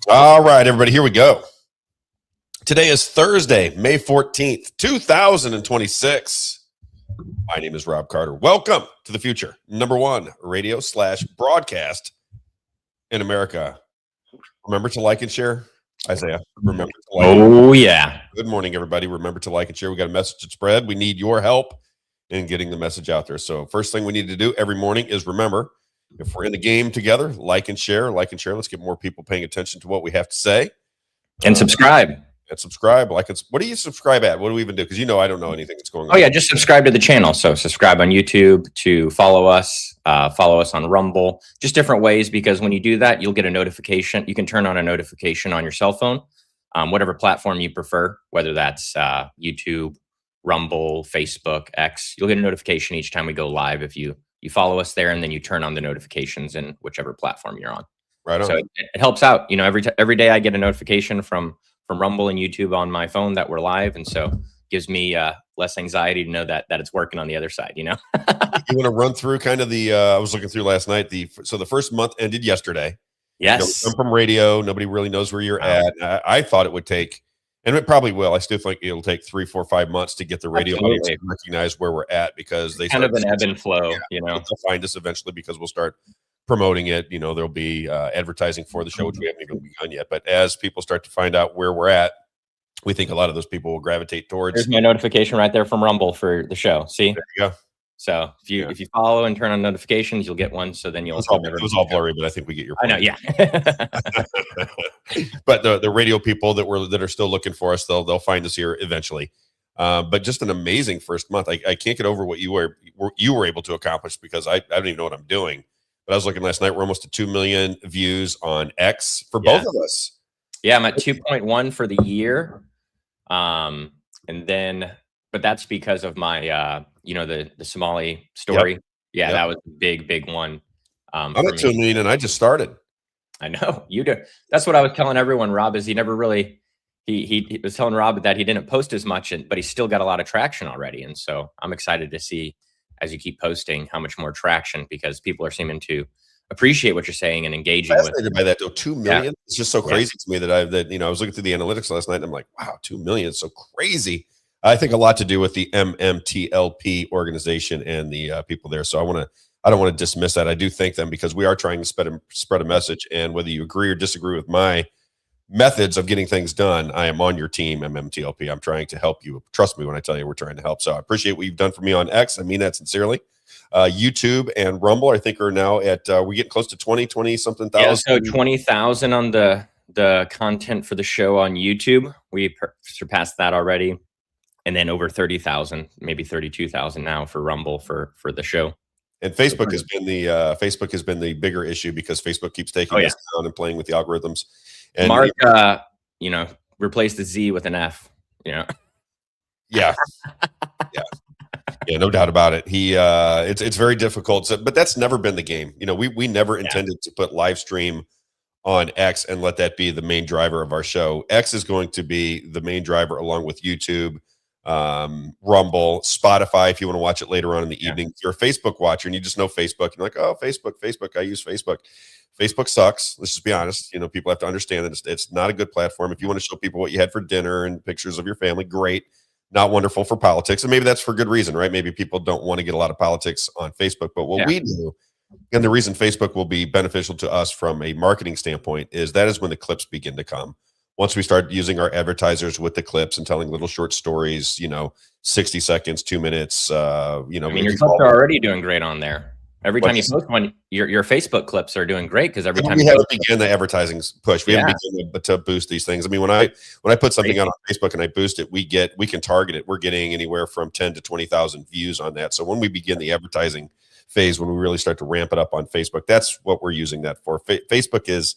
All right, everybody, here we go. Today is Thursday, May 14th, 2026. My name is Robb Carter. Welcome to the future. #1 radio / broadcast in America. Remember to like and share. Isaiah, remember to like. Oh, yeah. Good morning, everybody. Remember to like and share. We got a message to spread. We need your help in getting the message out there. So first thing we need to do every morning is remember, if we're in the game together, like and share. Let's get more people paying attention to what we have to say. And subscribe. And subscribe. What do you subscribe at? What do we even do? Because I don't know anything that's going on. Oh, yeah. Just subscribe to the channel. So subscribe on YouTube, to follow us on Rumble. Just different ways, because when you do that, you'll get a notification. You can turn on a notification on your cell phone, whatever platform you prefer, whether that's YouTube, Rumble, Facebook, X. You'll get a notification each time we go live if you follow us there, and then you turn on the notifications in whichever platform you're on. Right on. So it helps out. Every day I get a notification from Rumble and YouTube on my phone that we're live, and so it gives me less anxiety to know that it's working on the other side. You want to run through kind of the? I was looking through last night. So the first month ended yesterday. Yes. I'm from radio. Nobody really knows where you're at. I thought it would take. And it probably will. I still think it'll take 3, 4, 5 months to get the radio audience to recognize where we're at, because they kind of an ebb and flow. They'll find us eventually because we'll start promoting it. There'll be advertising for the show, which we haven't even begun yet. But as people start to find out where we're at, we think a lot of those people will gravitate towards. There's my notification right there from Rumble for the show. See? There you go. So if you follow and turn on notifications, you'll get one. So then it was all blurry, but I think we get your point. I know, yeah. But the radio people that are still looking for us, they'll find us here eventually. But just an amazing first month. I can't get over what you were able to accomplish, because I don't even know what I'm doing. But I was looking last night. We're almost at 2 million views on X for both of us. Yeah, I'm at 2.1 for the year. But that's because of my the Somali story. Yep. Yeah, that was a big one. I'm at 2 million, and I just started. I know you do. That's what I was telling everyone. Rob is he never really he was telling Rob that he didn't post as much, but he's still got a lot of traction already. And so I'm excited to see, as you keep posting, how much more traction, because people are seeming to appreciate what you're saying and engaging. Fascinated by that though. 2 million. Yeah. It's just so crazy to me that I was looking through the analytics last night, and I'm like, wow, 2 million. It's so crazy. I think a lot to do with the MMTLP organization and the people there. So I don't want to dismiss that. I do thank them, because we are trying to spread a message. And whether you agree or disagree with my methods of getting things done, I am on your team, MMTLP. I'm trying to help you. Trust me when I tell you we're trying to help. So I appreciate what you've done for me on X. I mean that sincerely. YouTube and Rumble, I think, are now at we're getting close to 20 something thousand. Yeah, so 20,000 on the content for the show on YouTube. We surpassed that already. And then over 30,000, maybe 32,000 now for Rumble for the show. And Facebook has been the bigger issue, because Facebook keeps taking us down and playing with the algorithms. And Mark, replace the Z with an F. Yeah, yeah, no doubt about it. It's very difficult. But that's never been the game. We never intended to put live stream on X and let that be the main driver of our show. X is going to be the main driver, along with YouTube, Rumble, Spotify, if you want to watch it later on in the evening. If you're a Facebook watcher and you just know Facebook, and you're like, oh, Facebook, I use Facebook. Facebook sucks. Let's just be honest. People have to understand that it's not a good platform. If you want to show people what you had for dinner and pictures of your family, great. Not wonderful for politics. And maybe that's for good reason, right? Maybe people don't want to get a lot of politics on Facebook. But what we do, and the reason Facebook will be beneficial to us from a marketing standpoint, is that is when the clips begin to come. Once we start using our advertisers with the clips and telling little short stories, 60 seconds, 2 minutes, I mean, your clips are already doing great on there. Every time you post one, your Facebook clips are doing great because every time we haven't begun the advertising push. We haven't begun to boost these things. I mean, when I put something out on Facebook and I boost it, we can target it. We're getting anywhere from 10 to 20,000 views on that. So when we begin the advertising phase, when we really start to ramp it up on Facebook, that's what we're using that for. Facebook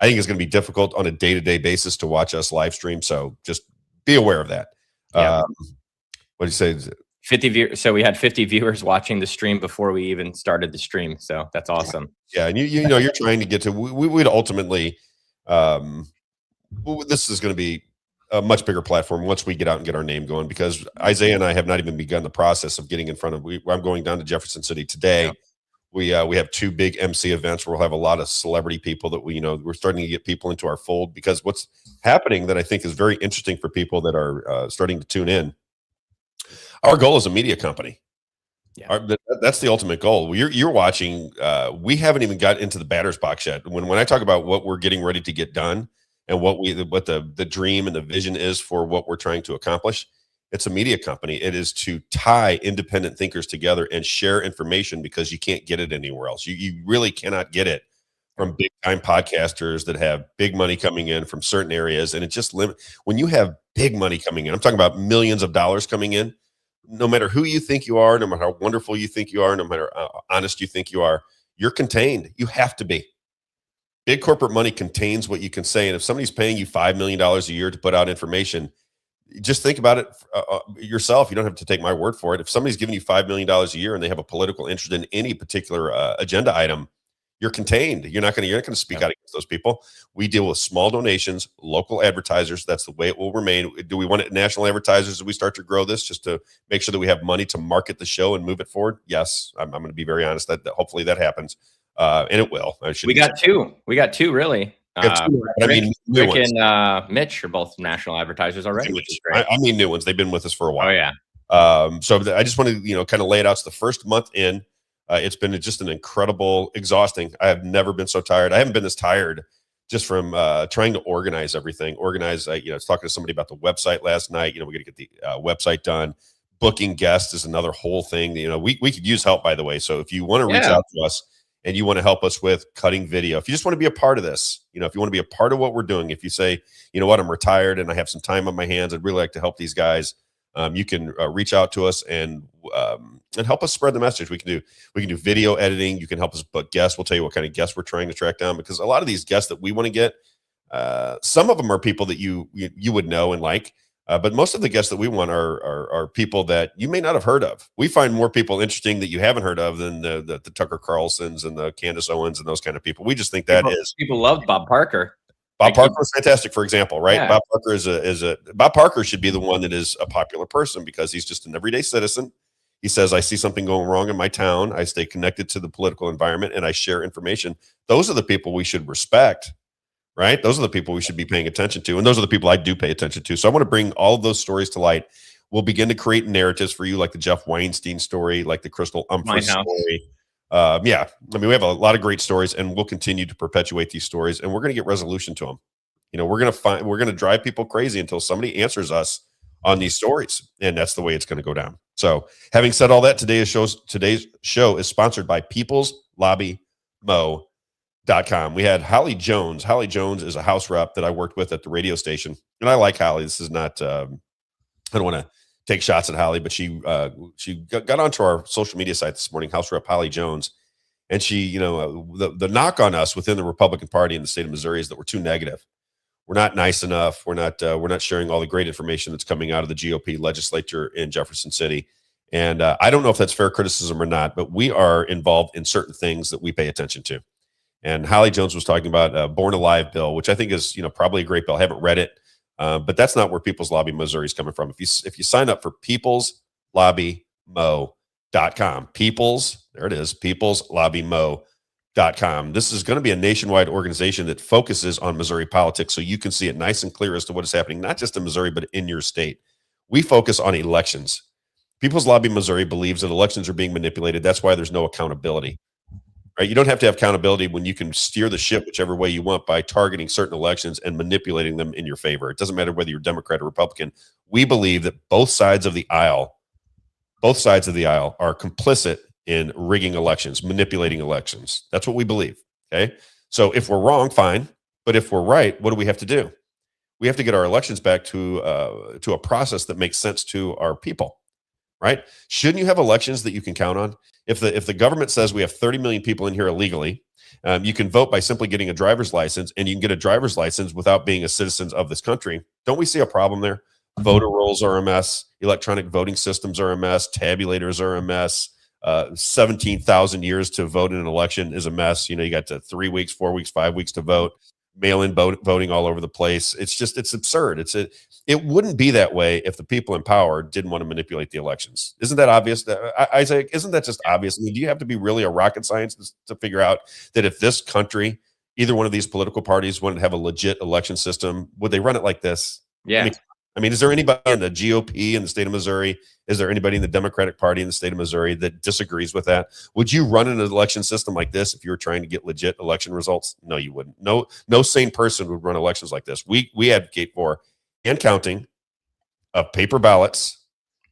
I think is going to be difficult on a day-to-day basis to watch us live stream. So just be aware of that. What do you say? 50 viewers. So we had 50 viewers watching the stream before we even started the stream. So that's awesome. Yeah. And you're trying to get to, we would ultimately, this is going to be a much bigger platform once we get out and get our name going, because Isaiah and I have not even begun the process of getting in front of, I'm going down to Jefferson City today. Yeah. We have 2 big MC events where we'll have a lot of celebrity people that we're starting to get people into our fold, because what's happening that I think is very interesting for people that are starting to tune in. Our goal is a media company. That's the ultimate goal. You're watching. We haven't even got into the batter's box yet. When I talk about what we're getting ready to get done and what the dream and the vision is for what we're trying to accomplish, it's a media company. It is to tie independent thinkers together and share information, because you can't get it anywhere else. You really cannot get it from big time podcasters that have big money coming in from certain areas, and it just when you have big money coming in. I'm talking about millions of dollars coming in. No matter who you think you are, no matter how wonderful you think you are, no matter how honest you think you are, you're contained. You have to be. Big corporate money contains what you can say. And if somebody's paying you $5 million a year to put out information, just think about it yourself. You don't have to take my word for it. If somebody's giving you $5 million a year and they have a political interest in any particular agenda item, you're contained. You're not going to speak out against those people. We deal with small donations, local advertisers. That's the way it will remain. Do we want it national advertisers as we start to grow this, just to make sure that we have money to market the show and move it forward? Yes, I'm going to be very honest that hopefully that happens, and it will. We got 2. We got 2 really. Rick and Mitch are both national advertisers already, which is great. I mean, new ones. They've been with us for a while. Oh yeah. So I just want to kind of lay it out. It's the first month in. It's been just an incredible, exhausting. I have never been so tired. I haven't been this tired just from trying to organize everything. I was talking to somebody about the website last night. We got to get the website done. Booking guests is another whole thing. We could use help, by the way. So if you want to reach out to us and you want to help us with cutting video, if you just want to be a part of this, if you want to be a part of what we're doing, if you say, you know what, I'm retired and I have some time on my hands, I'd really like to help these guys. You can reach out to us and help us spread the message. We can do video editing. You can help us book guests. We'll tell you what kind of guests we're trying to track down, because a lot of these guests that we want to get, some of them are people that you would know and like, but most of the guests that we want are people that you may not have heard of. We find more people interesting that you haven't heard of than the Tucker Carlsons and the Candace Owens and those kind of people. We just think people love Bob Parker. Bob Parker is fantastic, for example, right? Yeah. Bob Parker Bob Parker should be the one that is a popular person, because he's just an everyday citizen. He says, I see something going wrong in my town. I stay connected to the political environment and I share information. Those are the people we should respect, right? Those are the people we should be paying attention to. And those are the people I do pay attention to. So I want to bring all of those stories to light. We'll begin to create narratives for you, like the Jeff Weinstein story, like the Crystal Umphrey story. I mean, we have a lot of great stories, and we'll continue to perpetuate these stories, and we're going to get resolution to them. We're going to drive people crazy until somebody answers us on these stories, and that's the way it's going to go down. So having said all that, today's show is sponsored by peopleslobbymo.com. We had Holly Jones. Holly Jones is a house rep that I worked with at the radio station, and I like Holly. This is not, I don't want to take shots at Holly, but she got onto our social media site this morning, House Rep Holly Jones, and she, the knock on us within the Republican Party in the state of Missouri is that we're too negative. We're not nice enough. We're not sharing all the great information that's coming out of the GOP legislature in Jefferson City. And I don't know if that's fair criticism or not, but we are involved in certain things that we pay attention to. And Holly Jones was talking about Born Alive bill, which I think is probably a great bill. I haven't read it. But that's not where People's Lobby Missouri is coming from. If you sign up for peopleslobbymo.com, peopleslobbymo.com, This is going to be a nationwide organization that focuses on Missouri politics so you can see it nice and clear as to what is happening, not just in Missouri, but in your state. We focus on elections. People's Lobby Missouri believes that elections are being manipulated. That's why there's no accountability. Right? You don't have to have accountability when you can steer the ship whichever way you want by targeting certain elections and manipulating them in your favor. It doesn't matter whether you're Democrat or Republican. We believe that both sides of the aisle are complicit in rigging elections, manipulating elections. That's what we believe. Okay. So if we're wrong, fine. But if we're right, what do we have to do? We have to get our elections back to a process that makes sense to our people. Right? Shouldn't you have elections that you can count on? If the government says we have 30 million people in here illegally, you can vote by simply getting a driver's license, and you can get a driver's license without being a citizen of this country. Don't we see a problem there? Voter rolls are a mess. Electronic voting systems are a mess. Tabulators are a mess. 17,000 years to vote in an election is a mess. You got to 3 weeks, 4 weeks, 5 weeks to vote. Mail-in voting all over the place. It's absurd. It wouldn't be that way if the people in power didn't want to manipulate the elections. Isn't that obvious? Isaac, isn't that just obvious? I mean, do you have to be really a rocket scientist to figure out that if this country, either one of these political parties wanted to have a legit election system, would they run it like this? Yeah. I mean, is there anybody in the GOP in the state of Missouri? Is there anybody in the Democratic Party in the state of Missouri that disagrees with that? Would you run an election system like this if you were trying to get legit election results? No, you wouldn't. No sane person would run elections like this. We advocate for hand counting of paper ballots,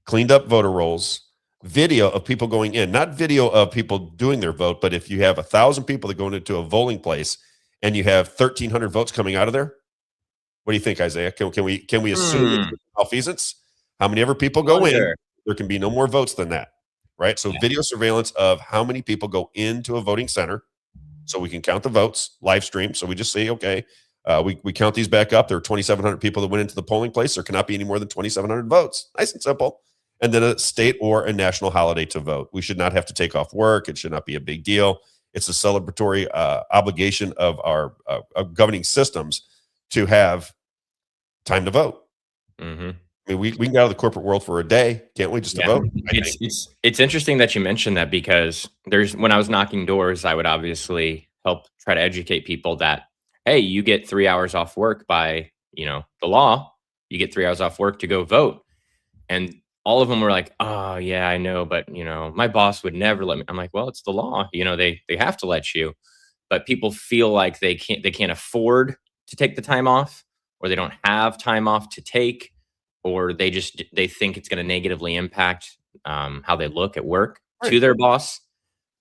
cleaned up voter rolls, video of people going in, not video of people doing their vote, but if you have 1,000 people that go into a voting place and you have 1,300 votes coming out of there, what do you think, Isaiah? Can we assume it's malfeasance? How many ever people go in? There can be no more votes than that, right? So video surveillance of how many people go into a voting center, so we can count the votes, live stream. So we just say, okay, we count these back up. There are 2,700 people that went into the polling place. There cannot be any more than 2,700 votes. Nice and simple. And then a state or a national holiday to vote. We should not have to take off work. It should not be a big deal. It's a celebratory obligation of our governing systems to have time to vote. Mm-hmm. I mean, we can get out of the corporate world for a day, can't we? Just to vote. It's interesting that you mentioned that, because when I was knocking doors, I would obviously help try to educate people that, hey, you get 3 hours off work by the law. You get 3 hours off work to go vote, and all of them were like, "Oh yeah, I know, but my boss would never let me." I'm like, "Well, it's the law. They have to let you." But people feel like they can't afford to take the time off, or they don't have time off to take, or they think it's going to negatively impact how they look at work to their boss.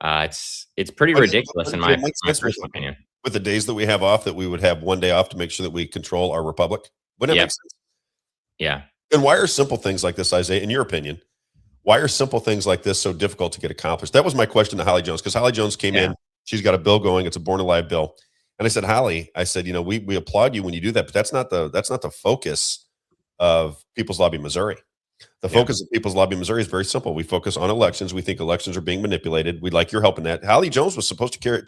It's pretty ridiculous in my personal opinion. With the days that we have off, that we would have one day off to make sure that we control our republic. Wouldn't that make sense? Yeah. And why are simple things like this, Isaiah, in your opinion, why are simple things like this so difficult to get accomplished? That was my question to Holly Jones, because Holly Jones came in. She's got a bill going. It's a Born Alive bill. And I said, Holly, we applaud you when you do that, but that's not the focus of People's Lobby Missouri. The focus of People's Lobby Missouri is very simple. We focus on elections. We think elections are being manipulated. We'd like your help in that. Holly Jones was supposed to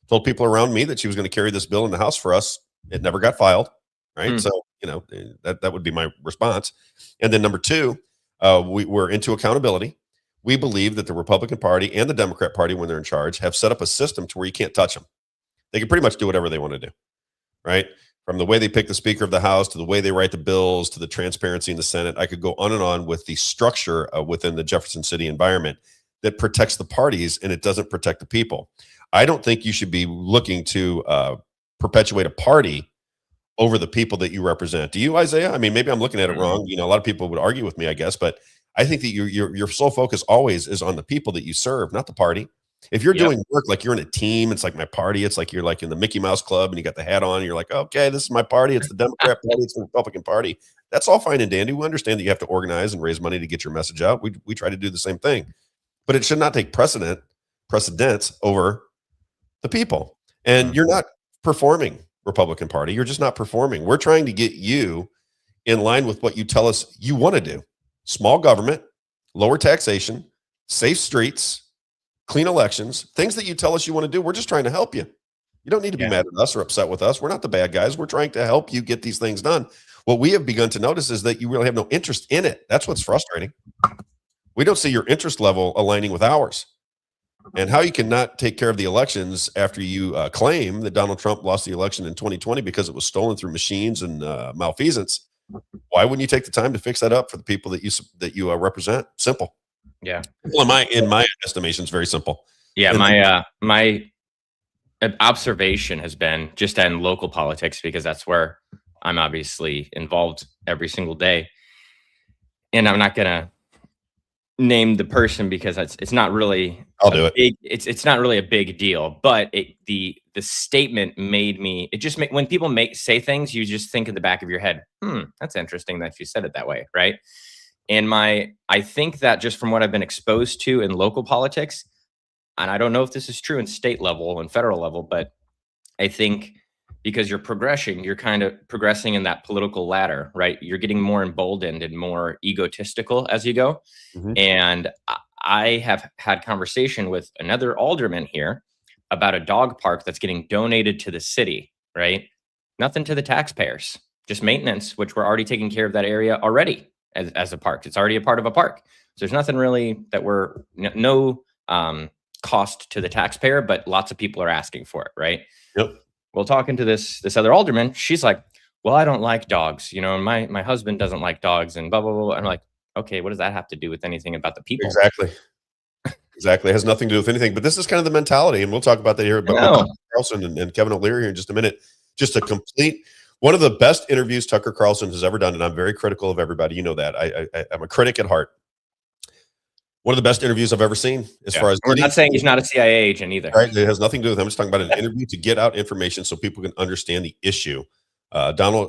told people around me that she was going to carry this bill in the House for us. It never got filed. Right. So, that would be my response. And then number two, we're into accountability. We believe that the Republican Party and the Democrat Party, when they're in charge, have set up a system to where you can't touch them. They can pretty much do whatever they want to do. Right. From the way they pick the Speaker of the House, to the way they write the bills, to the transparency in the Senate. I could go on and on with the structure within the Jefferson City environment that protects the parties, and it doesn't protect the people. I don't think you should be looking to perpetuate a party over the people that you represent. Do you, Isaiah? I mean, maybe I'm looking at it wrong. A lot of people would argue with me, I guess, but I think that your sole focus always is on the people that you serve, not the party. If you're doing work like you're in a team, it's like my party. It's like you're like in the Mickey Mouse Club and you got the hat on. And you're like, okay, this is my party. It's the Democrat Party. It's the Republican Party. That's all fine and dandy. We understand that you have to organize and raise money to get your message out. We try to do the same thing, but it should not take precedence over the people. And you're not performing, Republican Party. You're just not performing. We're trying to get you in line with what you tell us you want to do. Small government, lower taxation, safe streets, clean elections, things that you tell us you want to do. We're just trying to help you. You don't need to be mad at us or upset with us. We're not the bad guys. We're trying to help you get these things done. What we have begun to notice is that you really have no interest in it. That's what's frustrating. We don't see your interest level aligning with ours. and how you cannot take care of the elections after you claim that Donald Trump lost the election in 2020 because it was stolen through machines and malfeasance. Why wouldn't you take the time to fix that up for the people that you represent? Simple. Yeah. Well, in my estimation, it's very simple. Yeah. My observation has been just in local politics, because that's where I'm obviously involved every single day. And I'm not going to name the person because it's not really it's not really a big deal, but the statement made me, it just when people say things, you just think in the back of your head, that's interesting that you said it that way, right? And I think that just from what I've been exposed to in local politics, and I don't know if this is true in state level and federal level, but I think because you're kind of progressing in that political ladder, right? You're getting more emboldened and more egotistical as you go. Mm-hmm. And I have had conversation with another alderman here about a dog park that's getting donated to the city, right? Nothing to the taxpayers, just maintenance, which we're already taking care of that area already as a park. It's already a part of a park. So there's nothing really that no cost to the taxpayer, but lots of people are asking for it, right? Yep. Well, talking to this other alderman, she's like, well, I don't like dogs, and my husband doesn't like dogs and blah, blah, blah. I'm like, okay, what does that have to do with anything about the people? Exactly. It has nothing to do with anything, but this is kind of the mentality. And we'll talk about that here. But Tucker Carlson and Kevin O'Leary here in just a minute. Just a complete, one of the best interviews Tucker Carlson has ever done. And I'm very critical of everybody. You know that. I'm a critic at heart. One of the best interviews I've ever seen as far as. We're not saying he's not a CIA agent either. Right. It has nothing to do with him. I'm just talking about an interview to get out information so people can understand the issue. Tucker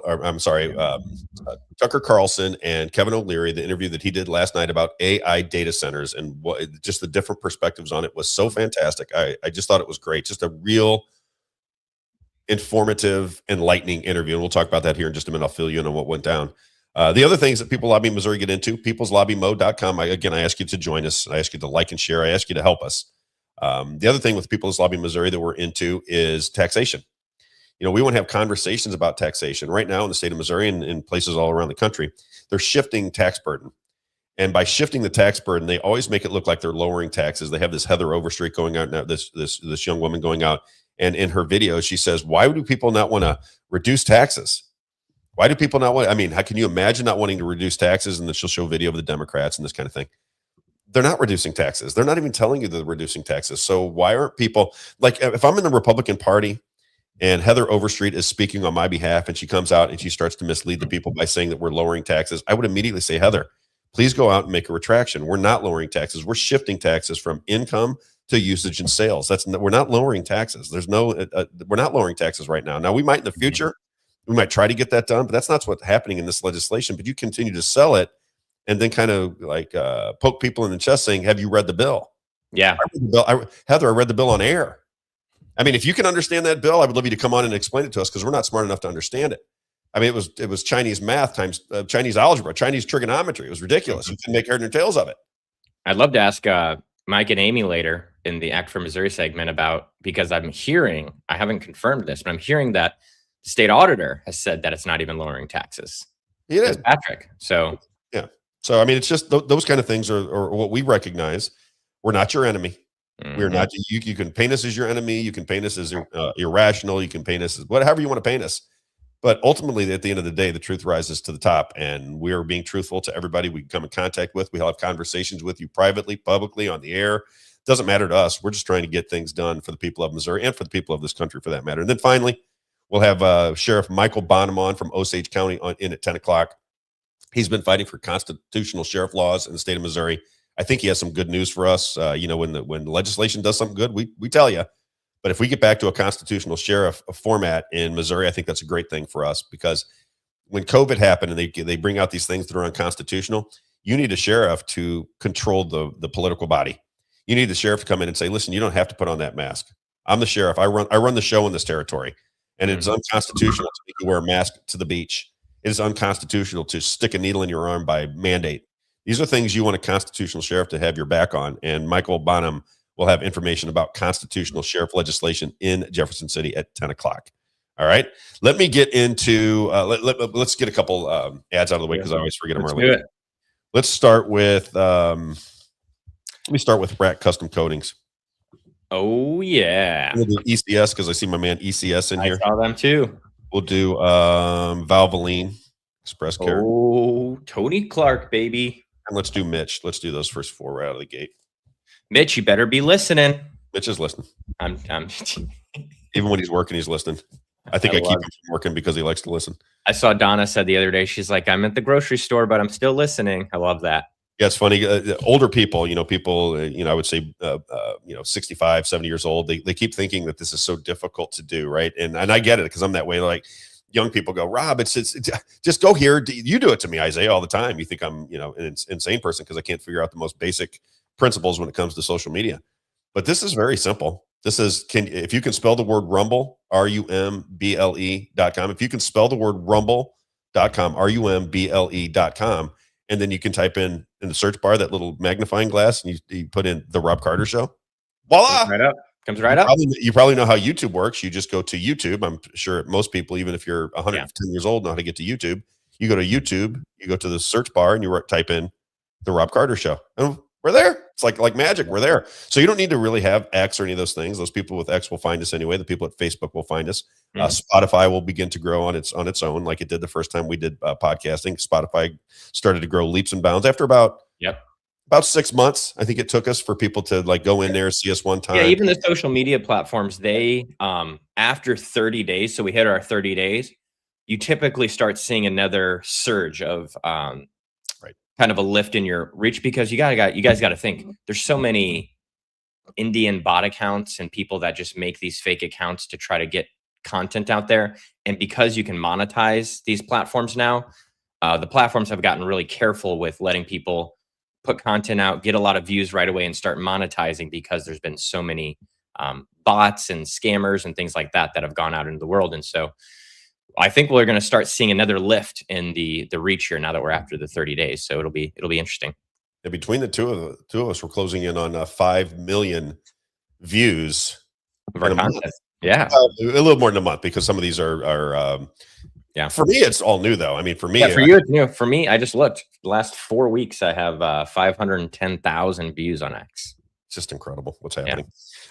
Carlson and Kevin O'Leary, the interview that he did last night about AI data centers and just the different perspectives on it was so fantastic. I just thought it was great. Just a real informative, enlightening interview. And we'll talk about that here in just a minute. I'll fill you in on what went down. The other things that People Lobby Missouri get into, peopleslobbymo.com. I ask you to join us. I ask you to like and share. I ask you to help us. The other thing with People's Lobby Missouri that we're into is taxation. We want to have conversations about taxation. Right now in the state of Missouri and in places all around the country, they're shifting tax burden. And by shifting the tax burden, they always make it look like they're lowering taxes. They have this Heather Overstreet going out now, this young woman going out, and in her video, she says, why do people not want to reduce taxes? Why do people not want, how can you imagine not wanting to reduce taxes? And then she'll show a video of the Democrats and this kind of thing. They're not reducing taxes. They're not even telling you they're reducing taxes. So why aren't people, like if I'm in the Republican Party and Heather Overstreet is speaking on my behalf and she comes out and she starts to mislead the people by saying that we're lowering taxes, I would immediately say, Heather, please go out and make a retraction. We're not lowering taxes. We're shifting taxes from income to usage and sales. We're not lowering taxes. We're not lowering taxes right now. Now we might in the future, we might try to get that done, but that's not what's happening in this legislation. But you continue to sell it and then kind of like poke people in the chest saying, have you read the bill? Yeah. Heather, I read the bill on air. If you can understand that bill, I would love you to come on and explain it to us because we're not smart enough to understand it. It was Chinese math times Chinese algebra, Chinese trigonometry. It was ridiculous. You couldn't make head or tails of it. I'd love to ask Mike and Amy later in the Act for Missouri segment about, because I haven't confirmed this, but I'm hearing that the state auditor has said that it's not even lowering taxes. He did. Patrick. So yeah. So it's just those kind of things are what we recognize. We're not your enemy. Mm-hmm. We're not. You can paint us as your enemy. You can paint us as irrational. You can paint us as whatever you want to paint us. But ultimately, at the end of the day, the truth rises to the top, and we are being truthful to everybody we come in contact with. We'll have conversations with you privately, publicly, on the air. Doesn't matter to us. We're just trying to get things done for the people of Missouri and for the people of this country, for that matter. And then finally, we'll have Sheriff Michael Bonham on from Osage County in at 10 o'clock. He's been fighting for constitutional sheriff laws in the state of Missouri. I think he has some good news for us. When the legislation does something good, we tell you. But if we get back to a constitutional sheriff format in Missouri, I think that's a great thing for us, because when COVID happened and they bring out these things that are unconstitutional, you need a sheriff to control the political body. You need the sheriff to come in and say, listen, you don't have to put on that mask. I'm the sheriff. I run the show in this territory, and it's unconstitutional to make you wear a mask to the beach. It is unconstitutional to stick a needle in your arm by mandate. These are things you want a constitutional sheriff to have your back on. And Michael Bonham will have information about constitutional sheriff legislation in Jefferson City at 10 o'clock. All right. Let me get into, let's get a couple ads out of the way because I always forget them early. Let's start with, Rat Custom Coatings. Oh yeah. We'll do ECS because I see my man ECS in here. I saw them too. We'll do Valvoline, Express Care. Oh, Tony Clark, baby. And let's do Mitch. Let's do those first 4 right out of the gate. Mitch, you better be listening. Mitch is listening. I'm Even when he's working, he's listening. I think I keep him from working because he likes to listen. I saw Donna said the other day, she's like, I'm at the grocery store, but I'm still listening. I love that. Yeah, it's funny. Older people, people, I would say, 65, 70 years old, they keep thinking that this is so difficult to do, right? And I get it because I'm that way. Like young people go, Rob, it's just go here. You do it to me, Isaiah, all the time. You think I'm, an insane person because I can't figure out the most basic principles when it comes to social media. But this is very simple. This is, if you can spell the word Rumble, RUMBLE.com. If you can spell the word Rumble.com, RUMBLE.com. And then you can type in the search bar that little magnifying glass, and you put in the Robb Carter Show. Voila! Comes right up. You probably know how YouTube works. You just go to YouTube. I'm sure most people, even if you're 110 years old, know how to get to YouTube. You go to YouTube, you go to the search bar, and you type in the Robb Carter Show. And we're there. It's like magic. We're there. So you don't need to really have X or any of those things. Those people with X will find us anyway. The people at Facebook will find us. Spotify will begin to grow on its own, like it did the first time we did podcasting. Spotify started to grow leaps and bounds after about 6 months. I think it took us for people to go in there, see us one time. Yeah, even the social media platforms, they after 30 days, so we hit our 30 days, you typically start seeing another surge of kind of a lift in your reach, because you guys got to think there's so many Indian bot accounts and people that just make these fake accounts to try to get content out there. And because you can monetize these platforms now, the platforms have gotten really careful with letting people put content out, get a lot of views right away, and start monetizing, because there's been so many bots and scammers and things like that have gone out into the world. And so I think we're going to start seeing another lift in the reach here now that we're after the 30 days. So it'll be interesting. And between the two of us, we're closing in on 5 million views of our content. Yeah, a little more than a month, because some of these are For me, it's all new though. I mean, for me, for you, it's new. For me, I just looked. The last 4 weeks, I have 510,000 views on X. It's just incredible what's happening.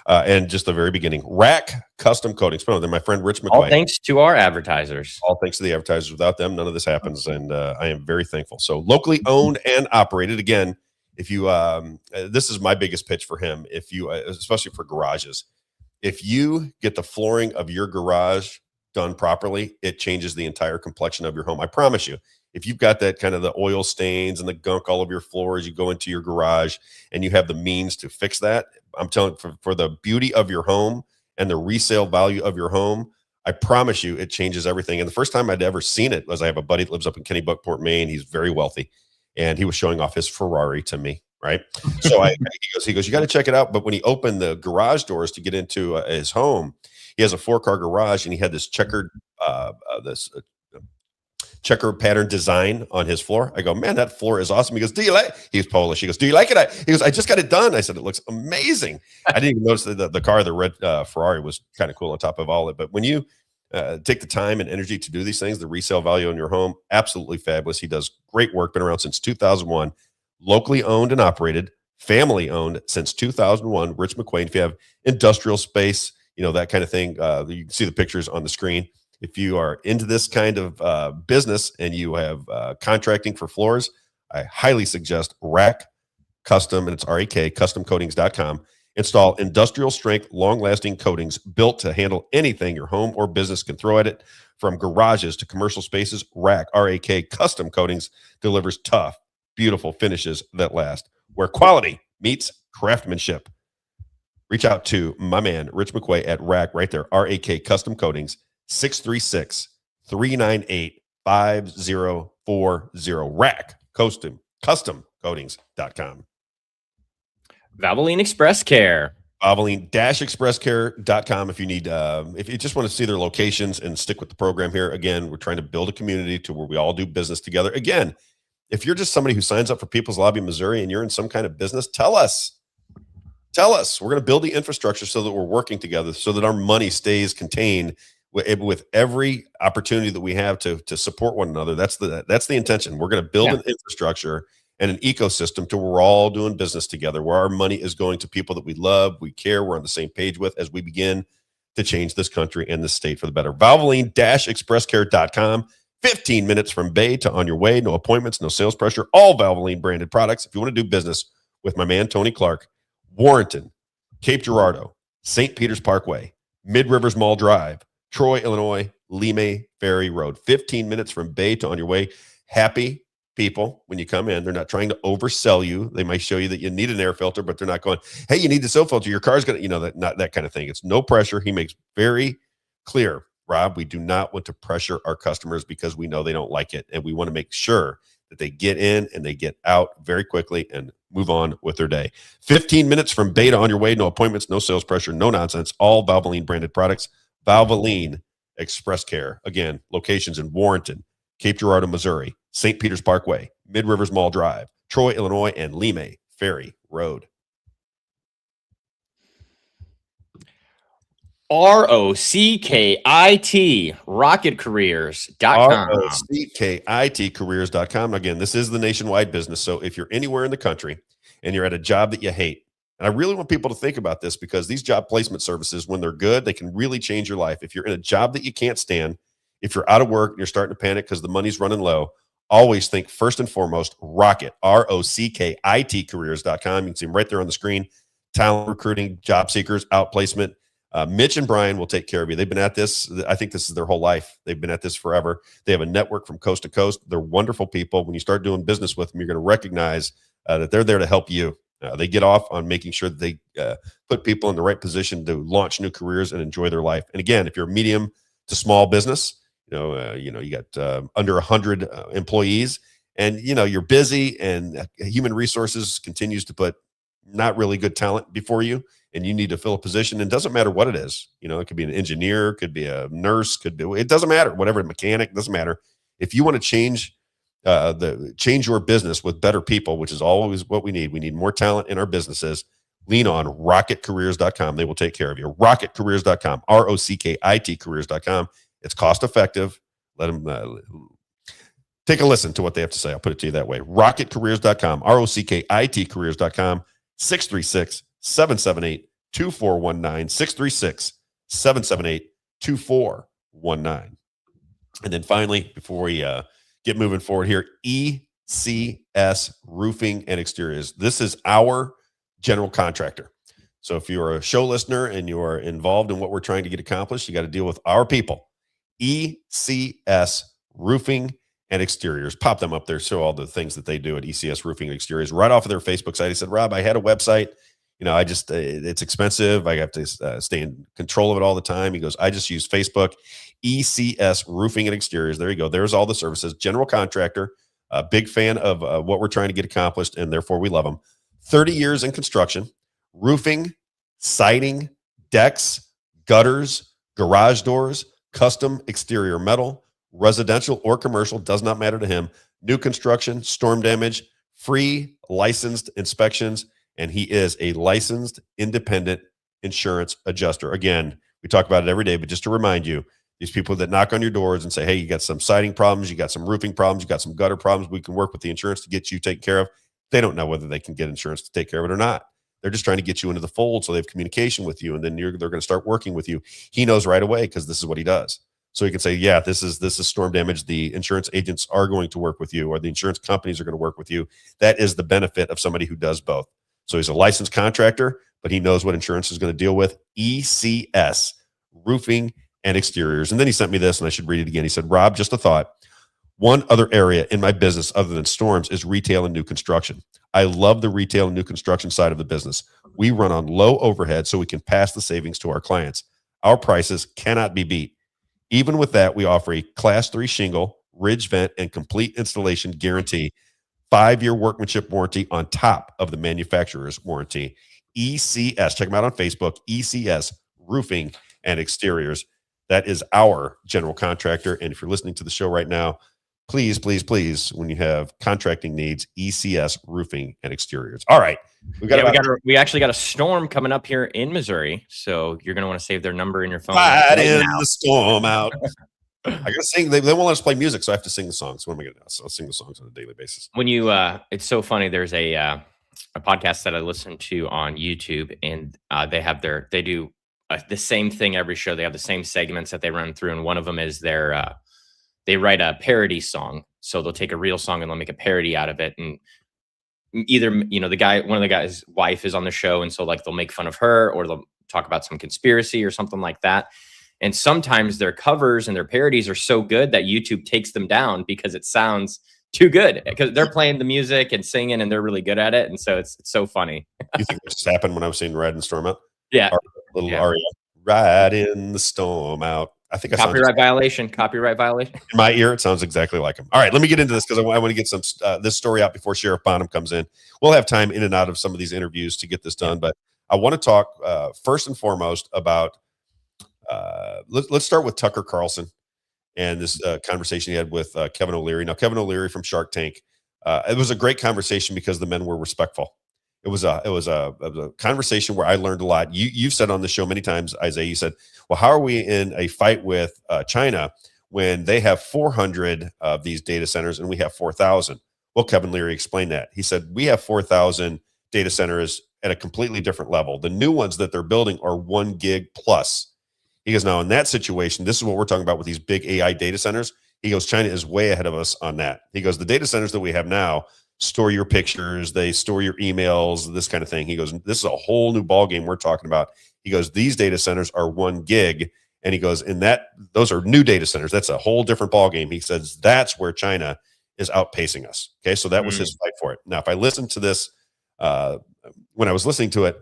And just the very beginning, Rack Custom Coatings. Then my friend Rich McQuaid. All thanks to our advertisers. All thanks to the advertisers. Without them, none of this happens, and I am very thankful. So locally owned and operated. Again, if you, this is my biggest pitch for him. If you, especially for garages, if you get the flooring of your garage done properly, it changes the entire complexion of your home. I promise you. If you've got that kind of the oil stains and the gunk all over your floors, you go into your garage and you have the means to fix that, I'm telling you, for the beauty of your home and the resale value of your home, I promise you it changes everything. And the first time I'd ever seen it was I have a buddy that lives up in Kennebunkport, Maine. He's very wealthy, and he was showing off his Ferrari to me, right? So he goes, you got to check it out. But when he opened the garage doors to get into his home, he has a 4-car garage, and he had this checkered checker pattern design on his floor. I go, man, that floor is awesome. He goes, do you like? He's Polish. He goes, do you like it? He goes, I just got it done. I said, it looks amazing. I didn't even notice that the car, the red Ferrari, was kind of cool on top of all of it. But when you take the time and energy to do these things, the resale value in your home, absolutely fabulous. He does great work. Been around since 2001, locally owned and operated, family owned since 2001. Rich McQuaid. If you have industrial space, that kind of thing, you can see the pictures on the screen. If you are into this kind of business and you have contracting for floors, I highly suggest Rack Custom, and it's RAK, customcoatings.com. Install industrial strength, long-lasting coatings built to handle anything your home or business can throw at it. From garages to commercial spaces, Rack, RAK Custom Coatings delivers tough, beautiful finishes that last, where quality meets craftsmanship. Reach out to my man, Rich McQuaid at Rack, right there, RAK Custom Coatings, 636-398-5040. Rack, customcoatings.com. Valvoline Express Care. Valvoline-expresscare.com if you need, if you just want to see their locations and stick with the program here. Again, we're trying to build a community to where we all do business together. Again, if you're just somebody who signs up for People's Lobby Missouri and you're in some kind of business, tell us. We're going to build the infrastructure so that we're working together, so that our money stays contained with every opportunity that we have to support one another. That's the intention. We're going to build an infrastructure, and an ecosystem to where we're all doing business together, where our money is going to people that we love, we care, we're on the same page with as we begin to change this country and this state for the better. Valvoline-expresscare.com. 15 minutes from Bay to on your way. No appointments, no sales pressure. All Valvoline branded products. If you want to do business with my man, Tony Clark, Warrenton, Cape Girardeau, St. Peter's Parkway, Mid Rivers Mall Drive, Troy, Illinois, Lime Ferry Road. 15 minutes from Bay to on your way. Happy people when you come in. They're not trying to oversell you. They might show you that you need an air filter, but they're not going, hey, you need the air filter. Your car's going to, not that kind of thing. It's no pressure. He makes very clear, Rob, we do not want to pressure our customers because we know they don't like it. And we want to make sure that they get in and they get out very quickly and move on with their day. 15 minutes from Beta on your way. No appointments, no sales pressure, no nonsense. All Valvoline branded products. Valvoline Express Care. Again, locations in Warrenton, Cape Girardeau, Missouri, St. Peter's Parkway, Mid Rivers Mall Drive, Troy, Illinois, and Lime Ferry Road. ROCKIT, rocketcareers.com. ROCKITcareers.com. Again, this is the nationwide business. So if you're anywhere in the country and you're at a job that you hate, and I really want people to think about this because these job placement services, when they're good, they can really change your life. If you're in a job that you can't stand, if you're out of work and you're starting to panic because the money's running low, always think first and foremost, Rocket, ROCKITcareers.com. You can see them right there on the screen. Talent recruiting, job seekers, outplacement. Mitch and Brian will take care of you. They've been at this. I think this is their whole life. They've been at this forever. They have a network from coast to coast. They're wonderful people. When you start doing business with them, you're going to recognize that they're there to help you. They get off on making sure that they put people in the right position to launch new careers and enjoy their life. And again, if you're a medium to small business, you got under 100 employees, and you're busy, and human resources continues to put not really good talent before you, and you need to fill a position. And it doesn't matter what it is. It could be an engineer, could be a nurse, it doesn't matter. Whatever, a mechanic, doesn't matter. If you want to change your business with better people, which is always what we need. We need more talent in our businesses. Lean on rocketcareers.com. They will take care of you. Rocketcareers.com, ROCKITcareers.com. It's cost effective. Let them take a listen to what they have to say. I'll put it to you that way. Rocketcareers.com, ROCKITcareers.com, 636-778-2419, 636-778-2419. And then finally, before we get moving forward here, ECS Roofing and Exteriors. This is our general contractor. So if you're a show listener and you are involved in what we're trying to get accomplished, you got to deal with our people. ECS Roofing and Exteriors. Pop them up there. Show all the things that they do at ECS Roofing and Exteriors right off of their Facebook site. He said, Rob, I had a website. It's expensive. I have to stay in control of it all the time. He goes, I just use Facebook. ECS Roofing and Exteriors. There you go. There's all the services. General contractor. A big fan of what we're trying to get accomplished, and therefore we love them. 30 years in construction, roofing, siding, decks, gutters, garage doors, custom exterior metal, residential or commercial, does not matter to him. New construction, storm damage, free licensed inspections, and he is a licensed independent insurance adjuster. Again, we talk about it every day, but just to remind you, these people that knock on your doors and say, hey, you got some siding problems, you got some roofing problems, you got some gutter problems, we can work with the insurance to get you taken care of. They don't know whether they can get insurance to take care of it or not. They're just trying to get you into the fold so they have communication with you, and then they're going to start working with you. He knows right away because this is what he does. So he can say, yeah, this is storm damage. The insurance agents are going to work with you, or the insurance companies are going to work with you. That is the benefit of somebody who does both. So he's a licensed contractor, but he knows what insurance is going to deal with. ECS Roofing and Exteriors. And then he sent me this, and I should read it again. He said, Rob, just a thought. One other area in my business other than storms is retail and new construction. I love the retail and new construction side of the business. We run on low overhead so we can pass the savings to our clients. Our prices cannot be beat. Even with that, we offer a Class 3 shingle, ridge vent, and complete installation guarantee. 5-year workmanship warranty on top of the manufacturer's warranty. ECS, check them out on Facebook, ECS Roofing and Exteriors. That is our general contractor. And if you're listening to the show right now, please, please, please, when you have contracting needs, ECS Roofing and Exteriors. All right. We actually got a storm coming up here in Missouri. So you're going to want to save their number in your phone. Right in the storm out. I gotta sing. They won't let us play music, so I have to sing the songs. What am I gonna do? So I'll sing the songs on a daily basis. When you, it's so funny. There's a podcast that I listen to on YouTube, and they do the same thing every show. They have the same segments that they run through, and one of them is they write a parody song. So they'll take a real song and they'll make a parody out of it, and either one of the guy's wife is on the show, and so like they'll make fun of her, or they'll talk about some conspiracy or something like that. And sometimes their covers and their parodies are so good that YouTube takes them down because it sounds too good, because they're playing the music and singing and they're really good at it. And so it's so funny. You think this happened when I was seeing Ride and Storm Out? Yeah. Our little aria. Ride in the storm out. I think Copyright violation. Copyright violation. In my ear, it sounds exactly like him. All right, let me get into this because I want to get some this story out before Sheriff Bonham comes in. We'll have time in and out of some of these interviews to get this done, but I want to talk first and foremost about. Let's start with Tucker Carlson and this conversation he had with Kevin O'Leary. Now, Kevin O'Leary from Shark Tank. It was a great conversation because the men were respectful. It was a conversation where I learned a lot. You've said on the show many times, Isaiah, you said, well, how are we in a fight with China when they have 400 of these data centers and we have 4,000? Well, Kevin Leary explained that. He said, we have 4,000 data centers at a completely different level. The new ones that they're building are 1 gig plus. He goes, now in that situation, this is what we're talking about with these big AI data centers. He goes, China is way ahead of us on that. He goes, the data centers that we have now store your pictures, they store your emails, this kind of thing. He goes, this is a whole new ballgame we're talking about. He goes, these data centers are 1 gig. And he goes, those are new data centers. That's a whole different ballgame. He says, that's where China is outpacing us. Okay. So that was his fight for it. Now, if I listened to this, when I was listening to it,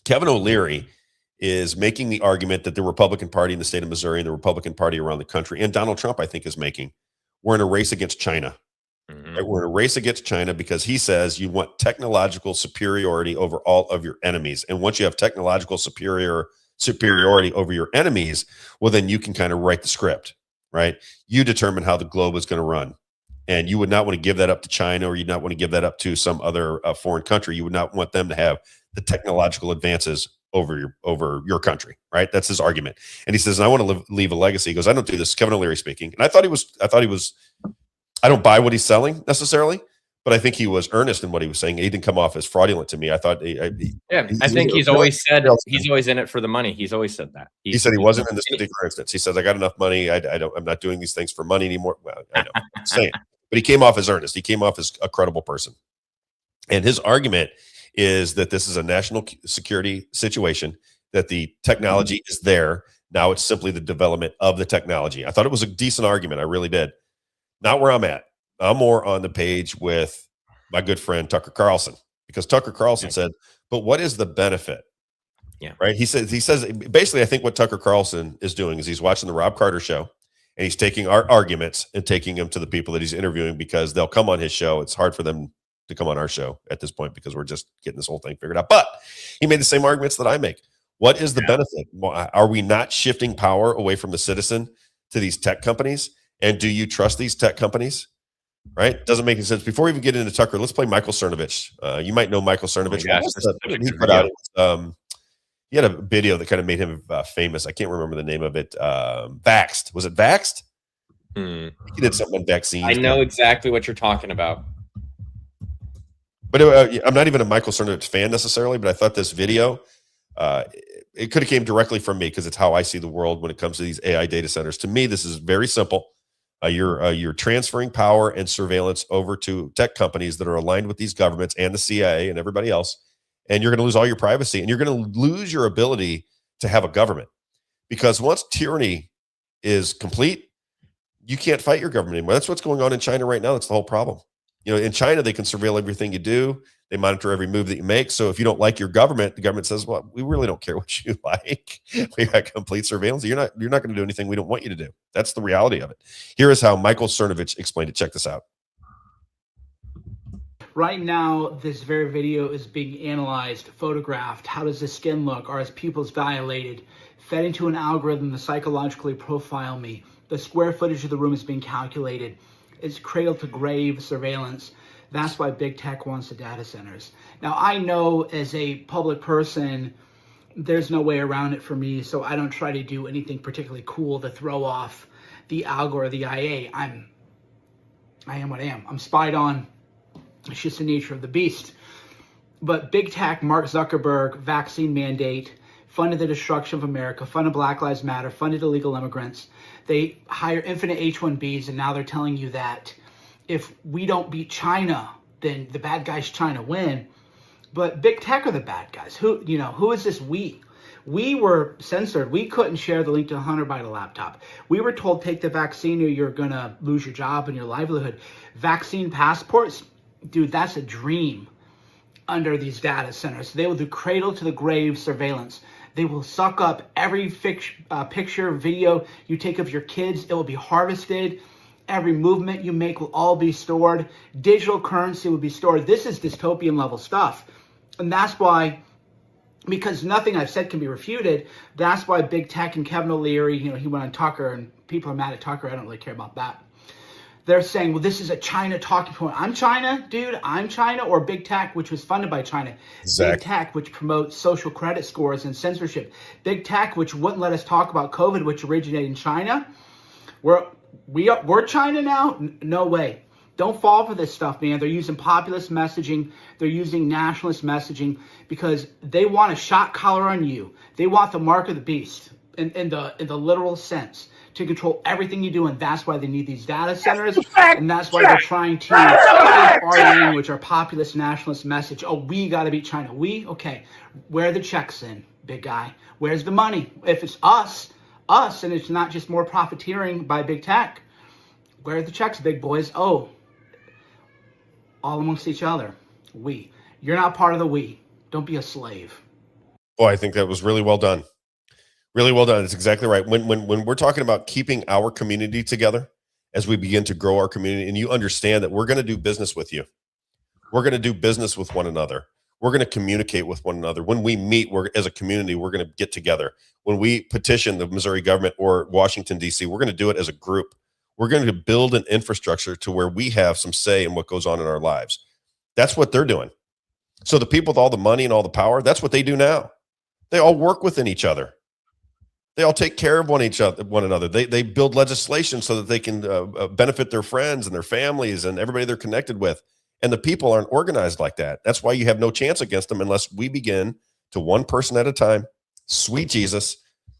Kevin O'Leary is making the argument that the Republican Party in the state of Missouri and the Republican Party around the country, and Donald Trump, I think, is making, we're in a race against China. Right? We're in a race against China because he says you want technological superiority over all of your enemies. And once you have technological superiority over your enemies, well, then you can kind of write the script, right? You determine how the globe is going to run. And you would not want to give that up to China, or you'd not want to give that up to some other foreign country. You would not want them to have the technological advances over your country, right? That's his argument. And he says, and I want to leave a legacy. He goes, I don't do this. Kevin O'Leary speaking. And I thought he was, I don't buy what he's selling necessarily, but I think he was earnest in what he was saying. He didn't come off as fraudulent to me. I thought, I think he's always said he's always in it for the money. He's always said that. He said he wasn't in this particular instance. He says, I got enough money. I'm not doing these things for money anymore. Well, I know, I'm saying, but he came off as earnest. He came off as a credible person. And his argument is that this is a national security situation, that the technology is there. Now it's simply the development of the technology. I thought it was a decent argument. I really did. Not where I'm at. I'm more on the page with my good friend Tucker Carlson, because Tucker Carlson said, but what is the benefit? Yeah. Right. He says basically, I think what Tucker Carlson is doing is he's watching the Robb Carter Show and he's taking our arguments and taking them to the people that he's interviewing, because they'll come on his show. It's hard for them to come on our show at this point because we're just getting this whole thing figured out. But he made the same arguments that I make. What is the benefit? Are we not shifting power away from the citizen to these tech companies? And do you trust these tech companies? Right? Doesn't make any sense. Before we even get into Tucker, let's play Michael Cernovich. You might know Michael Cernovich. He put out, he had a video that kind of made him famous. I can't remember the name of it. Vaxxed. Was it Vaxxed? He did something on vaccines. I know exactly what you're talking about. But I'm not even a Michael Cernovich fan necessarily, but I thought this video, it could have came directly from me because it's how I see the world when it comes to these AI data centers. To me, this is very simple. You're transferring power and surveillance over to tech companies that are aligned with these governments and the CIA and everybody else, and you're going to lose all your privacy, and you're going to lose your ability to have a government, because once tyranny is complete, you can't fight your government anymore. That's what's going on in China right now. That's the whole problem. In China, they can surveil everything you do. They monitor every move that you make. So if you don't like your government, the government says, well, we really don't care what you like. We got complete surveillance. You're not going to do anything we don't want you to do. That's the reality of it. Here is how Michael Cernovich explained it. Check this out. Right now, this very video is being analyzed, photographed. How does the skin look? Are his pupils dilated? Fed into an algorithm to psychologically profile me. The square footage of the room is being calculated. It's cradle to grave surveillance. That's why big tech wants the data centers. Now, I know as a public person, there's no way around it for me, so I don't try to do anything particularly cool to throw off the algo or the IA. I am what I am. I'm spied on. It's just the nature of the beast. But big tech, Mark Zuckerberg, vaccine mandate, funded the destruction of America, funded Black Lives Matter, funded illegal immigrants. They hire infinite H-1Bs, and now they're telling you that if we don't beat China, then the bad guys China win. But big tech are the bad guys. Who is this we? We were censored. We couldn't share the link to Hunter Biden laptop. We were told, take the vaccine or you're going to lose your job and your livelihood. Vaccine passports, dude, that's a dream under these data centers. They will do cradle to the grave surveillance. They will suck up every picture, video you take of your kids. It will be harvested. Every movement you make will all be stored. Digital currency will be stored. This is dystopian level stuff. And that's why, because nothing I've said can be refuted, that's why big tech and Kevin O'Leary, he went on Tucker, and people are mad at Tucker. I don't really care about that. They're saying, well, this is a China talking point. I'm China, dude. I'm China. Or big tech, which was funded by China. Exactly. Big tech, which promotes social credit scores and censorship. Big tech, which wouldn't let us talk about COVID, which originated in China. We're China now? No way. Don't fall for this stuff, man. They're using populist messaging. They're using nationalist messaging because they want a shot collar on you. They want the mark of the beast in the literal sense to control everything you do, and that's why they need these data centers, and that's why they're trying to our language, our populist nationalist message. Oh, we got to beat China. We? Okay. Where are the checks in, big guy? Where's the money? If it's us, and it's not just more profiteering by big tech, where are the checks, big boys? Oh, all amongst each other. We. You're not part of the we. Don't be a slave. Oh, I think that was really well done. Really well done. It's exactly right. When we're talking about keeping our community together as we begin to grow our community, and you understand that we're going to do business with you. We're going to do business with one another. We're going to communicate with one another. When we meet, as a community, we're going to get together. When we petition the Missouri government or Washington, D.C., we're going to do it as a group. We're going to build an infrastructure to where we have some say in what goes on in our lives. That's what they're doing. So the people with all the money and all the power, that's what they do now. They all work within each other. They all take care of one another. They build legislation so that they can benefit their friends and their families and everybody they're connected with. And the people aren't organized like that. That's why you have no chance against them unless we begin to, one person at a time, sweet Jesus,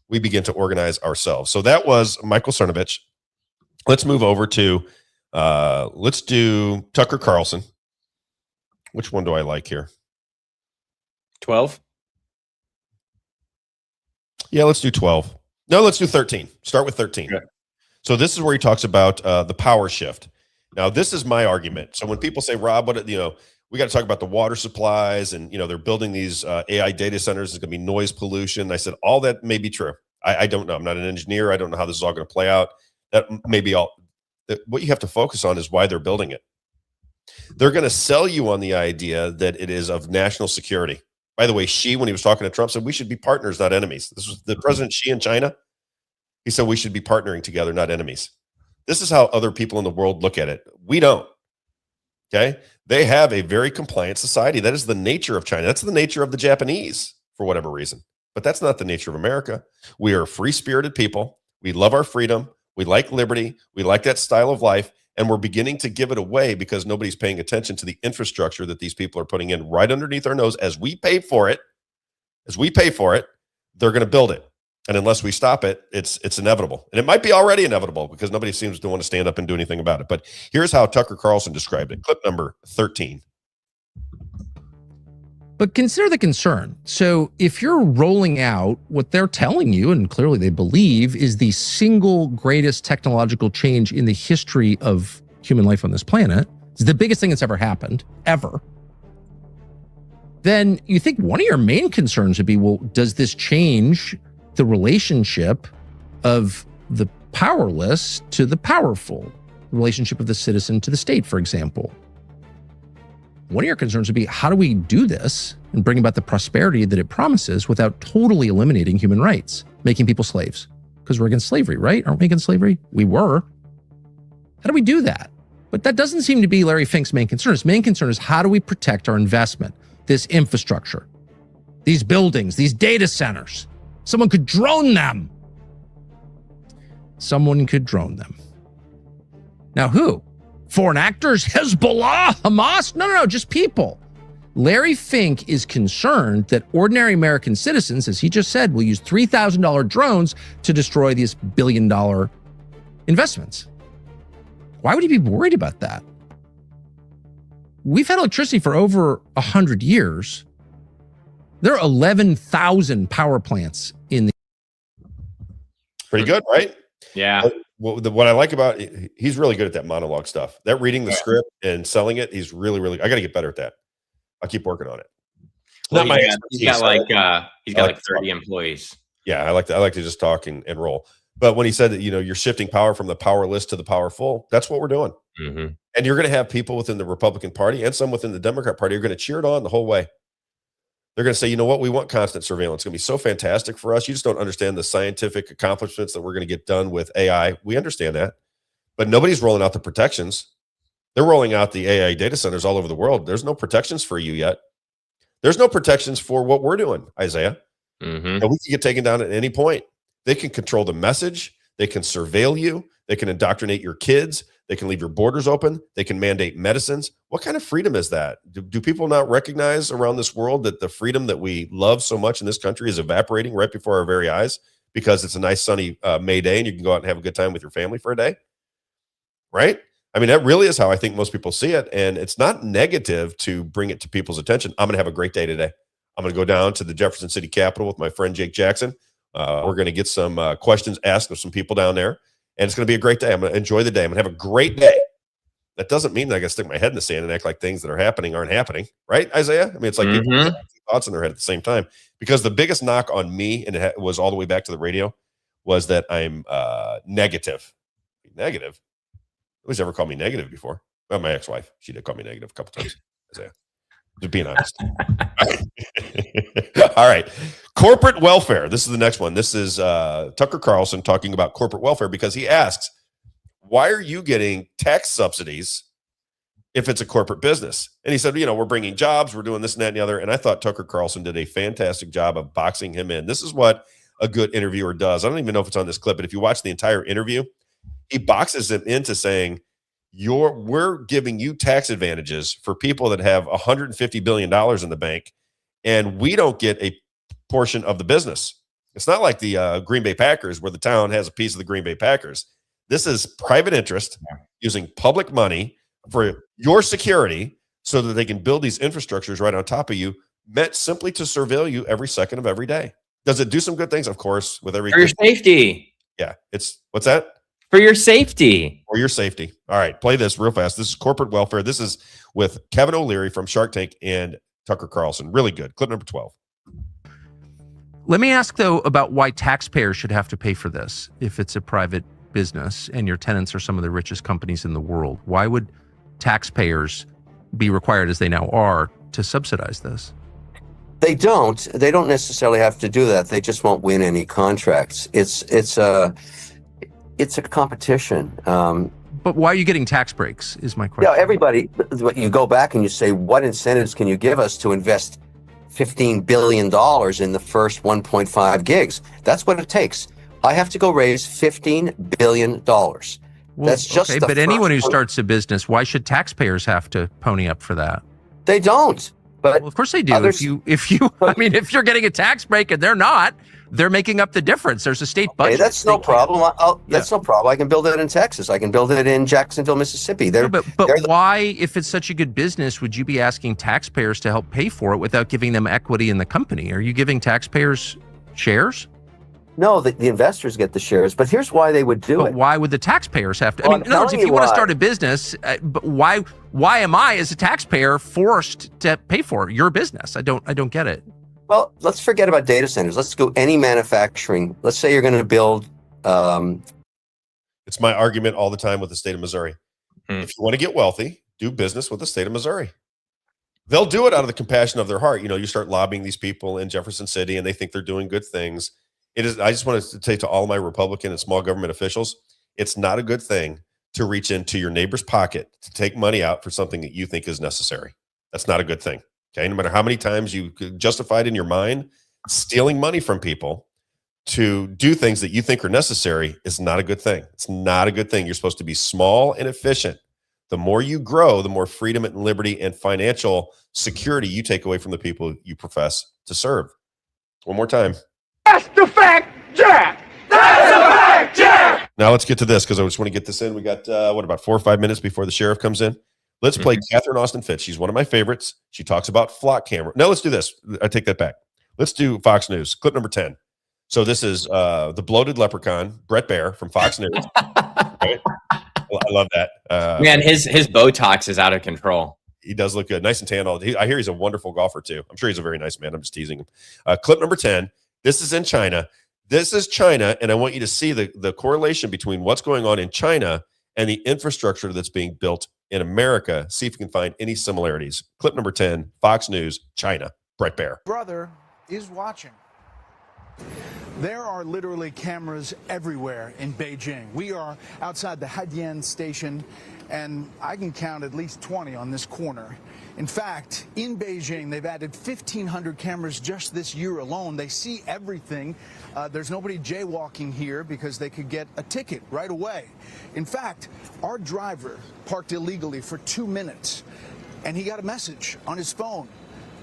we begin to organize ourselves. So that was Michael Cernovich. Let's move over to, let's do Tucker Carlson. Which one do I like here? 12? Yeah, let's do 12. No, let's do 13. Start with 13. Okay. So this is where he talks about the power shift. Now, this is my argument. So when people say, Rob, we got to talk about the water supplies and, they're building these AI data centers. There's going to be noise pollution. I said, all that may be true. I don't know. I'm not an engineer. I don't know how this is all going to play out. That may be all. What you have to focus on is why they're building it. They're going to sell you on the idea that it is of national security. By the way, Xi, when he was talking to Trump, said we should be partners, not enemies. This was the President Xi in China. He said we should be partnering together, not enemies. This is how other people in the world look at it. We don't. Okay? They have a very compliant society. That is the nature of China. That's the nature of the Japanese, for whatever reason. But that's not the nature of America. We are free-spirited people. We love our freedom. We like liberty. We like that style of life. And we're beginning to give it away because nobody's paying attention to the infrastructure that these people are putting in right underneath our nose. As we pay for it, they're going to build it. And unless we stop it, it's inevitable. And it might be already inevitable because nobody seems to want to stand up and do anything about it. But here's how Tucker Carlson described it. Clip number 13. But consider the concern. So if you're rolling out what they're telling you, and clearly they believe, is the single greatest technological change in the history of human life on this planet, it's the biggest thing that's ever happened, ever, then you think one of your main concerns would be, well, does this change the relationship of the powerless to the powerful, the relationship of the citizen to the state, for example? One of your concerns would be, how do we do this and bring about the prosperity that it promises without totally eliminating human rights, making people slaves? Because we're against slavery, right? Aren't we against slavery? We were. How do we do that? But that doesn't seem to be Larry Fink's main concern. His main concern is, how do we protect our investment, this infrastructure, these buildings, these data centers? Someone could drone them. someone could drone them. Now, who? Foreign actors? Hezbollah? Hamas? No, just people. Larry Fink is concerned that ordinary American citizens, as he just said, will use $3,000 drones to destroy these billion-dollar investments. Why would he be worried about that? We've had electricity for over 100 years. There are 11,000 power plants in the... Pretty good, right? Yeah. What I like about he's really good at that monologue stuff. That reading the script and selling it, he's really. I got to get better at that. I'll keep working on it. Well, he's got like 30 employees. Yeah, I like to just talk and roll. But when he said that, you're shifting power from the powerless to the powerful, that's what we're doing. Mm-hmm. And you're going to have people within the Republican Party and some within the Democrat Party are going to cheer it on the whole way. They're going to say, you know what? We want constant surveillance. It's going to be so fantastic for us. You just don't understand the scientific accomplishments that we're going to get done with AI. We understand that. But nobody's rolling out the protections. They're rolling out the AI data centers all over the world. There's no protections for you yet. There's no protections for what we're doing, Isaiah. Mm-hmm. And we can get taken down at any point. They can control the message. They can surveil you. They can indoctrinate your kids. They can leave your borders open. They can mandate medicines. What kind of freedom is that? Do people not recognize around this world that the freedom that we love so much in this country is evaporating right before our very eyes because it's a nice sunny May day and you can go out and have a good time with your family for a day? Right? I mean, that really is how I think most people see it. And it's not negative to bring it to people's attention. I'm going to have a great day today. I'm going to go down to the Jefferson City Capitol with my friend Jake Jackson. We're going to get some questions asked of some people down there. And it's going to be a great day. I'm going to enjoy the day. I'm going to have a great day. That doesn't mean that I got to stick my head in the sand and act like things that are happening aren't happening. Right, Isaiah? I mean, it's like people have thoughts in their head at the same time. Because the biggest knock on me, and it was all the way back to the radio, was that I'm negative. Negative? Nobody's ever called me negative before. Well, my ex-wife. She did call me negative a couple times. Isaiah. Just being honest. All right. Corporate welfare. This is the next one. This is Tucker Carlson talking about corporate welfare because he asks, why are you getting tax subsidies if it's a corporate business? And he said, we're bringing jobs, we're doing this and that and the other. And I thought Tucker Carlson did a fantastic job of boxing him in. This is what a good interviewer does. I don't even know if it's on this clip, but if you watch the entire interview, he boxes him into saying, we're giving you tax advantages for people that have $150 billion in the bank, and we don't get a portion of the business. It's not like the Green Bay Packers where the town has a piece of the Green Bay Packers. This is private interest using public money for your security so that they can build these infrastructures right on top of you, meant simply to surveil you every second of every day. Does it do some good things? Of course, with every... For your safety. Yeah. What's that? For your safety. For your safety. All right. Play this real fast. This is corporate welfare. This is with Kevin O'Leary from Shark Tank and Tucker Carlson. Really good. Clip number 12. Let me ask, though, about why taxpayers should have to pay for this if it's a private business and your tenants are some of the richest companies in the world. Why would taxpayers be required, as they now are, to subsidize this? They don't necessarily have to do that. They just won't win any contracts. It's a competition. But why are you getting tax breaks is my question. Yeah, everybody, you go back and you say, what incentives can you give us to invest $15 billion in the first 1.5 gigs? That's what it takes. I have to go raise $15 billion. Well, that's just okay, but anyone who starts a business, why should taxpayers have to pony up for that? They don't. But well, of course they do. If you're getting a tax break and they're not, they're making up the difference. There's a state budget. Hey, that's no problem. That's no problem. I can build it in Texas. I can build it in Jacksonville, Mississippi. But why, if it's such a good business, would you be asking taxpayers to help pay for it without giving them equity in the company? Are you giving taxpayers shares? No, the investors get the shares, but here's why they would do it. But why would the taxpayers have to? I mean, in other words, if you want to start a business, but why am I, as a taxpayer, forced to pay for your business? I don't get it. Well, let's forget about data centers. Let's go any manufacturing. Let's say you're going to build. It's my argument all the time with the state of Missouri. If you want to get wealthy, do business with the state of Missouri. They'll do it out of the compassion of their heart. You start lobbying these people in Jefferson City and they think they're doing good things. I just want to say to all my Republican and small government officials, it's not a good thing to reach into your neighbor's pocket to take money out for something that you think is necessary. That's not a good thing. Okay. No matter how many times you justified in your mind stealing money from people, to do things that you think are necessary is not a good thing. It's not a good thing. You're supposed to be small and efficient. The more you grow, the more freedom and liberty and financial security you take away from the people you profess to serve. One more time. That's the fact, Jack! That's the fact, Jack! Now let's get to this because I just want to get this in. We got, about 4 or 5 minutes before the sheriff comes in? Let's play Catherine Austin Fitts. She's one of my favorites. She talks about flock camera. No, let's do this. I take that back. Let's do Fox News. Clip number 10. So this is the bloated leprechaun, Brett Baer from Fox News. Right? I love that. Man, his Botox is out of control. He does look good. Nice and tan. I hear he's a wonderful golfer, too. I'm sure he's a very nice man. I'm just teasing him. Clip number 10. This is in China. This is China, and I want you to see the correlation between what's going on in China and the infrastructure that's being built in America. See if you can find any similarities. Clip number 10, Fox News, China, Brett Baer. Brother is watching. There are literally cameras everywhere in Beijing. We are outside the Haidian station, and I can count at least 20 on this corner. In fact, in Beijing, they've added 1,500 cameras just this year alone. They see everything. There's nobody jaywalking here because they could get a ticket right away. In fact, our driver parked illegally for 2 minutes, and he got a message on his phone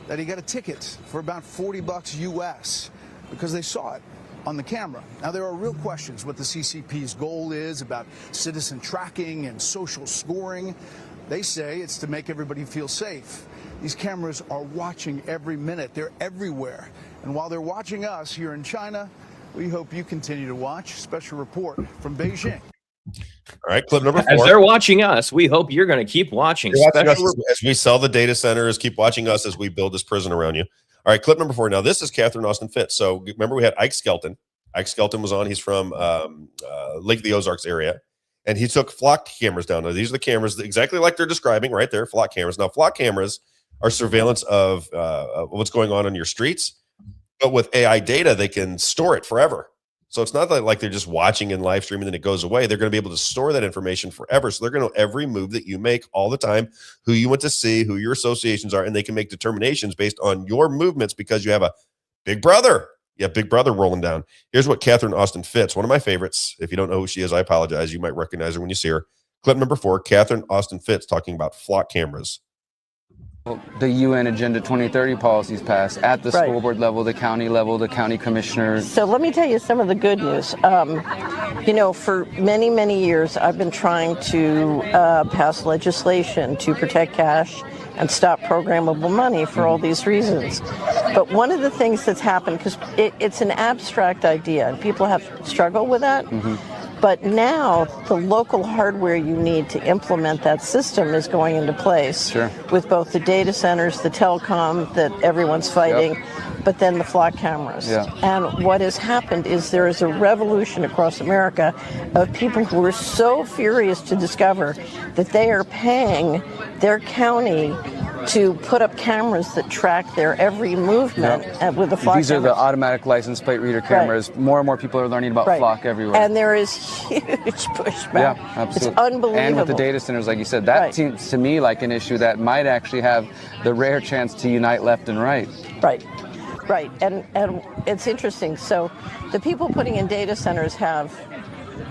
that he got a ticket for about $40 US because they saw it on the camera. Now, there are real questions what the CCP's goal is about citizen tracking and social scoring. They say it's to make everybody feel safe. These cameras are watching every minute. They're everywhere. And while they're watching us here in China, we hope you continue to watch. Special report from Beijing. All right, clip number 4. As they're watching us, we hope you're going to keep watching. As we sell the data centers, keep watching us as we build this prison around you. All right, clip number 4. Now, this is Catherine Austin Fitts. So remember we had Ike Skelton. Ike Skelton was on. He's from Lake of the Ozarks area. And he took flock cameras down. Now, these are the cameras exactly like they're describing right there, flock cameras. Now, flock cameras are surveillance of what's going on your streets. But with AI data, they can store it forever. So it's not like they're just watching and live streaming and then it goes away. They're going to be able to store that information forever. So they're going to know every move that you make all the time, who you went to see, who your associations are, and they can make determinations based on your movements because you have a big brother. Yeah, big brother rolling down. Here's what Catherine Austin Fitts, one of my favorites. If you don't know who she is, I apologize. You might recognize her when you see her. Clip number 4, Catherine Austin Fitts talking about flock cameras. The UN Agenda 2030 policies passed at the school board level, the county level, the county commissioners. So let me tell you some of the good news. You know, for many, many years, I've been trying to pass legislation to protect cash and stop programmable money for all these reasons. But one of the things that's happened, because it's an abstract idea and people have struggled with that, but now the local hardware you need to implement that system is going into place with both the data centers, the telecom that everyone's fighting, but then the flock cameras. And what has happened is there is a revolution across America of people who are so furious to discover that they are paying their county to put up cameras that track their every movement with the flock These are cameras. the automatic license plate reader cameras. More and more people are learning about flock everywhere. And there is huge pushback. Yeah, absolutely. It's unbelievable. And with the data centers, like you said, that seems to me like an issue that might actually have the rare chance to unite left and right. Right. And it's interesting. So the people putting in data centers have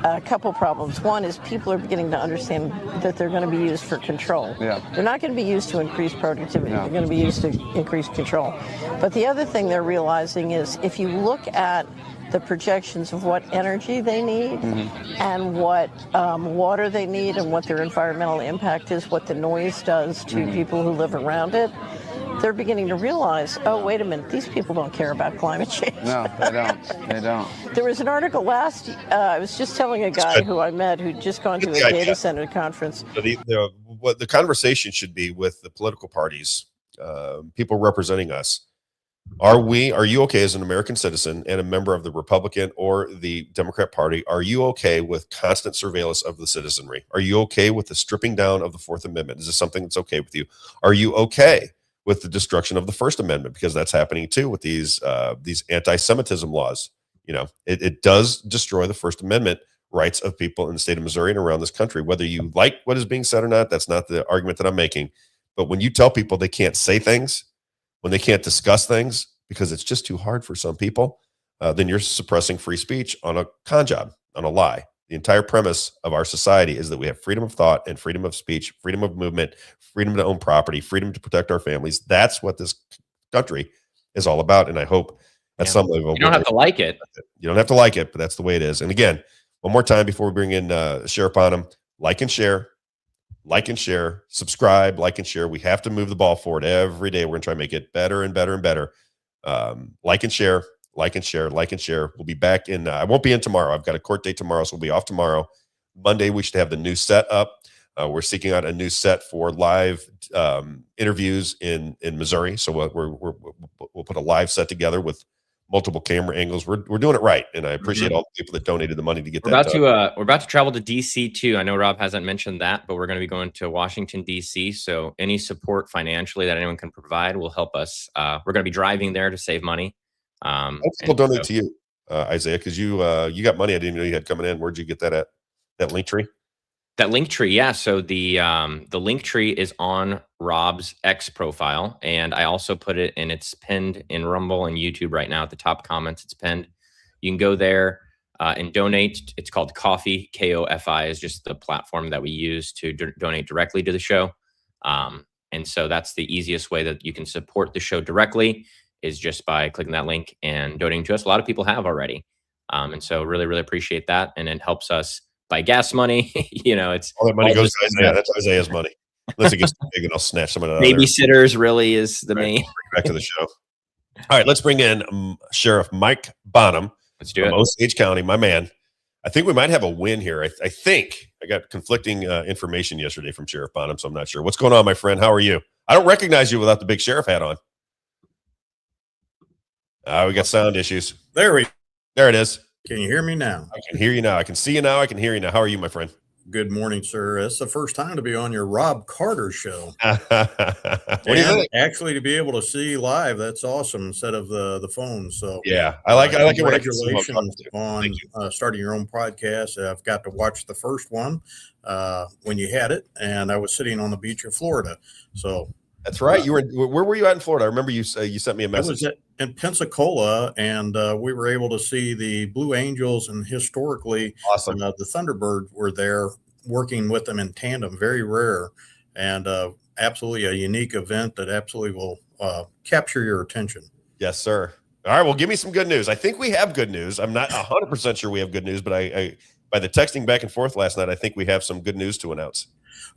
a couple problems. One is people are beginning to understand that they're going to be used for control. They're not going to be used to increase productivity. They're going to be used to increase control. But the other thing they're realizing is if you look at the projections of what energy they need and what water they need and what their environmental impact is, what the noise does to people who live around it, they're beginning to realize, oh, wait a minute, these people don't care about climate change. No, they don't. They don't. There was an article I was just telling a guy who I met who'd just gone to a data center conference. So what the conversation should be with the political parties, people representing us. Are you okay as an American citizen and a member of the Republican or the Democrat Party? Are you okay with constant surveillance of the citizenry? Are you okay with the stripping down of the Fourth Amendment? Is this something that's okay with you? Are you okay with the destruction of the First Amendment? Because that's happening too with these anti-Semitism laws. You know, it does destroy the First Amendment rights of people in the state of Missouri and around this country. Whether you like what is being said or not, that's not the argument that I'm making. But when you tell people they can't say things, when they can't discuss things because it's just too hard for some people, then you're suppressing free speech on a con job, on a lie. The entire premise of our society is that we have freedom of thought and freedom of speech, freedom of movement, freedom to own property, freedom to protect our families. That's what this country is all about. And I hope at some level, you don't have to like it. You don't have to like it, but that's the way it is. And again, one more time before we bring in Sheriff Bonham, like and share, subscribe, like and share. We have to move the ball forward every day. We're going to try to make it better and better and better. Like and share. We'll be back in. I won't be in tomorrow. I've got a court date tomorrow, so we'll be off tomorrow. Monday, we should have the new set up. We're seeking out a new set for live interviews in Missouri. So we'll put a live set together with multiple camera angles. We're doing it right, and I appreciate all the people that donated the money to get that done. We're about to travel to DC too. I know Rob hasn't mentioned that, but we're going to be going to Washington DC. So any support financially that anyone can provide will help us. We're going to be driving there to save money. People donate to you, Isaiah, because you got money I didn't know you had coming in. Where'd you get that at? That link tree? That link tree, yeah. So the link tree is on Rob's X profile, and I also put it in. It's pinned in Rumble and YouTube right now. At the top comments, it's pinned. You can go there and donate. It's called Ko-fi. K-O-F-I is just the platform that we use to donate directly to the show. And so that's the easiest way that you can support the show directly, is just by clicking that link and donating to us. A lot of people have already. And so really, really appreciate that. And it helps us buy gas money. It's all that money goes to Isaiah. That's Isaiah's money. Unless it gets too big and I'll snatch some of that. Babysitters really is the main. Back to the show. All right, let's bring in Sheriff Mike Bonham. Let's do it. Osage County, my man. I think we might have a win here. I think I got conflicting information yesterday from Sheriff Bonham, so I'm not sure. What's going on, my friend? How are you? I don't recognize you without the big sheriff hat on. We got sound issues. There it is. Can you hear me now? I can hear you now. I can see you now. I can hear you now. How are you, my friend? Good morning, sir. It's the first time to be on your Robb Carter show. What do you think? Actually, to be able to see live, that's awesome instead of the phone. So yeah, I like it. Congratulations on starting your own podcast. I've got to watch the first one when you had it, and I was sitting on the beach of Florida. So that's right. You were. Where were you at in Florida? I remember you sent me a message. I was in Pensacola, and we were able to see the Blue Angels, and historically, awesome. The Thunderbirds were there working with them in tandem. Very rare, and absolutely a unique event that absolutely will capture your attention. Yes, sir. All right. Well, give me some good news. I think we have good news. I'm not 100% sure we have good news, but I by the texting back and forth last night, I think we have some good news to announce.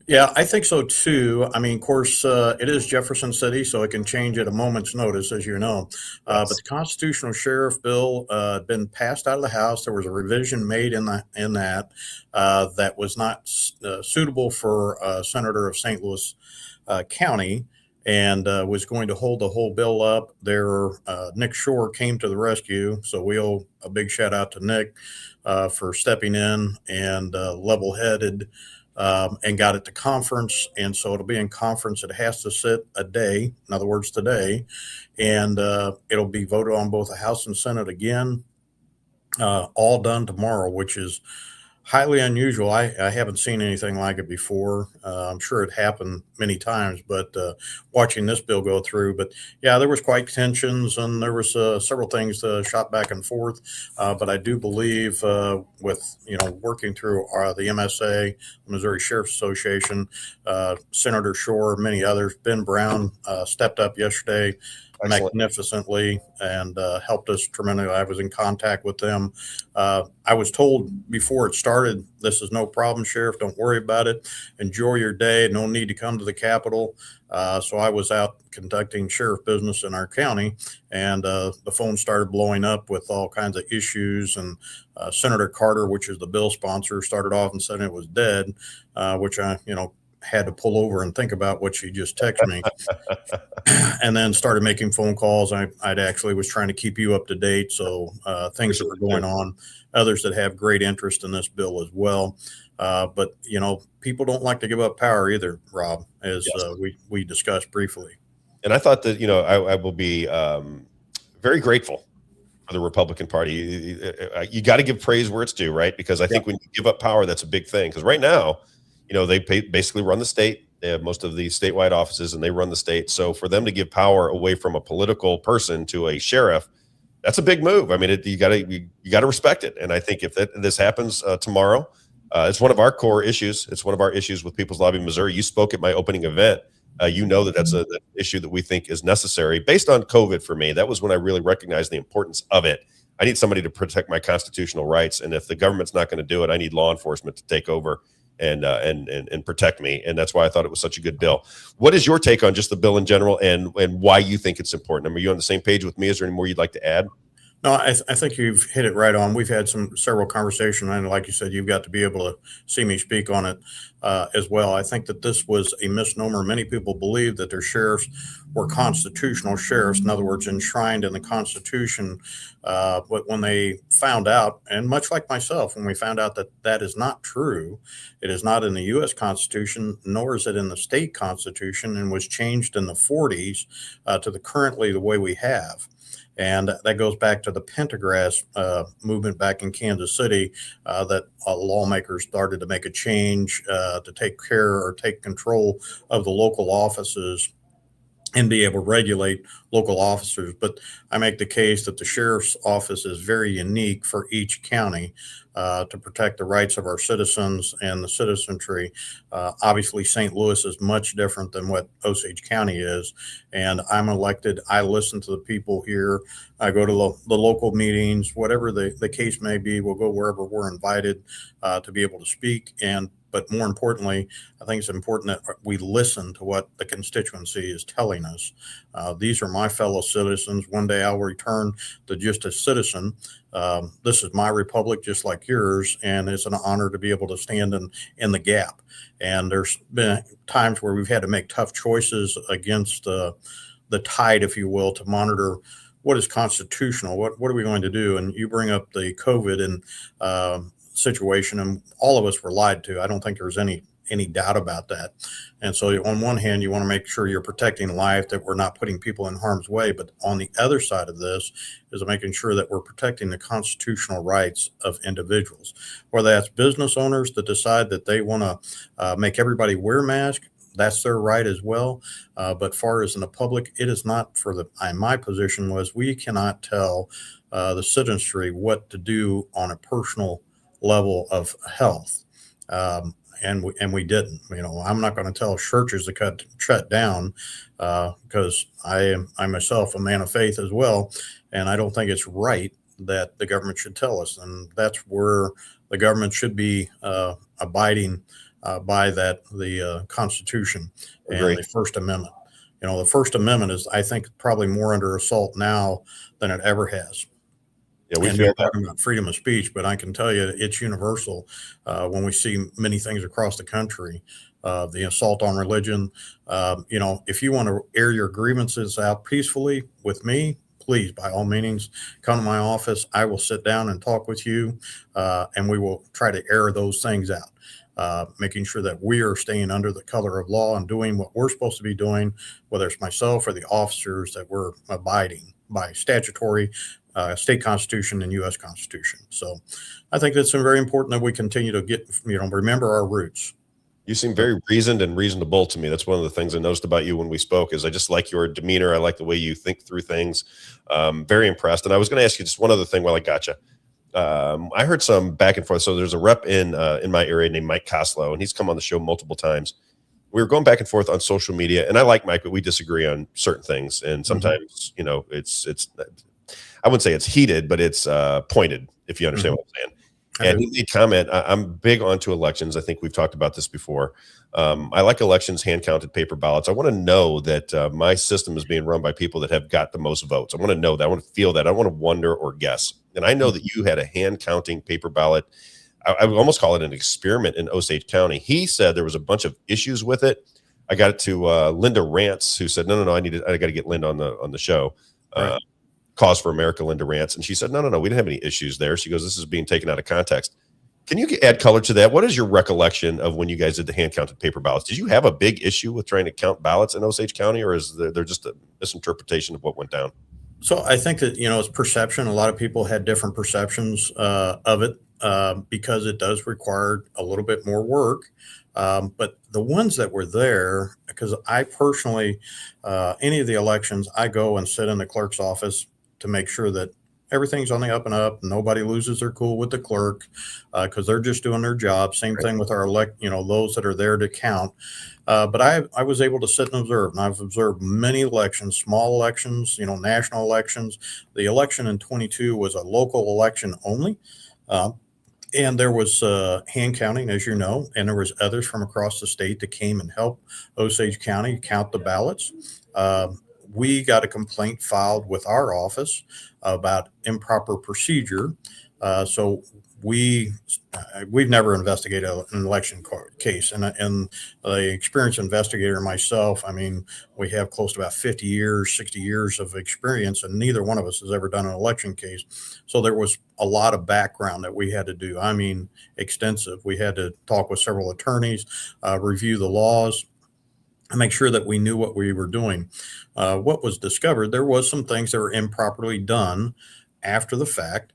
Yeah, I think so too. I mean, of course, it is Jefferson City, so it can change at a moment's notice, as you know. But the constitutional sheriff bill had been passed out of the House. There was a revision made in that that was not suitable for a senator of St. Louis County, and was going to hold the whole bill up. Nick Shore came to the rescue, so we owe a big shout out to Nick for stepping in and level-headed. And got it to conference, and so it'll be in conference. It has to sit a day, in other words, today, and it'll be voted on both the House and Senate again, all done tomorrow, which is highly unusual. I haven't seen anything like it before. I'm sure it happened many times, but watching this bill go through. But yeah, there was quite tensions, and there was several things shot back and forth. But I do believe with working through the MSA, Missouri Sheriff's Association, Senator Shore, many others, Ben Brown stepped up yesterday. Excellent. Magnificently, and helped us tremendously. I was in contact with them. I was told before it started, this is no problem, Sheriff. Don't worry about it. Enjoy your day. No need to come to the Capitol. So I was out conducting sheriff business in our county, and the phone started blowing up with all kinds of issues. And Senator Carter, which is the bill sponsor, started off and said it was dead, which I, had to pull over and think about what she just texted me, and then started making phone calls. I'd actually was trying to keep you up to date. So things that were going on, others that have great interest in this bill as well. But people don't like to give up power either, Rob, as we discussed briefly. And I thought that, I will be very grateful for the Republican Party. You got to give praise where it's due, right? Because I think when you give up power, that's a big thing. Because right now, they basically run the state. They have most of the statewide offices, and they run the state. So for them to give power away from a political person to a sheriff, that's a big move. I mean, you gotta respect it. And I think if this happens tomorrow, it's one of our core issues. It's one of our issues with People's Lobby Missouri. You spoke at my opening event. You know that's an issue that we think is necessary based on COVID. For me, that was when I really recognized the importance of it. I need somebody to protect my constitutional rights, and if the government's not going to do it, I need law enforcement to take over and protect me. And that's why I thought it was such a good bill. What is your take on just the bill in general, and why you think it's important? I mean, are you on the same page with me? Is there any more you'd like to add? No, I think you've hit it right on. We've had several conversations, and like you said, you've got to be able to see me speak on it as well. I think that this was a misnomer. Many people believe that their sheriffs were constitutional sheriffs, in other words, enshrined in the Constitution. But when they found out, and much like myself, when we found out that that is not true, it is not in the U.S. Constitution, nor is it in the state Constitution, and was changed in the 40s to currently the way we have. And that goes back to the Pentagrass movement back in Kansas City, that lawmakers started to make a change to take care or take control of the local offices and be able to regulate local officers. But I make the case that the sheriff's office is very unique for each county to protect the rights of our citizens and the citizenry. Obviously, St. Louis is much different than what Osage County is. And I'm elected. I listen to the people here. I go to the local meetings, whatever the case may be. We'll go wherever we're invited to be able to speak. But more importantly, I think it's important that we listen to what the constituency is telling us. These are my fellow citizens. One day I'll return to just a citizen. This is my republic, just like yours, and it's an honor to be able to stand in the gap. And there's been times where we've had to make tough choices against the tide, if you will, to monitor what is constitutional. What are we going to do? And you bring up the COVID and situation, and all of us were lied to. I don't think there's any doubt about that. And so on one hand, you want to make sure you're protecting life, that we're not putting people in harm's way. But on the other side of this is making sure that we're protecting the constitutional rights of individuals, whether that's business owners that decide that they want to make everybody wear masks. That's their right as well. But far as in the public, it is not my position was we cannot tell the citizenry what to do on a personal level of health. And we didn't. I'm not going to tell churches to shut down because I myself a man of faith as well, and I don't think it's right that the government should tell us. And that's where the government should be abiding by the Constitution and the First Amendment. The First Amendment is, I think, probably more under assault now than it ever has. Yeah, we're talking about freedom of speech, but I can tell you it's universal when we see many things across the country. The assault on religion. If you want to air your grievances out peacefully with me, please, by all means, come to my office. I will sit down and talk with you, and we will try to air those things out, making sure that we are staying under the color of law and doing what we're supposed to be doing, whether it's myself or the officers, that we're abiding by statutory state constitution and U.S. Constitution. So I think it's very important that we continue to remember our roots. You seem very reasoned and reasonable to me. That's one of the things I noticed about you when we spoke is I just like your demeanor. I like the way you think through things. Very impressed. And I was going to ask you just one other thing while I got you. I heard some back and forth. So there's a rep in my area named Mike Koslow, and he's come on the show multiple times. We were going back and forth on social media, and I like Mike, but we disagree on certain things. And sometimes, it's I wouldn't say it's heated, but it's pointed, if you understand what I'm saying. And he made comment, I'm big onto elections. I think we've talked about this before. I like elections, hand-counted paper ballots. I want to know that my system is being run by people that have got the most votes. I want to know that. I want to feel that. I want to wonder or guess. And I know that you had a hand-counting paper ballot. I would almost call it an experiment in Osage County. He said there was a bunch of issues with it. I got it to Linda Rantz, who said, no, I got to get Linda on the show. Right. Cause for America, Linda Rantz. And she said, no, we didn't have any issues there. She goes, this is being taken out of context. Can you add color to that? What is your recollection of when you guys did the hand-counted paper ballots? Did you have a big issue with trying to count ballots in Osage County, or is there just a misinterpretation of what went down? So I think that, it's perception. A lot of people had different perceptions of it because it does require a little bit more work. But the ones that were there, because I personally, any of the elections, I go and sit in the clerk's office to make sure that everything's on the up and up. Nobody loses their cool with the clerk because they're just doing their job. Same thing with our those that are there to count. But I was able to sit and observe, and I've observed many elections, small elections, national elections. The election in 22 was a local election only. And there was hand counting, as you know, and there was others from across the state that came and helped Osage County count the ballots. We got a complaint filed with our office about improper procedure. So we've never investigated an election case, and the experienced investigator myself, I mean, we have close to about 50 years, 60 years of experience, and neither one of us has ever done an election case. So there was a lot of background that we had to do. I mean, extensive. We had to talk with several attorneys, review the laws, and make sure that we knew what we were doing. What was discovered, there was some things that were improperly done after the fact.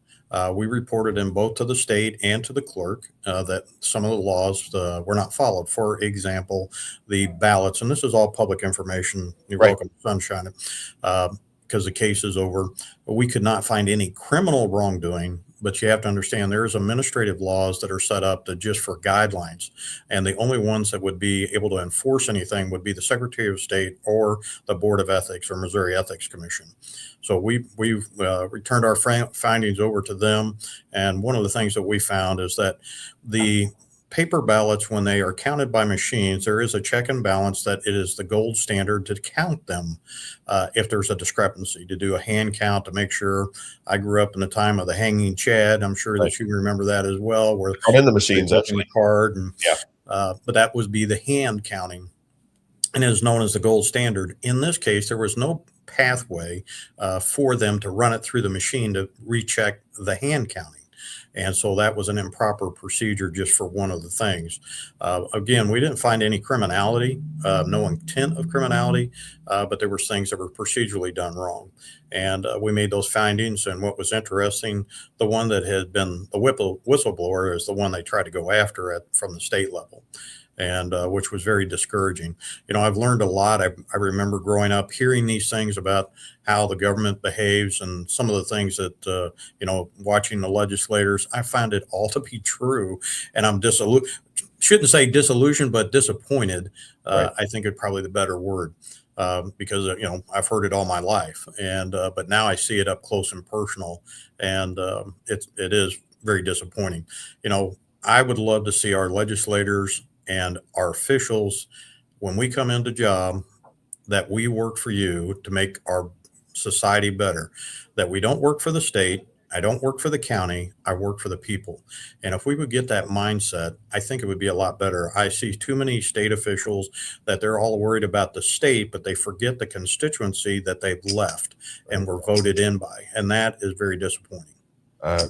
We reported in both to the state and to the clerk that some of the laws were not followed. For example, the ballots, and this is all public information. You're welcome to sunshine it because the case is over. We could not find any criminal wrongdoing, but you have to understand there's administrative laws that are set up that just for guidelines. And the only ones that would be able to enforce anything would be the Secretary of State or the Board of Ethics or Missouri Ethics Commission. So we've returned our findings over to them. And one of the things that we found is that the paper ballots, when they are counted by machines, there is a check and balance that it is the gold standard to count them if there's a discrepancy, to do a hand count to make sure. I grew up in the time of the hanging Chad. I'm sure that you remember that as well. Where in the machines, actually. The card and, but that would be the hand counting, and is known as the gold standard. In this case, there was no pathway for them to run it through the machine to recheck the hand counting. And so that was an improper procedure just for one of the things. Again, we didn't find any criminality, no intent of criminality, but there were things that were procedurally done wrong. And we made those findings. And what was interesting, the one that had been the whistleblower is the one they tried to go after from the state level. And which was very discouraging. I've learned a lot. I remember growing up hearing these things about how the government behaves and some of the things that, watching the legislators, I find it all to be true. And I'm shouldn't say disillusioned, but disappointed. I think it's probably the better word. Because, I've heard it all my life. And but now I see it up close and personal. And it is very disappointing. I would love to see our legislators and our officials, when we come into job, that we work for you to make our society better, that we don't work for the state. I don't work for the county. I work for the people. And if we would get that mindset, I think it would be a lot better. I see too many state officials that they're all worried about the state, but they forget the constituency that they've left and were voted in by. And that is very disappointing.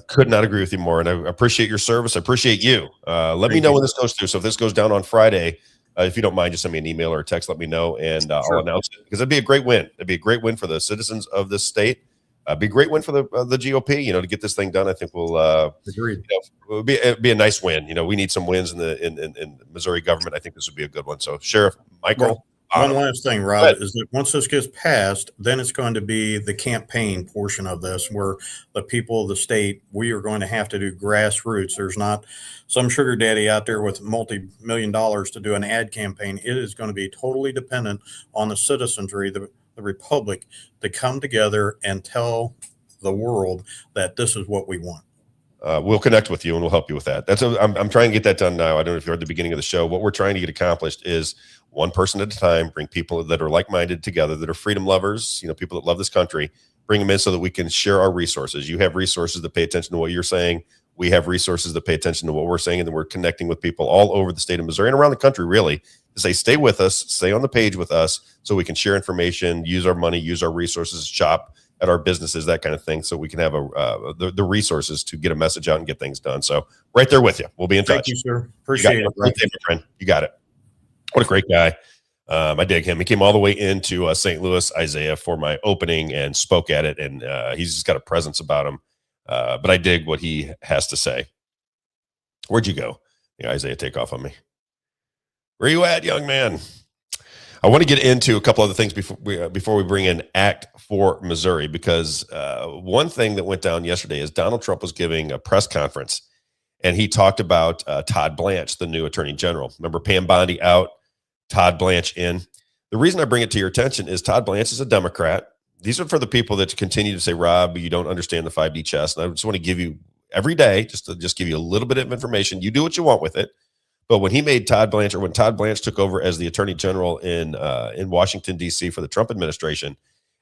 Could not agree with you more. And I appreciate your service. I appreciate you. Let me know when this goes through. So if this goes down on Friday, if you don't mind, just send me an email or a text. Let me know, and I'll announce it, because it'd be a great win. It'd be a great win for the citizens of this state. Be a great win for the GOP. To get this thing done. I think we'll. Agreed. It'd be a nice win. We need some wins in the Missouri government. I think this would be a good one. So, Sheriff Michael. One last thing, Rob, is that once this gets passed, then it's going to be the campaign portion of this, where the people of the state, we are going to have to do grassroots. There's not some sugar daddy out there with multi-million dollars to do an ad campaign. It is going to be totally dependent on the citizenry, the republic, to come together and tell the world that this is what we want. We'll connect with you and we'll help you with that. I'm trying to get that done now. I don't know if you're at the beginning of the show. What we're trying to get accomplished is one person at a time, bring people that are like-minded together, that are freedom lovers, people that love this country, bring them in so that we can share our resources. You have resources that pay attention to what you're saying. We have resources that pay attention to what we're saying. And then we're connecting with people all over the state of Missouri and around the country, really, to say, stay with us, stay on the page with us, so we can share information, use our money, use our resources, shop at our businesses, that kind of thing, so we can have the resources to get a message out and get things done. So right there with you. We'll be in touch. Thank you, sir. Appreciate it. Great day, my friend. You got it. What a great guy. I dig him. He came all the way into St. Louis, Isaiah, for my opening and spoke at it. And he's just got a presence about him. But I dig what he has to say. Where'd you go? Isaiah, take off on me. Where you at, young man? I want to get into a couple other things before we bring in Act for Missouri, because one thing that went down yesterday is Donald Trump was giving a press conference, and he talked about Todd Blanche, the new attorney general. Remember Pam Bondi out, Todd Blanche in. The reason I bring it to your attention is Todd Blanche is a Democrat. These are for the people that continue to say, Rob, you don't understand the 5D chess. And I just want to give you every day, just give you a little bit of information. You do what you want with it. But when he made Todd Blanche, or when Todd Blanche took over as the attorney general in Washington, D.C. for the Trump administration,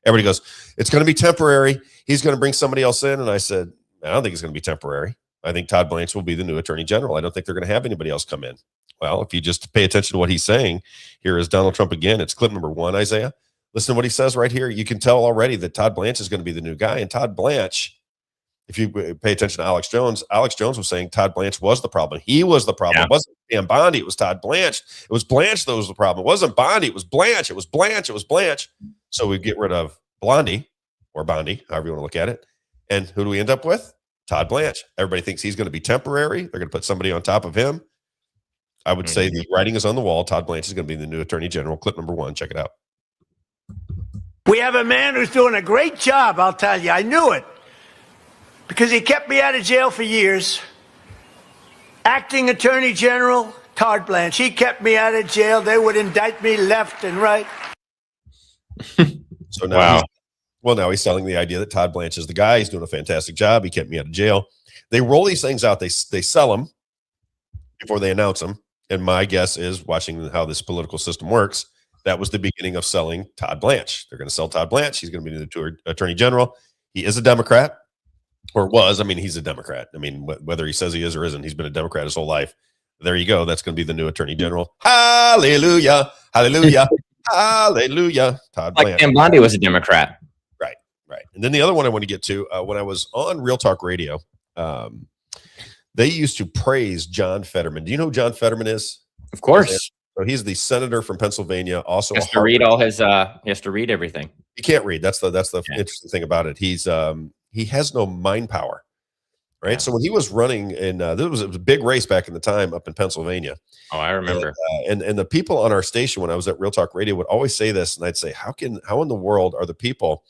everybody goes, it's going to be temporary. He's going to bring somebody else in. And I said, I don't think it's going to be temporary. I think Todd Blanche will be the new attorney general. I don't think they're going to have anybody else come in. Well, if you just pay attention to what he's saying, here is Donald Trump again. It's clip number 1, Isaiah. Listen to what he says right here. You can tell already that Todd Blanche is going to be the new guy. And Todd Blanche, if you pay attention to Alex Jones was saying Todd Blanche was the problem. He was the problem. It wasn't Pam Bondi. It was Todd Blanche. It was Blanche that was the problem. It wasn't Bondi. It was Blanche. It was Blanche. It was Blanche. So we get rid of Blondie, or Bondi, however you want to look at it. And who do we end up with? Todd Blanche. Everybody thinks he's going to be temporary. They're going to put somebody on top of him. I would say the writing is on the wall. Todd Blanche is going to be the new attorney general. Clip number 1. Check it out. We have a man who's doing a great job, I'll tell you. I knew it because he kept me out of jail for years. Acting Attorney General Todd Blanche. He kept me out of jail. They would indict me left and right. So now, now he's selling the idea that Todd Blanche is the guy. He's doing a fantastic job. He kept me out of jail. They roll these things out. They sell them before they announce them. And my guess is, watching how this political system works, that was the beginning of selling Todd Blanche. They're going to sell Todd Blanche. He's going to be the attorney general. He is a Democrat, or was. I mean, he's a Democrat. I mean, whether he says he is or isn't, he's been a Democrat his whole life. There you go. That's going to be the new attorney general. Hallelujah. Hallelujah. Hallelujah. Todd Blanche. Like Pam Bondi was a Democrat. Right. And then the other one I want to get to, when I was on Real Talk Radio, they used to praise John Fetterman. Do you know who John Fetterman is? Of course. So he's the senator from Pennsylvania. Also, he has to read all his. He has to read everything. He can't read. That's the interesting thing about it. He has no mind power, right? Yeah. So when he was running in, it was a big race back in the time up in Pennsylvania. Oh, I remember. And the people on our station when I was at Real Talk Radio would always say this, and I'd say, how in the world are the people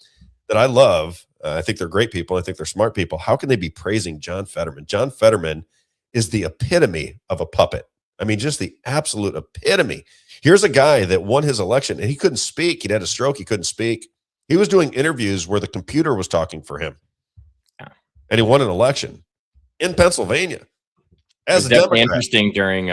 that I love? I think they're great people. I think they're smart people. How can they be praising John Fetterman? John Fetterman is the epitome of a puppet. I mean, just the absolute epitome. Here's a guy that won his election, and he couldn't speak. He'd had a stroke. He couldn't speak. He was doing interviews where the computer was talking for him. Yeah. And he won an election in Pennsylvania as a Democrat. Interesting during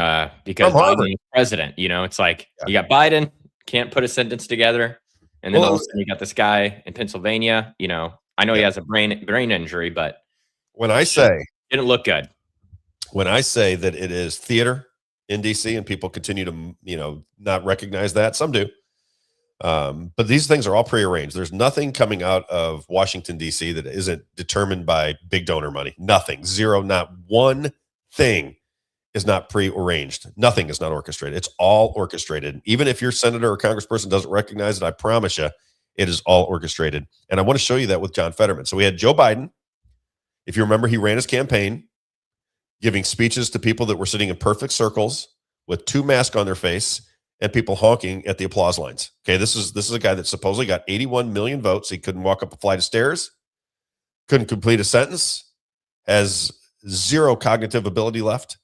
because Biden was president. You know, it's like you got Biden, can't put a sentence together. And then all of a sudden you got this guy in Pennsylvania. You know, I know he has a brain injury, but when I say didn't look good. When I say that it is theater in DC, and people continue to, not recognize that, some do. But these things are all prearranged. There's nothing coming out of Washington, D.C. that isn't determined by big donor money. Nothing. Zero. Not one thing is not prearranged. Nothing is not orchestrated. It's all orchestrated. Even if your senator or congressperson doesn't recognize it, I promise you, it is all orchestrated. And I want to show you that with John Fetterman. So we had Joe Biden. If you remember, he ran his campaign giving speeches to people that were sitting in perfect circles with 2 masks on their face and people honking at the applause lines. Okay, this is a guy that supposedly got 81 million votes. He couldn't walk up a flight of stairs, couldn't complete a sentence, has zero cognitive ability left,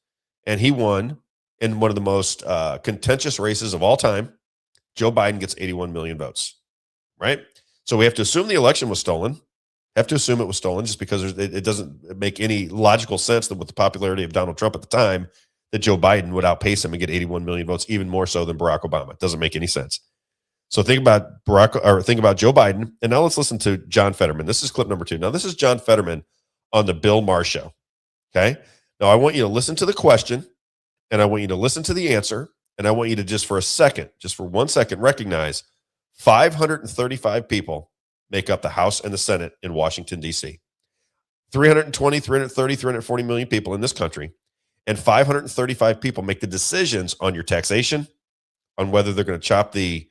and he won in one of the most contentious races of all time. Joe Biden gets 81 million votes, right? So we have to assume the election was stolen. Have to assume it was stolen just because it doesn't make any logical sense that with the popularity of Donald Trump at the time, that Joe Biden would outpace him and get 81 million votes, even more so than Barack Obama. It doesn't make any sense. So think about Joe Biden. And now let's listen to John Fetterman. This is clip number 2. Now this is John Fetterman on the Bill Maher show. Okay. Now I want you to listen to the question, and I want you to listen to the answer. And I want you to just for 1 second, recognize 535 people make up the House and the Senate in Washington, D.C. 320, 330, 340 million people in this country, and 535 people make the decisions on your taxation, on whether they're going to chop the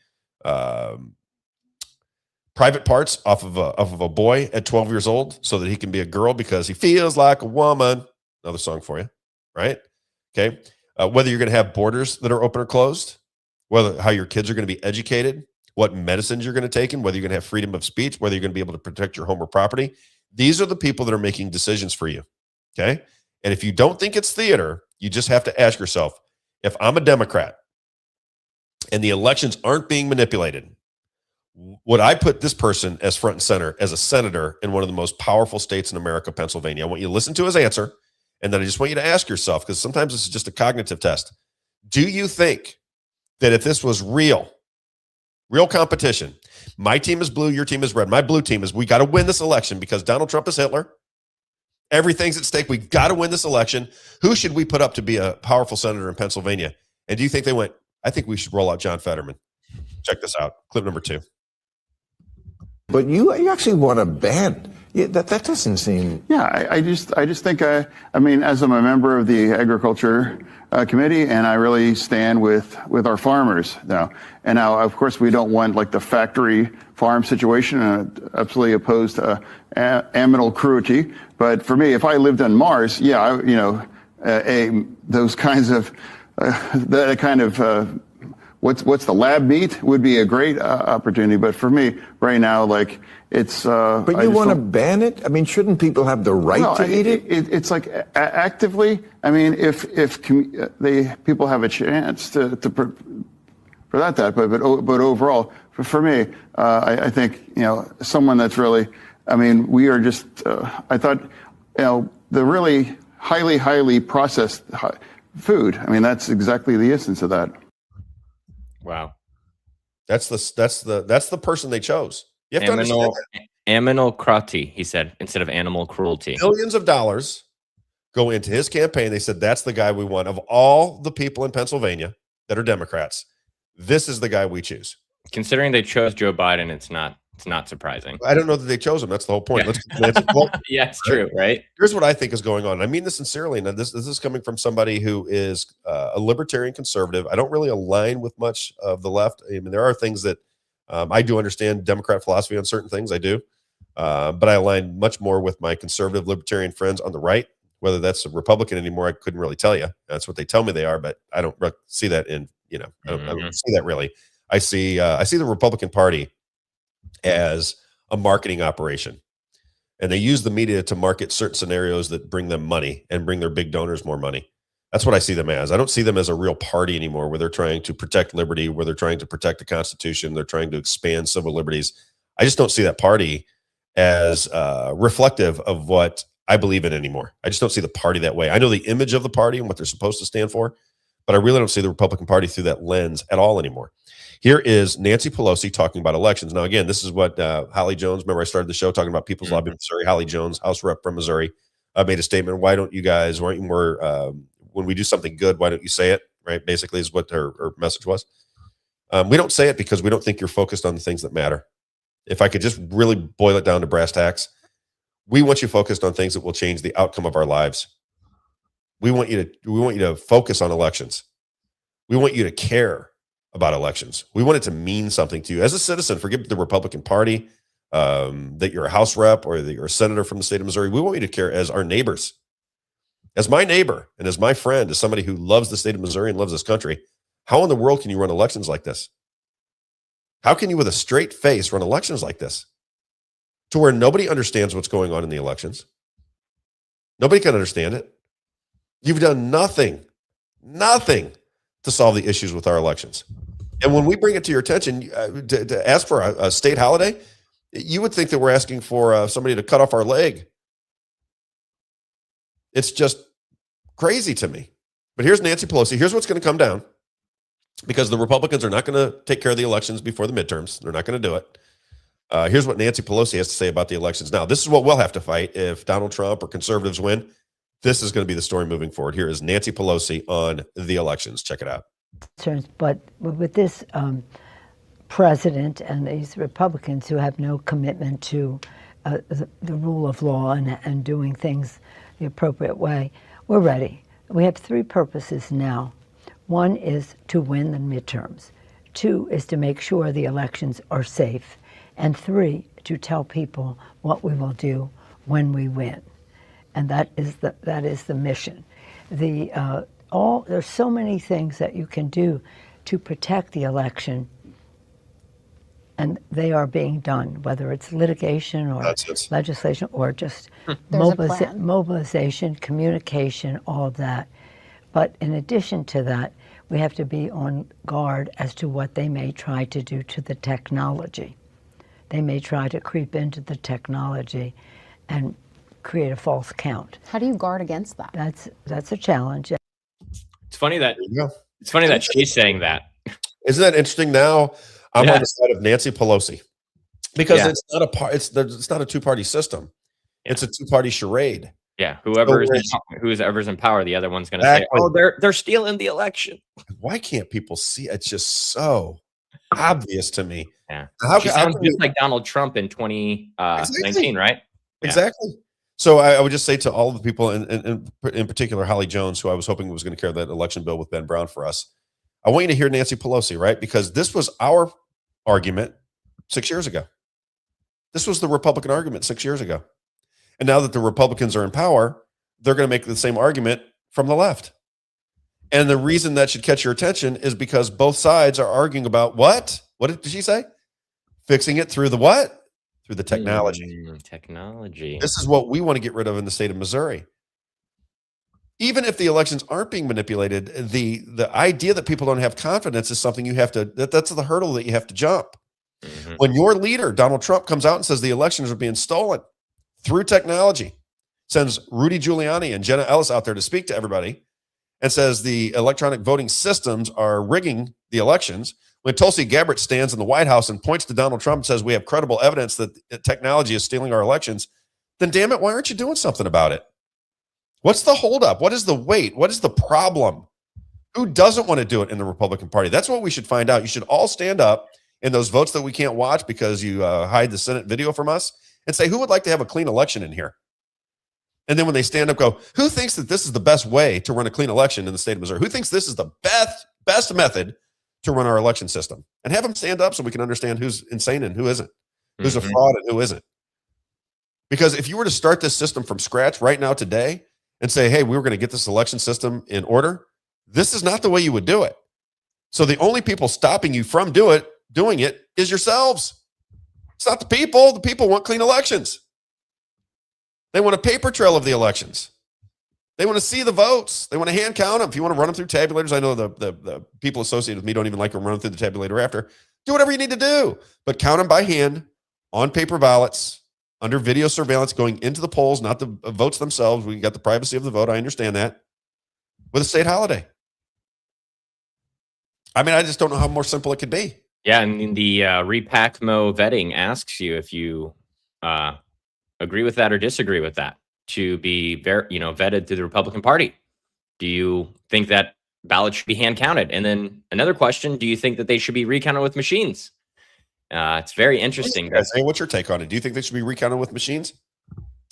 private parts off of a boy at 12 years old so that he can be a girl because he feels like a woman. Another song for you, right? Okay. Whether you're going to have borders that are open or closed, how your kids are going to be educated, what medicines you're going to take in, whether you're going to have freedom of speech, whether you're going to be able to protect your home or property. These are the people that are making decisions for you. Okay. And if you don't think it's theater, you just have to ask yourself, if I'm a Democrat and the elections aren't being manipulated, would I put this person as front and center as a senator in one of the most powerful states in America, Pennsylvania? I want you to listen to his answer. And then I just want you to ask yourself, because sometimes this is just a cognitive test. Do you think that if this was real competition, my team is blue, your team is red, my blue team is, we got to win this election because Donald Trump is Hitler. Everything's at stake. We got to win this election. Who should we put up to be a powerful senator in Pennsylvania? And do you think they went, I think we should roll out John Fetterman? Check this out. Clip number 2. But you actually want to ban. Yeah, that doesn't seem. Yeah, I just think I mean, as I'm a member of the Agriculture Committee, and I really stand with our farmers now. And now, of course, we don't want like the factory farm situation. Absolutely opposed to animal cruelty. But for me, if I lived on Mars, yeah, those kinds of that kind of. What's the lab meat would be a great opportunity, but for me right now, like it's. But you want to ban it? I mean, shouldn't people have the right to eat it? It's like actively. I mean, if people have a chance to that, but overall, for me, I think someone that's really. I mean, we are just. I thought, the really highly processed food. I mean, that's exactly the essence of that. Wow. That's the person they chose. You have to understand that. Animal cruelty, he said, instead of animal cruelty. Millions of dollars go into his campaign. They said, that's the guy we want. Of all the people in Pennsylvania that are Democrats, this is the guy we choose. Considering they chose Joe Biden, it's not surprising. I don't know that they chose him. That's the whole point. Yeah, yeah, it's true, right? Here's what I think is going on. I mean this sincerely. And this is coming from somebody who is a libertarian conservative. I don't really align with much of the left. I mean, there are things that I do understand Democrat philosophy on certain things. I do. But I align much more with my conservative libertarian friends on the right. Whether that's a Republican anymore, I couldn't really tell you. That's what they tell me they are, but I don't see that in, I don't see that really. I see the Republican Party as a marketing operation, and they use the media to market certain scenarios that bring them money and bring their big donors more money. That's what I see them as. I don't see them as a real party anymore, where they're trying to protect liberty, where they're trying to protect the Constitution, they're trying to expand civil liberties. I just don't see that party as reflective of what I believe in anymore. I just don't see the party that way. I know the image of the party and what they're supposed to stand for, but I really don't see the Republican Party through that lens at all anymore. Here is Nancy Pelosi talking about elections. Now, again, this is what Holly Jones, remember I started the show talking about People's Lobby of Missouri. Holly Jones, House Rep from Missouri, made a statement. Why don't you guys, when we do something good, why don't you say it? Right? Basically is what her message was. We don't say it because we don't think you're focused on the things that matter. If I could just really boil it down to brass tacks, we want you focused on things that will change the outcome of our lives. We want you to focus on elections. We want you to care about elections. We want it to mean something to you as a citizen. Forget the Republican Party, that you're a House rep or that you're a senator from the state of Missouri. We want you to care as our neighbors, as my neighbor and as my friend, as somebody who loves the state of Missouri and loves this country. How in the world can you run elections like this? How can you, with a straight face, run elections like this to where nobody understands what's going on in the elections? Nobody can understand it. You've done nothing to solve the issues with our elections. And when we bring it to your attention to ask for a state holiday, you would think that we're asking for somebody to cut off our leg. It's just crazy to me. But here's Nancy Pelosi. Here's what's going to come down, because the Republicans are not going to take care of the elections before the midterms. They're not going to do it. Here's what Nancy Pelosi has to say about the elections. Now, this is what we'll have to fight if Donald Trump or conservatives win. This is going to be the story moving forward. Here is Nancy Pelosi on the elections. Check it out. But with this president and these Republicans who have no commitment to the rule of law and doing things the appropriate way, we're ready. We have three purposes now. One is to win the midterms. Two is to make sure the elections are safe. And three, to tell people what we will do when we win. And that is the mission. There's so many things that you can do to protect the election, and they are being done, whether it's litigation or legislation or just mobilization, communication, all of that. But in addition to that, we have to be on guard as to what they may try to do to the technology. They may try to creep into the technology and create a false count. How do you guard against that? That's a challenge. It's funny that she's saying that. Isn't that interesting? Now I'm on the side of Nancy Pelosi because it's not a two-party system. It's a two-party charade. Yeah, whoever's in power, the other one's going to say, "Oh, they're stealing the election." Why can't people see? It's just so obvious to me. Yeah, she sounds just like Donald Trump in 2019, right? Exactly. So I would just say to all of the people, in particular Holly Jones, who I was hoping was going to carry that election bill with Ben Brown for us, I want you to hear Nancy Pelosi, right? Because this was our argument 6 years ago. This was the Republican argument 6 years ago. And now that the Republicans are in power, they're going to make the same argument from the left. And the reason that should catch your attention is because both sides are arguing about what? What did she say? Fixing it through the what? Through the technology. Technology. This is what we want to get rid of in the state of Missouri. Even if the elections aren't being manipulated, the idea that people don't have confidence is something you have to, that's the hurdle that you have to jump. Mm-hmm. When your leader, Donald Trump, comes out and says the elections are being stolen through technology, sends Rudy Giuliani and Jenna Ellis out there to speak to everybody, and says the electronic voting systems are rigging the elections, when Tulsi Gabbard stands in the White House and points to Donald Trump and says we have credible evidence that technology is stealing our elections, then damn it, why aren't you doing something about it? What's the holdup? What is the wait? What is the problem? Who doesn't want to do it in the Republican Party? That's what we should find out. You should all stand up in those votes that we can't watch because you hide the Senate video from us and say, who would like to have a clean election in here? And then when they stand up, go, who thinks that this is the best way to run a clean election in the state of Missouri? Who thinks this is the best method to run our election system? And have them stand up so we can understand who's insane and who isn't, who's a fraud and who isn't. Because if you were to start this system from scratch right now today and say, hey, we were going to get this election system in order, this is not the way you would do it. So the only people stopping you from doing it is yourselves. It's not the people. The people want clean elections. They want a paper trail of the elections. They want to see the votes. They want to hand count them. If you want to run them through tabulators, I know the people associated with me don't even like them running through the tabulator after. Do whatever you need to do, but count them by hand on paper ballots under video surveillance going into the polls, not the votes themselves. We got the privacy of the vote. I understand that. With a state holiday. I mean, I just don't know how more simple it could be. Yeah, and the RePACMO vetting asks you if you agree with that or disagree with that to be vetted through the Republican Party. Do you think that ballots should be hand counted? And then another question: do you think that they should be recounted with machines? It's very interesting. Hey, what's your take on it? Do you think they should be recounted with machines?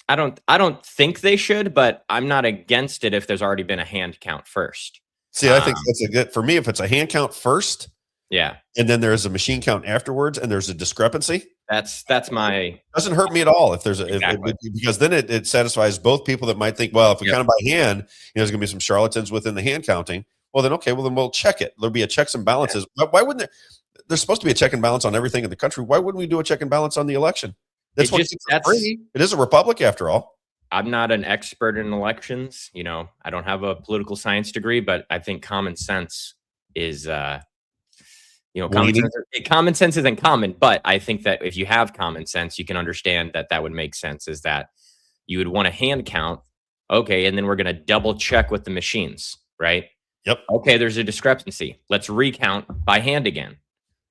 I don't think they should, but I'm not against it if there's already been a hand count first. See, I think that's a good, for me, if it's a hand count first, yeah, and then there's a machine count afterwards, and there's a discrepancy. That's my doesn't hurt me at all if there's because then it satisfies both people that might think, well, if we count it by hand, there's going to be some charlatans within the hand counting. Well, then okay, well then we'll check it. There'll be a checks and balances. Yeah. Why wouldn't there? There's supposed to be a check and balance on everything in the country. Why wouldn't we do a check and balance on the election? That's free. It is a republic after all. I'm not an expert in elections. I don't have a political science degree, but I think common sense is, common sense isn't common, but I think that if you have common sense, you can understand that would make sense, is that you would want to hand count. Okay. And then we're going to double check with the machines, right? Yep. Okay. There's a discrepancy. Let's recount by hand again.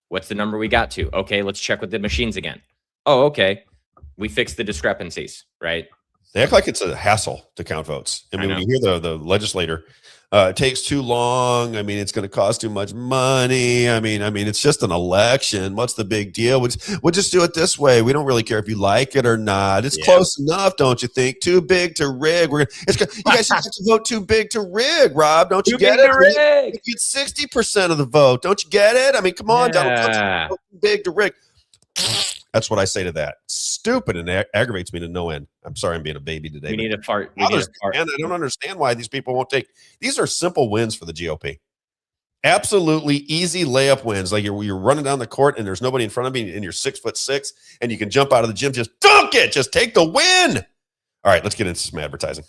What's the number we got to? Okay. Let's check with the machines again. Oh, okay. We fixed the discrepancies, right? They act like it's a hassle to count votes. I mean, when you hear the legislator, it takes too long. I mean, it's going to cost too much money. I mean, it's just an election. What's the big deal? We'll just do it this way. We don't really care if you like it or not. It's close enough, don't you think? Too big to rig. You guys have to vote too big to rig, Rob. Don't you get it? You get 60% of the vote. Don't you get it? I mean, come on, Donald Trump, too big to rig. That's what I say to that. Stupid, and it aggravates me to no end. I'm sorry I'm being a baby today. We need a fart. I don't understand why these people won't take. These are simple wins for the GOP. Absolutely easy layup wins. Like you're running down the court and there's nobody in front of you and you're 6'6" and you can jump out of the gym. Just dunk it. Just take the win. All right, let's get into some advertising.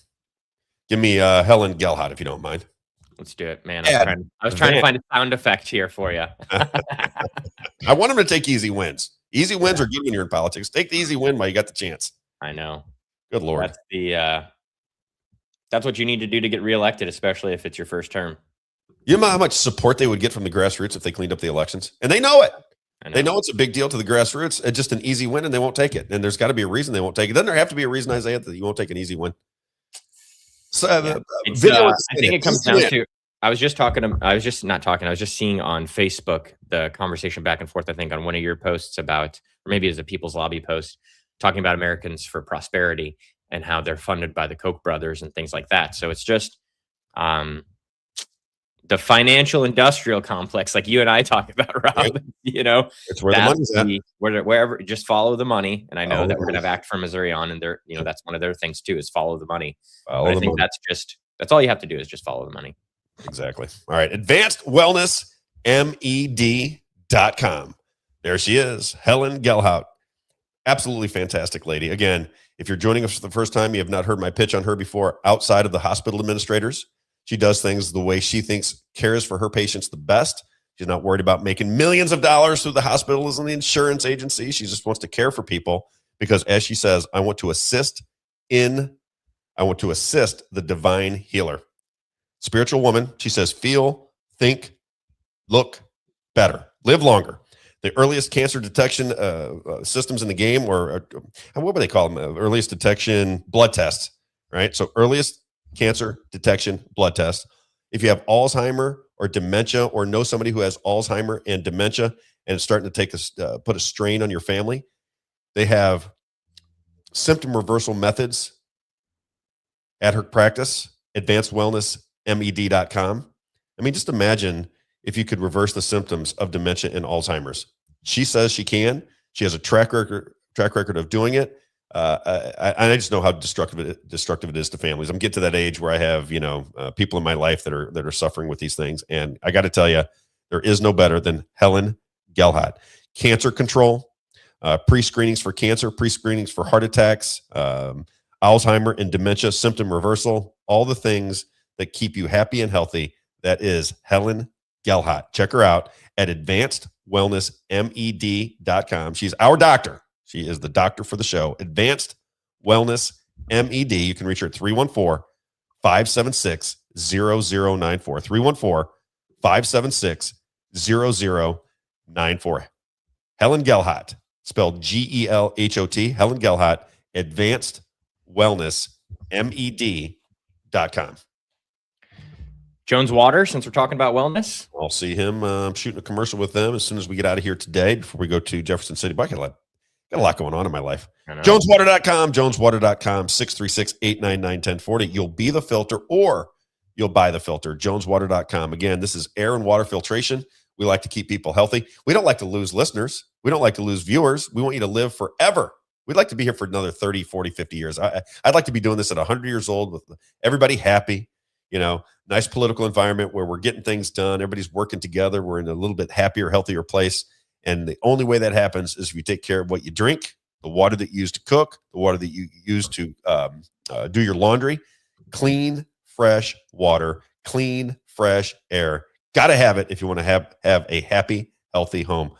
Give me Helen Gelhart, if you don't mind. Let's do it, man. I was trying to find a sound effect here for you. I want them to take easy wins. Easy wins are good when you're in politics. Take the easy win while you got the chance. I know. Good Lord. That's what you need to do to get reelected, especially if it's your first term. You know how much support they would get from the grassroots if they cleaned up the elections? And they know it. They know it's a big deal to the grassroots. It's just an easy win, and they won't take it. And there's got to be a reason they won't take it. Doesn't there have to be a reason, Isaiah, that you won't take an easy win? So, I think it comes down to. I was just seeing on Facebook the conversation back and forth. I think on one of your posts about, or maybe it was a People's Lobby post, talking about Americans for Prosperity and how they're funded by the Koch brothers and things like that. So it's just the financial industrial complex, like you and I talk about, Rob. Right. You know, it's where the money's at. Wherever, just follow the money. And I know that we're going to have Act for Missouri on, and they're, you know, that's one of their things too, is follow the money. I think that's all you have to do is just follow the money. Exactly. All right. AdvancedWellnessMed.com. There she is, Helen Gelhart. Absolutely fantastic lady. Again, if you're joining us for the first time, you have not heard my pitch on her before outside of the hospital administrators. She does things the way she thinks cares for her patients the best. She's not worried about making millions of dollars through the hospitals and the insurance agency. She just wants to care for people because, as she says, I want to assist the divine healer. Spiritual woman, she says, feel, think, look better, live longer. The earliest cancer detection systems in the game, or what would they call them? Earliest detection blood tests, right? So earliest cancer detection blood tests. If you have Alzheimer or dementia, or know somebody who has Alzheimer and dementia, and it's starting to put a strain on your family, they have symptom reversal methods at her practice, AdvancedWellnessMed.com. I mean, just imagine if you could reverse the symptoms of dementia and Alzheimer's. She says she can. She has a track record of doing it. I just know how destructive it is to families. I'm getting to that age where I have, people in my life that are suffering with these things. And I got to tell you, there is no better than Helen Gelhart. Cancer control, pre-screenings for cancer, pre-screenings for heart attacks, Alzheimer and dementia, symptom reversal, all the things that keep you happy and healthy. That is Helen Gelhart. Check her out at AdvancedWellnessMed.com. She's our doctor. She is the doctor for the show. Advanced Wellness MED. You can reach her at 314-576-0094. 314-576-0094. Helen Gelhart, spelled Gelhot. Helen Gelhart, AdvancedWellnessMed.com. Jones Water, since we're talking about wellness. I'll see him shooting a commercial with them as soon as we get out of here today before we go to Jefferson City. But I got a lot going on in my life. JonesWater.com, JonesWater.com, 636-899-1040. You'll be the filter or you'll buy the filter. JonesWater.com. Again, this is air and water filtration. We like to keep people healthy. We don't like to lose listeners. We don't like to lose viewers. We want you to live forever. We'd like to be here for another 30, 40, 50 years. I'd like to be doing this at 100 years old with everybody happy, nice political environment where we're getting things done. Everybody's working together. We're in a little bit happier, healthier place. And the only way that happens is if you take care of what you drink, the water that you use to cook, the water that you use to do your laundry. Clean, fresh water, clean, fresh air. Got to have it if you want to have a happy, healthy home.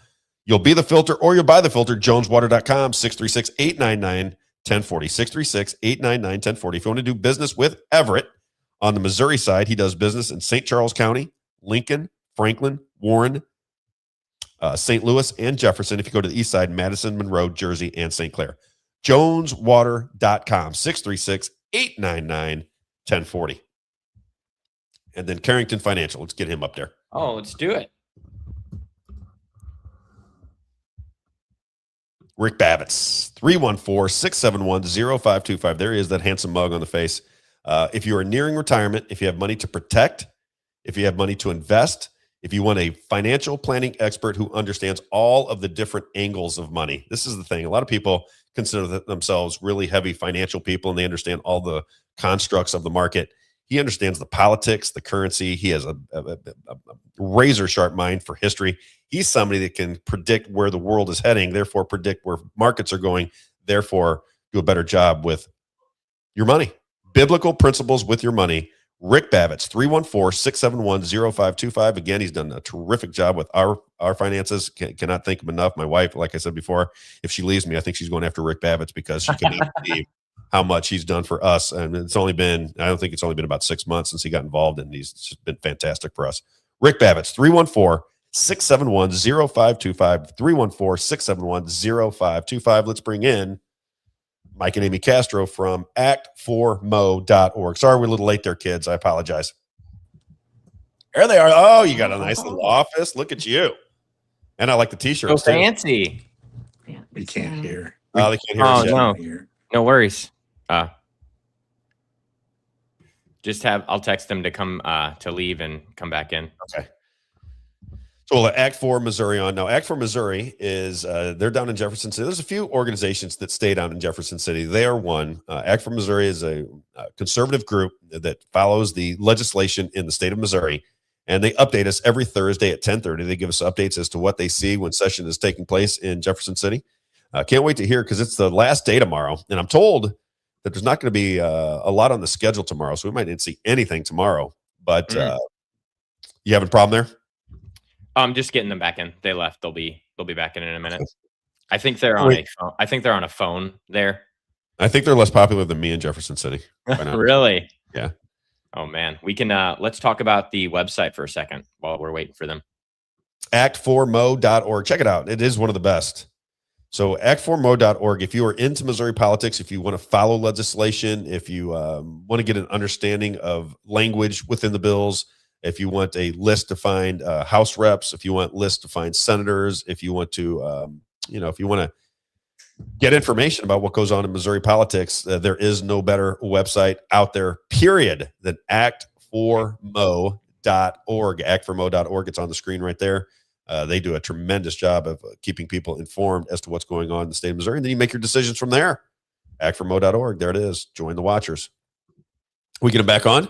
You'll be the filter or you'll buy the filter. JonesWater.com, 636-899-1040. 636-899-1040. If you want to do business with Everett on the Missouri side, he does business in St. Charles County, Lincoln, Franklin, Warren, St. Louis, and Jefferson. If you go to the east side, Madison, Monroe, Jersey, and St. Clair. JonesWater.com, 636-899-1040. And then Carrington Financial. Let's get him up there. Oh, let's do it. Rick Babbitts, 314-671-0525. There he is, that handsome mug on the face. If you are nearing retirement, if you have money to protect, if you have money to invest, if you want a financial planning expert who understands all of the different angles of money. This is the thing. A lot of people consider themselves really heavy financial people, and they understand all the constructs of the market. He understands the politics, the currency. He has a razor sharp mind for history. He's somebody that can predict where the world is heading, therefore predict where markets are going, therefore do a better job with your money. Biblical principles with your money. Rick Babbitt's 314-671-0525. Again, he's done a terrific job with our finances. Cannot thank him enough. My wife, like I said before, if she leaves me, I think she's going after Rick Babbitt's because she cannot believe how much he's done for us. And I don't think it's only been about 6 months since he got involved, and he's just been fantastic for us. Rick Babbitt's 314-671-0525. 314-671-0525. Let's bring in Mike and Amy Castro from act4mo.org. Sorry, we're a little late there, kids. I apologize. There they are. Oh, you got a nice little office. Look at you. And I like the t-shirt. So fancy. We can't hear. Oh, they can't hear us yet. No worries. I'll text them to come to leave and come back in. Okay. So we'll let Act 4 Missouri on. Now, Act 4 Missouri is, they're down in Jefferson City. There's a few organizations that stay down in Jefferson City. They are one. Act 4 Missouri is a conservative group that follows the legislation in the state of Missouri, and they update us every Thursday at 10:30. They give us updates as to what they see when session is taking place in Jefferson City. Can't wait to hear because it's the last day tomorrow, and I'm told that there's not going to be a lot on the schedule tomorrow, so we might not see anything tomorrow. But you have a problem there? I'm just getting them back in. They left. They'll be back in a minute. I think they're on a phone. I think they're on a phone there. I think they're less popular than me in Jefferson City. Really? Yeah. Oh man, we can. Let's talk about the website for a second while we're waiting for them. Act4mo.org. Check it out. It is one of the best. So act4mo.org. If you are into Missouri politics, if you want to follow legislation, if you want to get an understanding of language within the bills, if you want a list to find House reps, if you want lists to find senators, if you want to, if you want to get information about what goes on in Missouri politics, there is no better website out there, period, than act4mo.org. Act4mo.org. It's on the screen right there. They do a tremendous job of keeping people informed as to what's going on in the state of Missouri. And then you make your decisions from there. Act4mo.org. There it is. Join the watchers. We get them back on?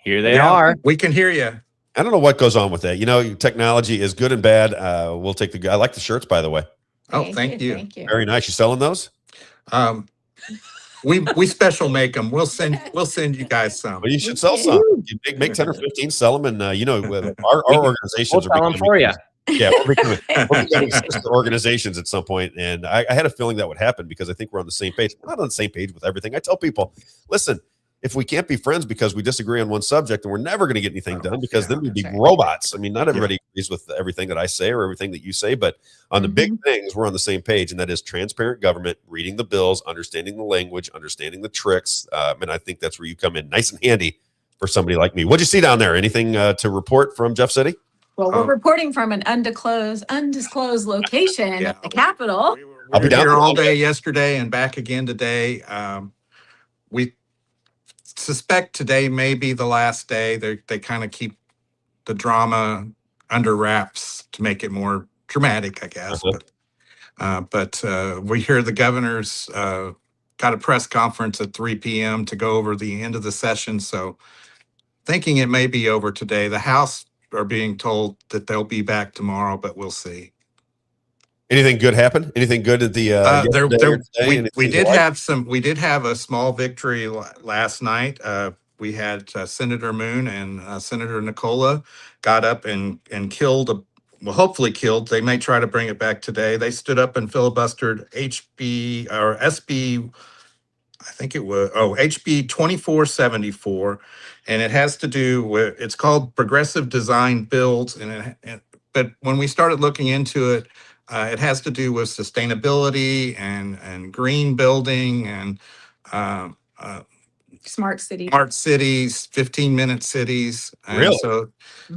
Here they are. We can hear you. I don't know what goes on with that. Technology is good and bad. We'll take I like the shirts, by the way. Oh, thank you. Thank you. Very nice. You selling those? We special make them. We'll send you guys some. Well, you should sell some. You make 10 or 15, sell them, and our organizations we'll sell them for you. Yeah, we're becoming sister organizations at some point, and I had a feeling that would happen because I think we're on the same page. We're not on the same page with everything. I tell people, listen, if we can't be friends because we disagree on one subject, then we're never going to get anything done because then we'd be robots. I mean, not everybody agrees with everything that I say or everything that you say, but on the big things, we're on the same page, and that is transparent government, reading the bills, understanding the language, understanding the tricks, and I think that's where you come in nice and handy for somebody like me. What'd you see down there? Anything to report from Jeff City? Well, we're reporting from an undisclosed location at the Capitol. I'll be down here all day yesterday and back again today. We suspect today may be the last day. They kind of keep the drama under wraps to make it more dramatic, I guess. But we hear the governor's got a press conference at 3 p.m. to go over the end of the session. So thinking it may be over today. The House are being told that they'll be back tomorrow, but we'll see. Anything good happen? Anything good at the we did have a small victory last night. We had Senator Moon and Senator Nicola got up and killed hopefully killed. They may try to bring it back today. They stood up and filibustered HB 2474, and it has to do with, it's called Progressive Design Bills, but when we started looking into it, it has to do with sustainability and green building and Smart cities, 15-minute cities. And really?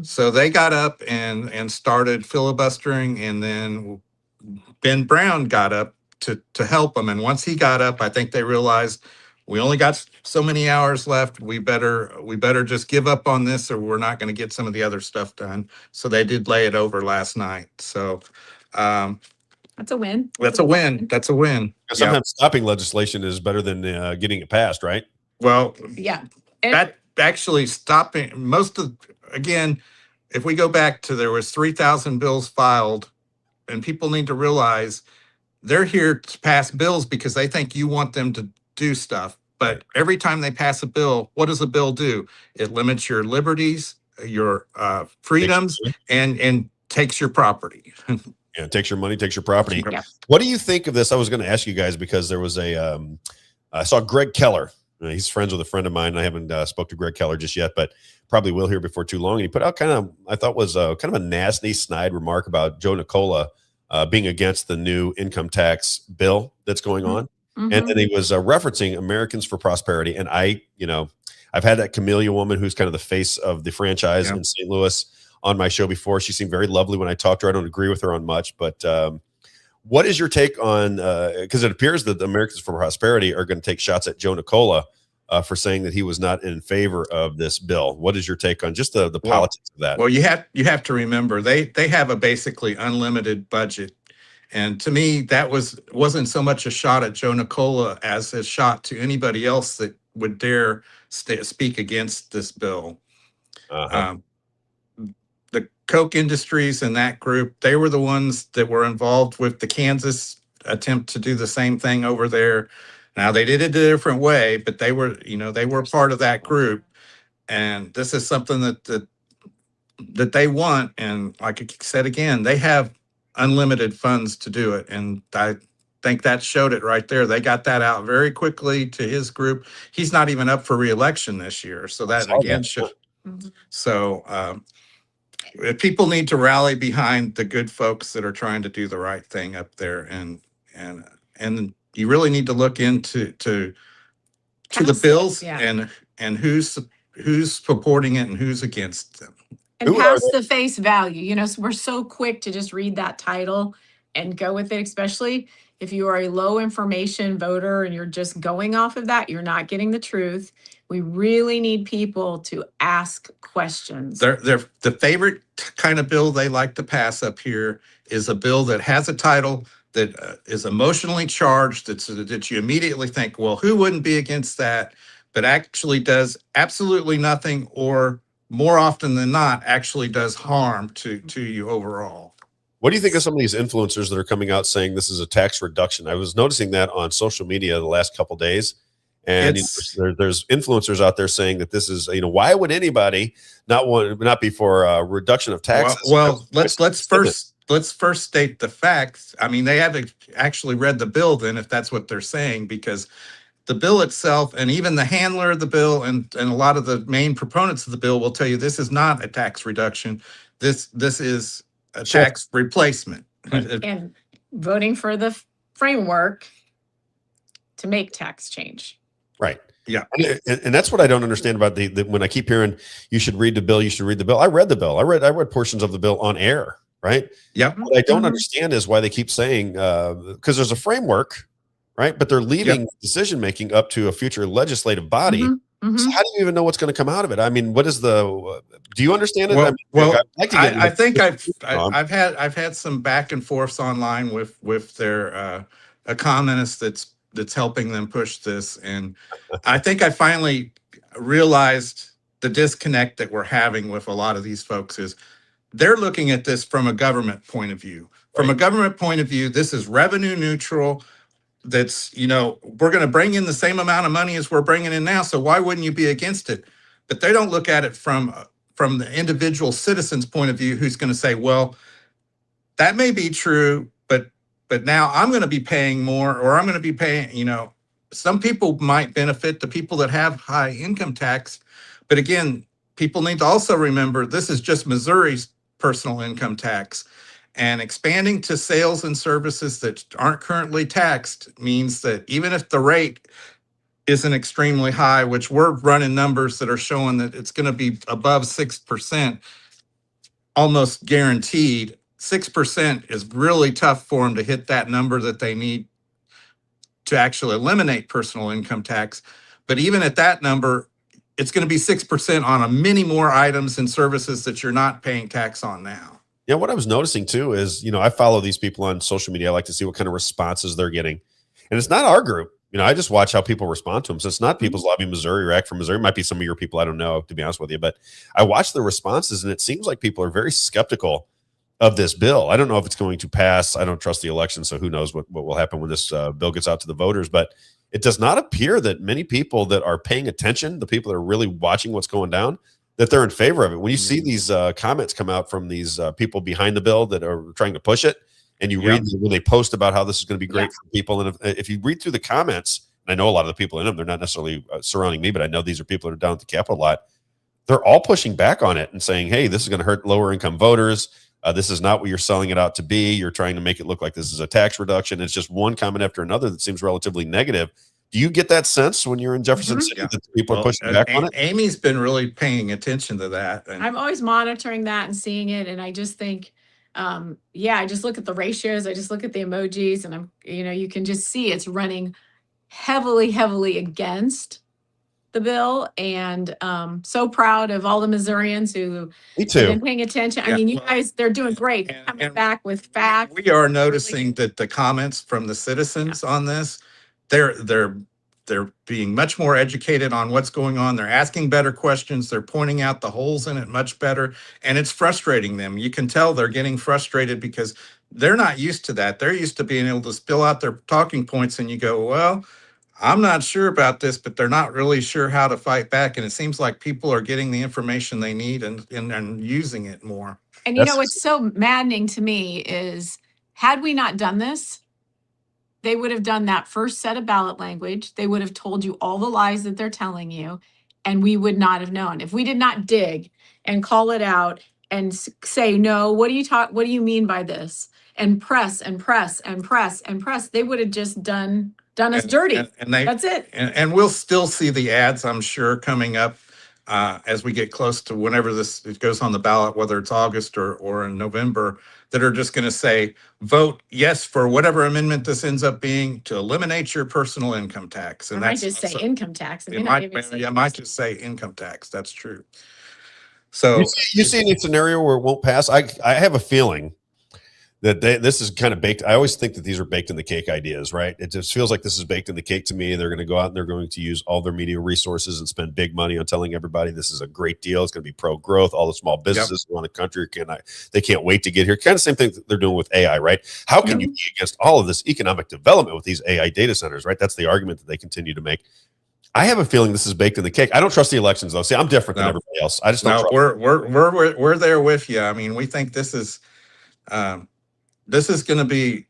So they got up and started filibustering, and then Ben Brown got up to help them. And once he got up, I think they realized we only got so many hours left. We better just give up on this, or we're not going to get some of the other stuff done. So they did lay it over last night. So that's a win. That's a win. Sometimes stopping legislation is better than getting it passed, right? Well, yeah. actually stopping most of, again, if we go back to, there was 3,000 bills filed, and people need to realize they're here to pass bills because they think you want them to do stuff. But every time they pass a bill, what does a bill do? It limits your liberties, your freedoms, and takes your property. Yeah, takes your money, takes your property. Yeah. What do you think of this? I was going to ask you guys because there was a, I saw Greg Keller. He's friends with a friend of mine. And I haven't spoke to Greg Keller just yet, but probably will here before too long. And he put out kind of, I thought was kind of a nasty, snide remark about Joe Nicola being against the new income tax bill that's going on. Mm-hmm. And then he was referencing Americans for Prosperity. And I, you know, I've had that Camellia woman who's kind of the face of the franchise in St. Louis on my show before. She seemed very lovely when I talked to her. I don't agree with her on much, but what is your take on, because it appears that the Americans for Prosperity are going to take shots at Joe Nicola for saying that he was not in favor of this bill. What is your take on just the politics of that? Well, you have to remember they have a basically unlimited budget. And to me, that wasn't so much a shot at Joe Nicola as a shot to anybody else that would dare speak against this bill. The Coke Industries and that group, they were the ones that were involved with the Kansas attempt to do the same thing over there. Now they did it a different way, but they were, you know, they were part of that group. And this is something that they want. And like I said again, they have unlimited funds to do it. And I think that showed it right there. They got that out very quickly to his group. He's not even up for re-election this year. So that again should. So people need to rally behind the good folks that are trying to do the right thing up there, and you really need to look into the bills and who's supporting it and who's against them. And past the face value, you know, so we're so quick to just read that title and go with it, especially if you are a low information voter and you're just going off of that, you're not getting the truth. We really need people to ask questions. The favorite kind of bill they like to pass up here is a bill that has a title that is emotionally charged, that you immediately think, well, who wouldn't be against that, but actually does absolutely nothing, or more often than not, actually does harm to you overall. What do you think of some of these influencers that are coming out saying this is a tax reduction? I was noticing that on social media the last couple of days. And there's influencers out there saying that this is, you know, why would anybody not be for a reduction of taxes? Well, let's first state the facts. I mean, they haven't actually read the bill then, if that's what they're saying, because the bill itself and even the handler of the bill and a lot of the main proponents of the bill will tell you this is not a tax reduction. This is a tax replacement. And voting for the framework to make tax change. Right. Yeah. And that's what I don't understand about the when I keep hearing you should read the bill, you should read the bill. I read the bill. I read portions of the bill on air. Right. Yeah. What I don't understand is why they keep saying because there's a framework, right? But they're leaving decision making up to a future legislative body. So how do you even know what's going to come out of it? I mean, what is do you understand it? I think I've had some back and forths online with their economist that's helping them push this, and I think I finally realized the disconnect that we're having with a lot of these folks is they're looking at this from a government point of view. From a government point of view, this is revenue neutral. That's, you know, we're going to bring in the same amount of money as we're bringing in now. So why wouldn't you be against it? But they don't look at it from the individual citizen's point of view, who's going to say, well, that may be true, but now I'm going to be paying more, or I'm going to be paying, you know, some people might benefit, the people that have high income tax. But again, people need to also remember this is just Missouri's personal income tax. And expanding to sales and services that aren't currently taxed means that even if the rate isn't extremely high, which we're running numbers that are showing that it's going to be above 6%, almost guaranteed, 6% is really tough for them to hit that number that they need to actually eliminate personal income tax. But even at that number, it's going to be 6% on many more items and services that you're not paying tax on now. Yeah, what I was noticing too is, you know, I follow these people on social media. I like to see what kind of responses they're getting. And it's not our group. You know, I just watch how people respond to them. So it's not People's Lobby Missouri or Act for Missouri. It might be some of your people. I don't know, to be honest with you. But I watch the responses, and it seems like people are very skeptical of this bill. I don't know if it's going to pass. I don't trust the election, so who knows what will happen when this bill gets out to the voters. But it does not appear that many people that are paying attention, the people that are really watching what's going down, that they're in favor of it. When you see these comments come out from these people behind the bill that are trying to push it, and you read when they post about how this is going to be great for people, and if you read through the comments, and I know a lot of the people in them, they're not necessarily surrounding me, but I know these are people that are down at the Capitol lot. They're all pushing back on it and saying, hey, this is going to hurt lower income voters. This is not what you're selling it out to be. You're trying to make it look like this is a tax reduction. It's just one comment after another that seems relatively negative. Do you get that sense when you're in Jefferson City that people are pushing back on it? Amy's been really paying attention to that. And I'm always monitoring that and seeing it. And I just think, I just look at the ratios. I just look at the emojis, and you can just see it's running heavily against the bill. And so proud of all the Missourians who have been paying attention. I mean, you guys, they're doing great. They're coming back with facts. We are noticing that the comments from the citizens on this, they're being much more educated on what's going on. They're asking better questions. They're pointing out the holes in it much better. And it's frustrating them. You can tell they're getting frustrated because they're not used to that. They're used to being able to spill out their talking points, and you go, well, I'm not sure about this, but they're not really sure how to fight back. And it seems like people are getting the information they need and using it more. And what's so maddening to me is, had we not done this, they would have done that first set of ballot language. They would have told you all the lies that they're telling you, and we would not have known. If we did not dig and call it out and say, no, what do you mean by this? And press, they would have just done us dirty. That's it. And we'll still see the ads, I'm sure, coming up as we get close to whenever it goes on the ballot, whether it's August or in November, that are just going to say, vote yes for whatever amendment this ends up being to eliminate your personal income tax. And I might just say income tax. It might just say income tax. That's true. So you see any scenario where it won't pass? I have a feeling that this is kind of baked. I always think that these are baked in the cake ideas, right? It just feels like this is baked in the cake to me. They're going to go out and they're going to use all their media resources and spend big money on telling everybody this is a great deal. It's going to be pro-growth. All the small businesses around the country they can't wait to get here. Kind of same thing that they're doing with AI, right? How can you be against all of this economic development with these AI data centers, right? That's the argument that they continue to make. I have a feeling this is baked in the cake. I don't trust the elections, though. See, I'm different than everybody else. I just don't trust we're there with you. I mean, we think this is going to be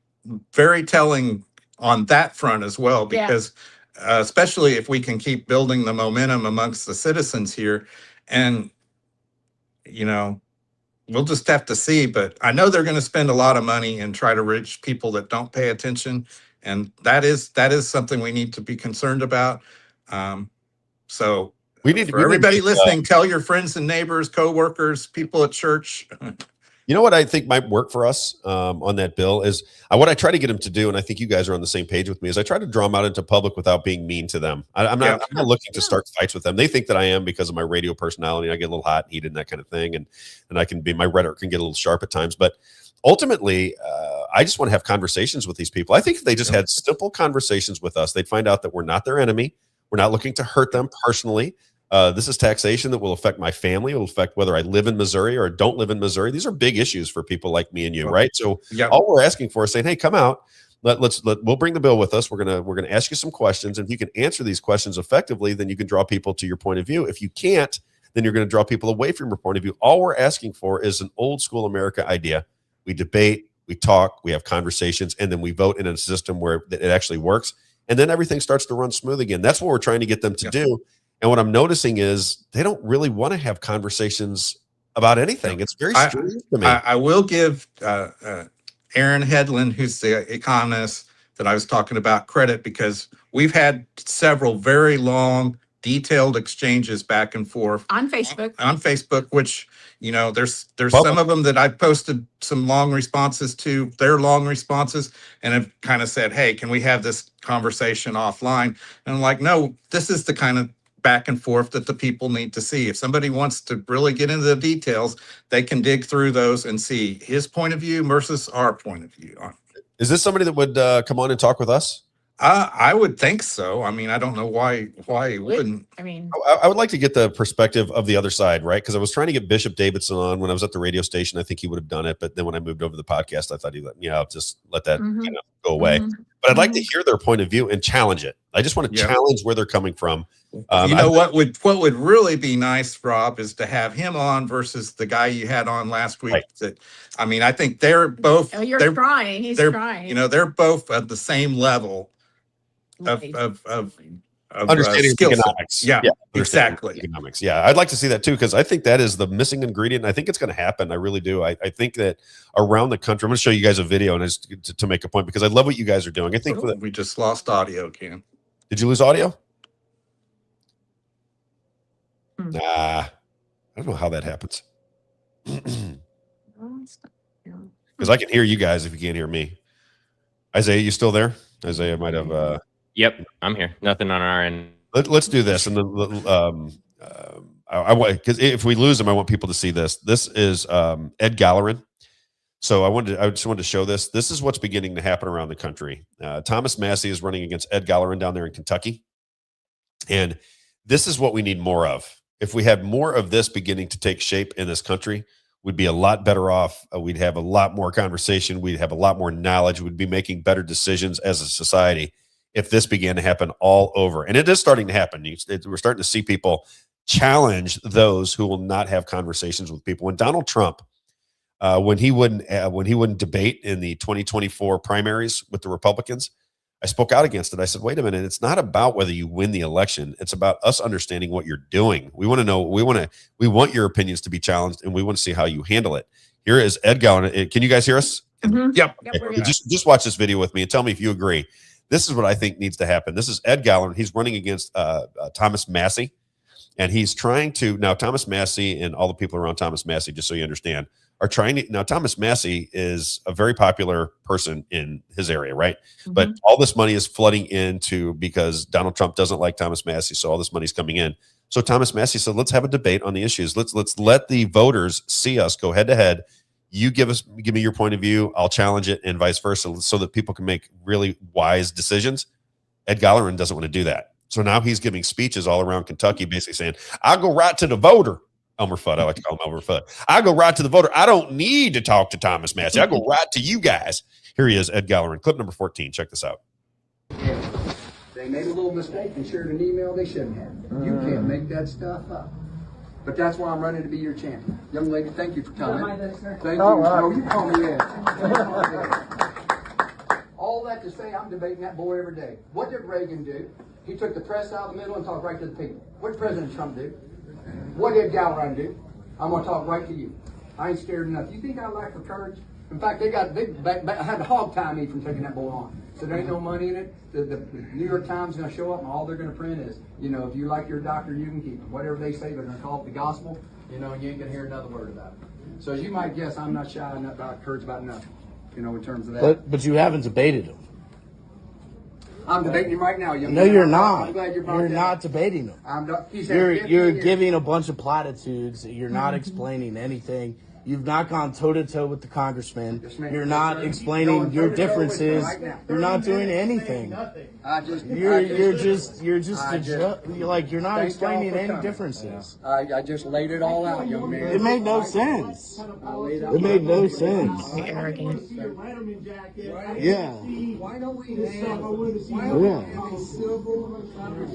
very telling on that front as well, because especially if we can keep building the momentum amongst the citizens here. And, we'll just have to see. But I know they're going to spend a lot of money and try to reach people that don't pay attention. And that is something we need to be concerned about. So everybody listening, tell your friends and neighbors, coworkers, people at church. You know what I think might work for us on that bill is what I try to get them to do, and I think you guys are on the same page with me, is I try to draw them out into public without being mean to them. I'm not looking to start fights with them. They think that I am because of my radio personality. I get a little hot and heated and that kind of thing, and my rhetoric can get a little sharp at times. But ultimately, I just want to have conversations with these people. I think if they just had simple conversations with us, they'd find out that we're not their enemy. We're not looking to hurt them personally. This is taxation that will affect my family. It will affect whether I live in Missouri or don't live in Missouri. These are big issues for people like me and you, right? So all we're asking for is saying, hey, come out. We'll bring the bill with us. We're gonna ask you some questions. And if you can answer these questions effectively, then you can draw people to your point of view. If you can't, then you're going to draw people away from your point of view. All we're asking for is an old school America idea. We debate, we talk, we have conversations, and then we vote in a system where it actually works. And then everything starts to run smooth again. That's what we're trying to get them to do. And what I'm noticing is they don't really want to have conversations about anything. It's very strange to me. I will give Aaron Hedlund, who's the economist that I was talking about, credit, because we've had several very long, detailed exchanges back and forth on Facebook. On Facebook, which there's some of them that I've posted some long responses to. Their long responses, and have kind of said, "Hey, can we have this conversation offline?" And I'm like, "No, this is the kind of back and forth that the people need to see. If somebody wants to really get into the details, they can dig through those and see his point of view versus our point of view." Is this somebody that would come on and talk with us? I would think so. I mean, I don't know why he wouldn't. I mean, I would like to get the perspective of the other side, right? Because I was trying to get Bishop Davidson on when I was at the radio station. I think he would have done it, but then when I moved over to the podcast, I thought I'll just let that go away. But I'd like to hear their point of view and challenge it. I just want to challenge where they're coming from. What would really be nice, Rob, is to have him on versus the guy you had on last week. Right. That, I mean, I think they're both. Oh, you're trying. He's trying. They're both at the same level of understanding economics. Yeah, exactly. Economics. Yeah, I'd like to see that too, because I think that is the missing ingredient. I think it's going to happen. I really do. I think that around the country, I'm going to show you guys a video and to make a point, because I love what you guys are doing. I think we just lost audio, Ken. Did you lose audio? Nah, I don't know how that happens. Because I can hear you guys if you can't hear me. Isaiah, you still there? Isaiah might have. Yep, I'm here. Nothing on our end. Let's do this, and then I want, because if we lose him, I want people to see this. This is Ed Gallerin. So I just wanted to show this. This is what's beginning to happen around the country. Thomas Massey is running against Ed Gallerin down there in Kentucky, and this is what we need more of. If we had more of this beginning to take shape in this country, we'd be a lot better off. We'd have a lot more conversation. We'd have a lot more knowledge. We'd be making better decisions as a society if this began to happen all over. And it is starting to happen. We're starting to see people challenge those who will not have conversations with people. When Donald Trump, when he wouldn't debate in the 2024 primaries with the Republicans, I spoke out against it. I said, wait a minute, it's not about whether you win the election. It's about us understanding what you're doing. We want to know, we want your opinions to be challenged, and we want to see how you handle it. Here is Ed Gallerin. Can you guys hear us? Yep. Okay. Just watch this video with me and tell me if you agree. This is what I think needs to happen. This is Ed Gallerin. He's running against Thomas Massey, and he's trying to, now Thomas Massey and all the people around Thomas Massey, just so you understand, are trying to, now Thomas Massey is a very popular person in his area, right? But all this money is flooding into, because Donald Trump doesn't like Thomas Massey, so all this money's coming in. So Thomas Massey said, let's have a debate on the issues. Let's let the voters see us go head to head. You give me your point of view, I'll challenge it, and vice versa, so that people can make really wise decisions. Ed Gallerin doesn't want to do that. So now he's giving speeches all around Kentucky, basically saying, I'll go right to the voter. Elmer Fudd, I like to call him Elmer Fudd. I go right to the voter. I don't need to talk to Thomas Massey. I go right to you guys. Here he is, Ed Gallerin. Clip number 14. Check this out. They made a little mistake and shared an email they shouldn't have. You can't make that stuff up. But that's why I'm running to be your champion. Young lady, thank you for coming. Thank you. Oh, you call me in. All that to say, I'm debating that boy every day. What did Reagan do? He took the press out of the middle and talked right to the people. What did President Trump do? What did Gallerin do? I'm going to talk right to you. I ain't scared enough. You think I lack for courage? In fact, they had to hog tie me from taking that boy on. So there ain't no money in it. The New York Times is going to show up, and all they're going to print is, if you like your doctor, you can keep him. Whatever they say, they're going to call it the gospel, and you ain't going to hear another word about it. So as you might guess, I'm not shy about courage about nothing, in terms of that. But you haven't debated him. I'm debating him right now, young man. No, you're not. I'm glad You're not debating him. You're giving a bunch of platitudes. You're not explaining anything. You've not gone toe-to-toe with the congressman. You're not explaining your differences. You're not doing anything. You're not explaining any differences. I just laid it all out, young man. It made no sense. It made no sense. Yeah.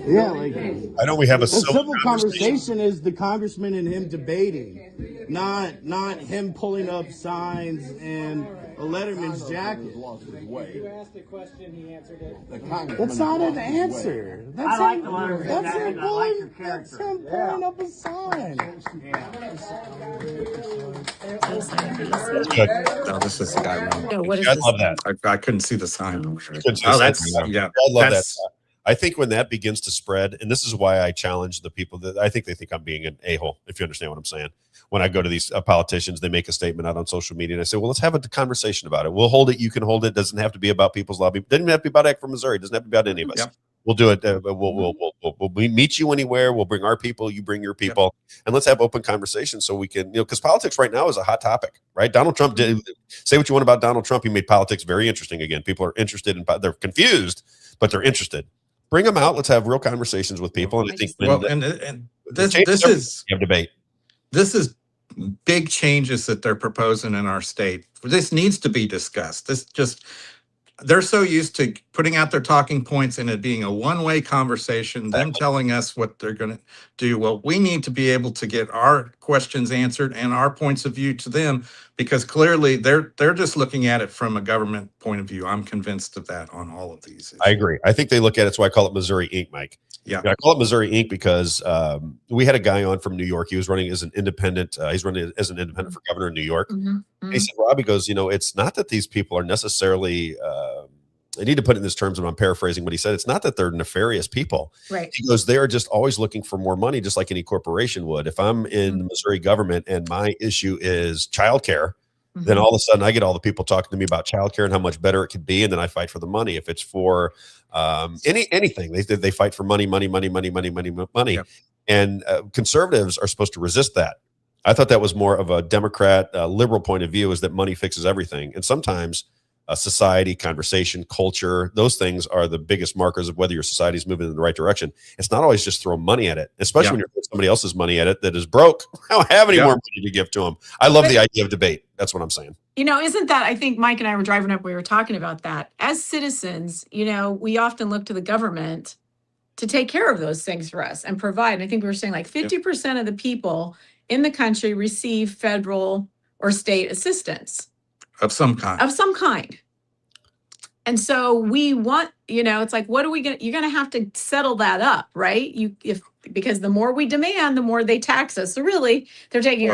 Yeah, I know we have a civil conversation is the congressman and him debating, not him pulling up signs and a Letterman's jacket. You asked a question, he answered it. That's not an answer. That's him pulling up a sign. No, this is the guy. No, what is I this? love that. I couldn't see the sign. That's yeah. I love that. I think when that begins to spread, and this is why I challenge the people that I think they think I'm being an a-hole, if you understand what I'm saying. When I go to these politicians, they make a statement out on social media, and I say, well, let's have a conversation about it. We'll hold it. You can hold it. It doesn't have to be about people's lobby. It doesn't have to be about Act for Missouri. It doesn't have to be about any of us. Yep. We'll do it. We'll meet you anywhere. We'll bring our people. You bring your people, and let's have open conversations so we can, because politics right now is a hot topic, right? Donald Trump did say what you want about Donald Trump. He made politics very interesting again. People are interested in, they're confused but they're interested. Bring them out. Let's have real conversations with people. And I think this is debate. This is big changes that they're proposing in our state. This needs to be discussed. They're so used to putting out their talking points and it being a one-way conversation, them telling us what they're going to do. Well, we need to be able to get our questions answered and our points of view to them, because clearly they're just looking at it from a government point of view. I'm convinced of that on all of these issues. I agree. I think they look at it. That's why I call it Missouri Inc., Mike. Yeah. I call it Missouri Inc. because we had a guy on from New York. He was running as an independent. He's running as an independent for governor in New York. He said, Robbie goes, it's not that these people are necessarily, I need to put it in these terms, and I'm paraphrasing what he said. It's not that they're nefarious people. Right. He goes, they are just always looking for more money, just like any corporation would. If I'm in the Missouri government and my issue is childcare, then all of a sudden I get all the people talking to me about childcare and how much better it could be, and then I fight for the money. If it's for anything, they fight for money. Yep. And conservatives are supposed to resist that. I thought that was more of a Democrat, liberal point of view, is that money fixes everything. And sometimes society, conversation, culture, those things are the biggest markers of whether your society is moving in the right direction. It's not always just throw money at it, especially when you're putting somebody else's money at it that is broke. I don't have any more money to give to them. I love the idea of debate. That's what I'm saying. Isn't that, I think Mike and I were driving up, we were talking about that. As citizens, we often look to the government to take care of those things for us and provide. And I think we were saying like 50% of the people in the country receive federal or state assistance. Of some kind. And so we want, it's like, what are we going to, you're going to have to settle that up, right? Because the more we demand, the more they tax us. So really they're taking,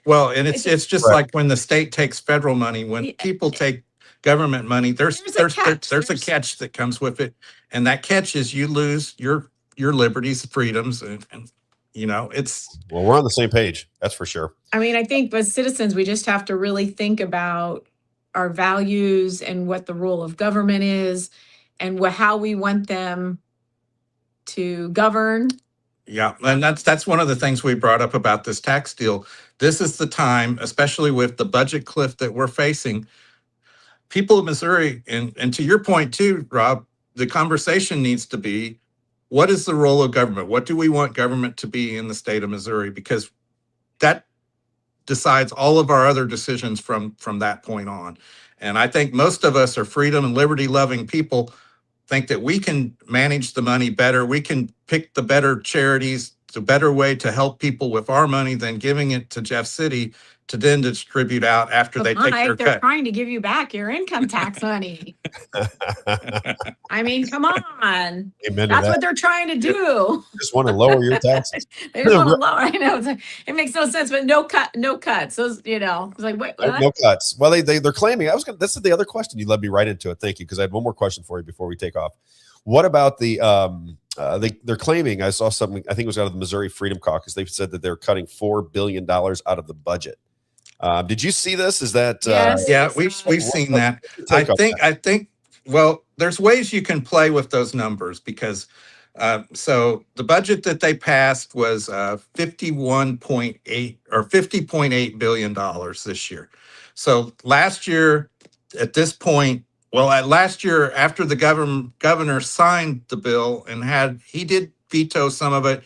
Well, and it's just like when the state takes federal money, when people take government money, there's a catch that comes with it. And that catch is you lose your liberties, freedoms, and it's. Well, we're on the same page. That's for sure. I think as citizens, we just have to really think about our values and what the role of government is and how we want them to govern. Yeah, and that's one of the things we brought up about this tax deal. This is the time, especially with the budget cliff that we're facing, people of Missouri, and to your point too, Rob, the conversation needs to be, what is the role of government? What do we want government to be in the state of Missouri? Because that decides all of our other decisions from that point on. And I think most of us are freedom and liberty loving people, think that we can manage the money better. We can pick the better charities, the better way to help people with our money than giving it to Jeff City to then distribute out after they take their they're cut. trying to give you back your income tax money. Come on. Amen to That's that. what they're trying to do. Just want to lower your taxes. They just want to lower. I know it makes no sense, but no cuts. Those, it's like wait, what? No cuts. Well, they're claiming. This is the other question. You led me right into it. Thank you, because I had one more question for you before we take off. What about they're claiming, I saw something, I think it was out of the Missouri Freedom Caucus. They said that they're cutting $4 billion out of the budget. Did you see this? Is that yes. Yeah, we've seen that. I think well, there's ways you can play with those numbers, because so the budget that they passed was $50.8 billion this year. So last year at this point, last year after the governor signed the bill and he did veto some of it,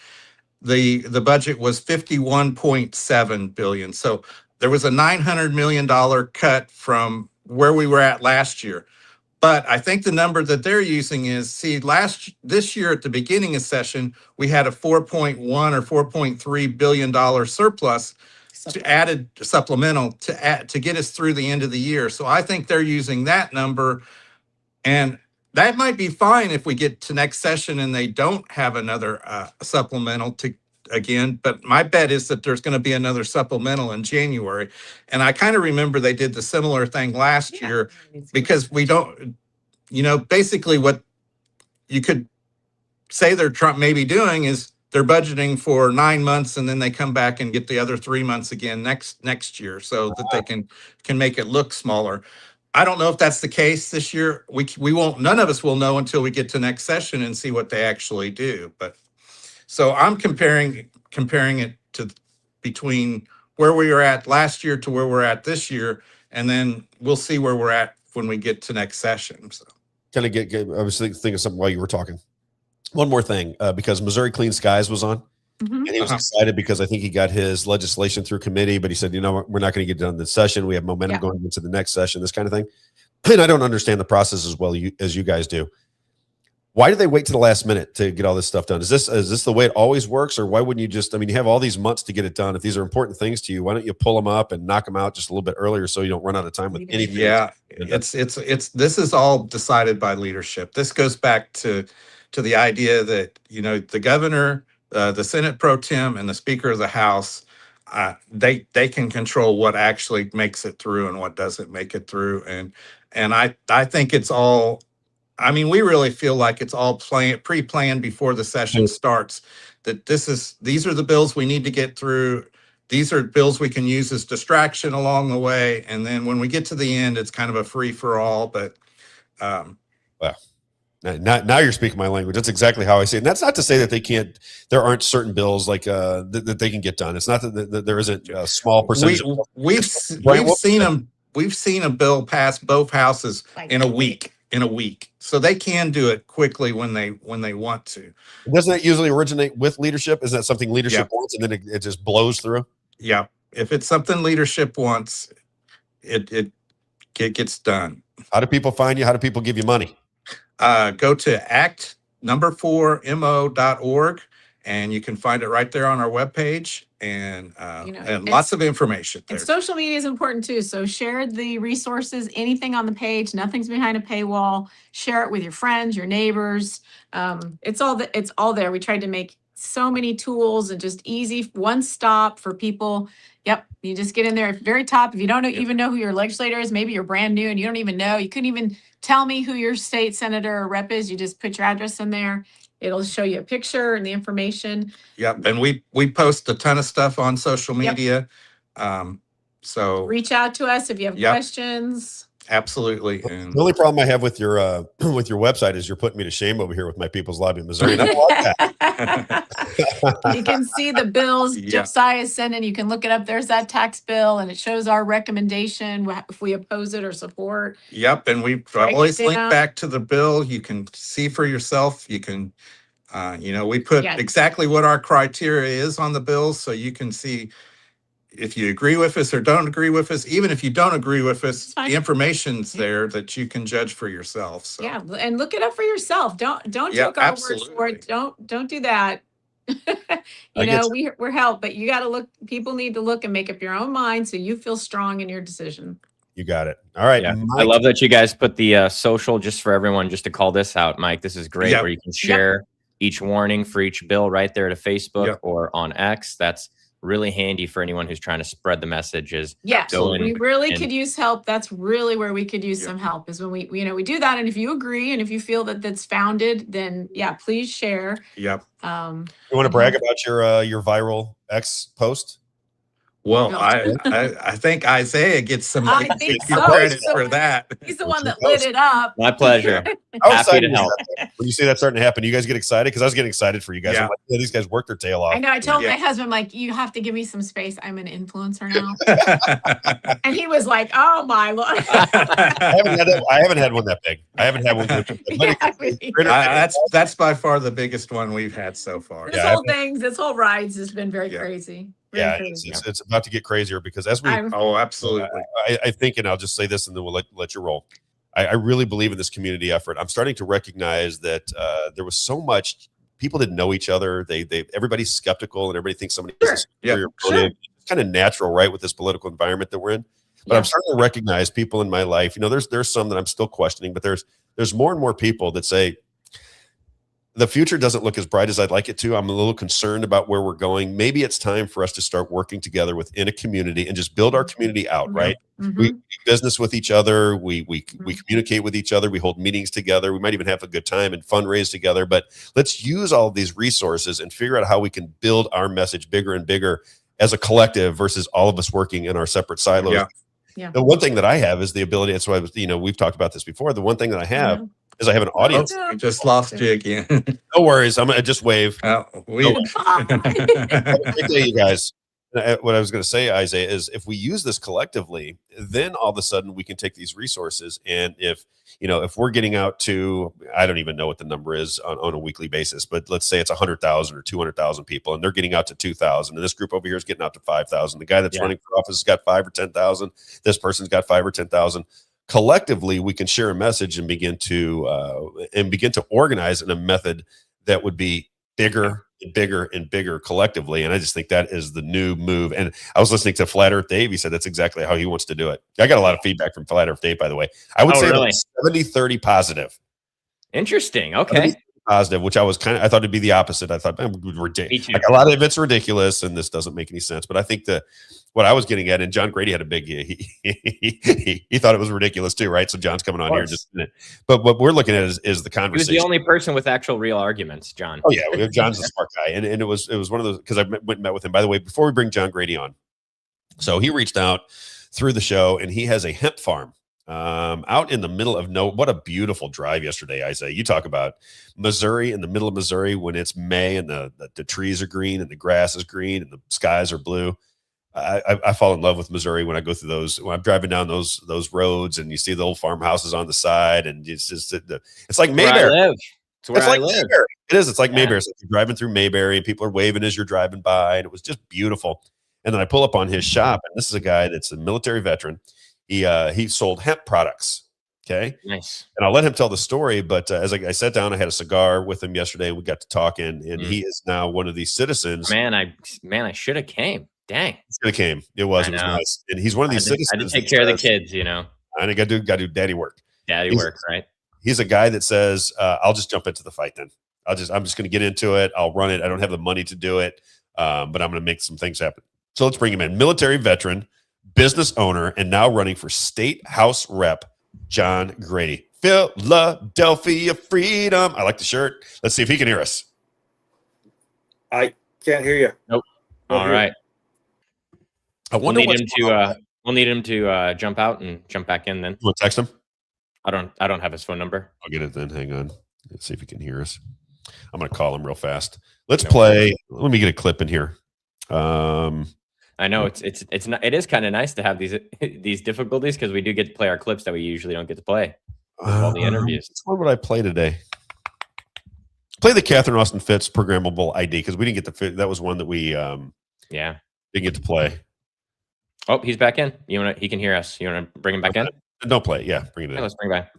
the budget was $51.7 billion. So there was a $900 million cut from where we were at last year. But I think the number that they're using is, this year at the beginning of session, we had a $4.1 or $4.3 billion surplus added supplemental to get us through the end of the year. So I think they're using that number, and that might be fine if we get to next session and they don't have another supplemental again. But my bet is that there's going to be another supplemental in January. And I kind of remember they did the similar thing last year, because we don't, basically what you could say they're maybe doing is they're budgeting for 9 months and then they come back and get the other 3 months again next year, so that they can make it look smaller. I don't know if that's the case this year. We won't, none of us will know until we get to next session and see what they actually do. But so I'm comparing it to between where we were at last year to where we're at this year, and then we'll see where we're at when we get to next session. So kind of I was thinking of something while you were talking. One more thing, because Missouri Clean Skies was on, and he was excited because I think he got his legislation through committee, but he said, you know, we're not going to get done this session. We have momentum going into the next session, this kind of thing. And I don't understand the process as well as you guys do. Why do they wait to the last minute to get all this stuff done? Is this the way it always works, or why wouldn't you just? I mean, you have all these months to get it done. If these are important things to you, why don't you pull them up and knock them out just a little bit earlier so you don't run out of time with anything? Yeah, it's this is all decided by leadership. This goes back to the idea that, you know, the governor, the Senate pro tem, and the Speaker of the House, they can control what actually makes it through and what doesn't make it through. And I think it's all. I mean, we really feel like it's all pre-planned before the session starts. That these are the bills we need to get through. These are bills we can use as distraction along the way, and then when we get to the end, it's kind of a free for all. But wow. Now you're speaking my language. That's exactly how I see it. And that's not to say that there aren't certain bills like that they can get done. It's not that there isn't a small percentage. We've seen them. We've seen a bill pass both houses in a week. So they can do it quickly when they want to. Doesn't that usually originate with leadership? Is that something leadership wants and then it just blows through? Yeah. If it's something leadership wants, it gets done. How do people find you? How do people give you money? Go to act4mo.org, and you can find it right there on our webpage, and lots of information there. And social media is important too. So share the resources, anything on the page, nothing's behind a paywall. Share it with your friends, your neighbors. It's all there. We tried to make so many tools and just easy one stop for people. Yep. You just get in there at the very top. If you don't even know who your legislator is, maybe you're brand new and you don't even know, you couldn't even tell me who your state senator or rep is. You just put your address in there. It'll show you a picture and the information. Yep. And we post a ton of stuff on social media. So reach out to us if you have questions. Absolutely. And the only problem I have with your website is you're putting me to shame over here with my People's Lobby in Missouri. And I like that. You can see the bills Josiah is sending. You can look it up. There's that tax bill, and it shows our recommendation if we oppose it or support. Yep. And we always link back to the bill. You can see for yourself. You can, we put exactly what our criteria is on the bill, so you can see if you agree with us or don't agree with us. Even if you don't agree with us, the information's there that you can judge for yourself. So. Yeah, and look it up for yourself. Don't take our words for it. Don't do that. We're help, but you got to look. People need to look and make up your own mind so you feel strong in your decision. You got it. All right. Yeah. I love that you guys put the social just for everyone, just to call this out, Mike. This is great where you can share each warning for each bill right there to Facebook or on X. That's really handy for anyone who's trying to spread the messages. Yes, we really could use help. That's really where we could use some help, is when we do that. And if you agree and if you feel that that's founded, then please share. Yep. You want to brag about your viral X post? Well, I think Isaiah gets some credit for that. He's the one that lit it up. My pleasure. Happy to help. When you see that starting to happen, you guys get excited? Because I was getting excited for you guys. Yeah. I'm like, these guys work their tail off. I know. I told my husband, like, you have to give me some space. I'm an influencer now. And he was like, oh my Lord. I haven't had one that big. I haven't had one that big. That's by far the biggest one we've had so far. This whole ride's just been very crazy. It's about to get crazier because as we absolutely. I think, and I'll just say this and then we'll let you roll. I really believe in this community effort. I'm starting to recognize that there was so much people didn't know each other. Everybody's skeptical and everybody thinks somebody has a superior motive. It's kind of natural, right, with this political environment that we're in. But I'm starting to recognize people in my life. There's some that I'm still questioning, but there's more and more people that say, the future doesn't look as bright as I'd like it to. I'm a little concerned about where we're going. Maybe it's time for us to start working together within a community and just build our community out, right? We do business with each other. We communicate with each other. We hold meetings together. We might even have a good time and fundraise together. But let's use all of these resources and figure out how we can build our message bigger and bigger as a collective versus all of us working in our separate silos. Yeah. The one thing that I have is the ability. That's why we've talked about this before. The one thing that I have is I have an audience. I just lost you again. No worries. I'm gonna just wave. Have a great day, you guys. What I was going to say, Isaiah, is if we use this collectively, then all of a sudden we can take these resources, and if we're getting out to, I don't even know what the number is on a weekly basis, but let's say it's 100,000 or 200,000 people, and they're getting out to 2,000, and this group over here is getting out to 5,000. The guy that's running for office has got 5 or 10,000. This person's got 5 or 10,000. Collectively, we can share a message and begin to organize in a method that would be bigger and bigger and bigger collectively. And I just think that is the new move. And I was listening to Flat Earth Dave. He said that's exactly how he wants to do it. I got a lot of feedback from Flat Earth Dave, by the way. I would say really? 70-30 positive. Interesting. Okay. Positive, which I thought it'd be the opposite. I thought ridiculous. Like a lot of it's ridiculous and this doesn't make any sense. But I think what I was getting at, and John Grady had a big, he thought it was ridiculous too, right? So John's coming on here just a minute. But what we're looking at is the conversation. He was the only person with actual real arguments, John. Oh yeah, John's a smart guy, and it was one of those, because I went and met with him. By the way, before we bring John Grady on, so he reached out through the show, and he has a hemp farm out in the middle of what a beautiful drive yesterday, Isaiah. You talk about Missouri, in the middle of Missouri when it's May and the trees are green and the grass is green and the skies are blue. I fall in love with Missouri when I go through those, when I'm driving down those roads and you see the old farmhouses on the side, and it's just it's like Mayberry. It's where I live. Mayberry. It is. It's like Mayberry. It's like you're driving through Mayberry and people are waving as you're driving by, and it was just beautiful. And then I pull up on his shop, and this is a guy that's a military veteran. He sold hemp products. Okay. Nice. And I'll let him tell the story. But as I sat down, I had a cigar with him yesterday. We got to talk, and he is now one of these citizens. Man, I should have came. Dang. Should have came. It was nice. And he's one of these citizens. I had to take care of the kids, And I got to do daddy work. Daddy work, right? He's a guy that says, I'll just jump into the fight then. I'm just going to get into it. I'll run it. I don't have the money to do it. But I'm going to make some things happen. So let's bring him in. Military veteran, business owner, and now running for state house rep, John Grady. Philadelphia freedom. I like the shirt. Let's see if he can hear us. I can't hear you. Nope. All right. I wonder we'll need him to jump out and jump back in then. You want to text him? I don't have his phone number. I'll get it then. Hang on. Let's see if he can hear us. I'm going to call him real fast. Let's play. Let me get a clip in here. I know it is kind of nice to have these difficulties, because we do get to play our clips that we usually don't get to play. All the interviews. What would I play today? Play the Catherine Austin Fitz programmable ID, because we didn't get the fit. That was one that we didn't get to play. Oh, he's back in. He can hear us. You want to bring him back in? Don't play it. Yeah, bring it in. Let's bring it back.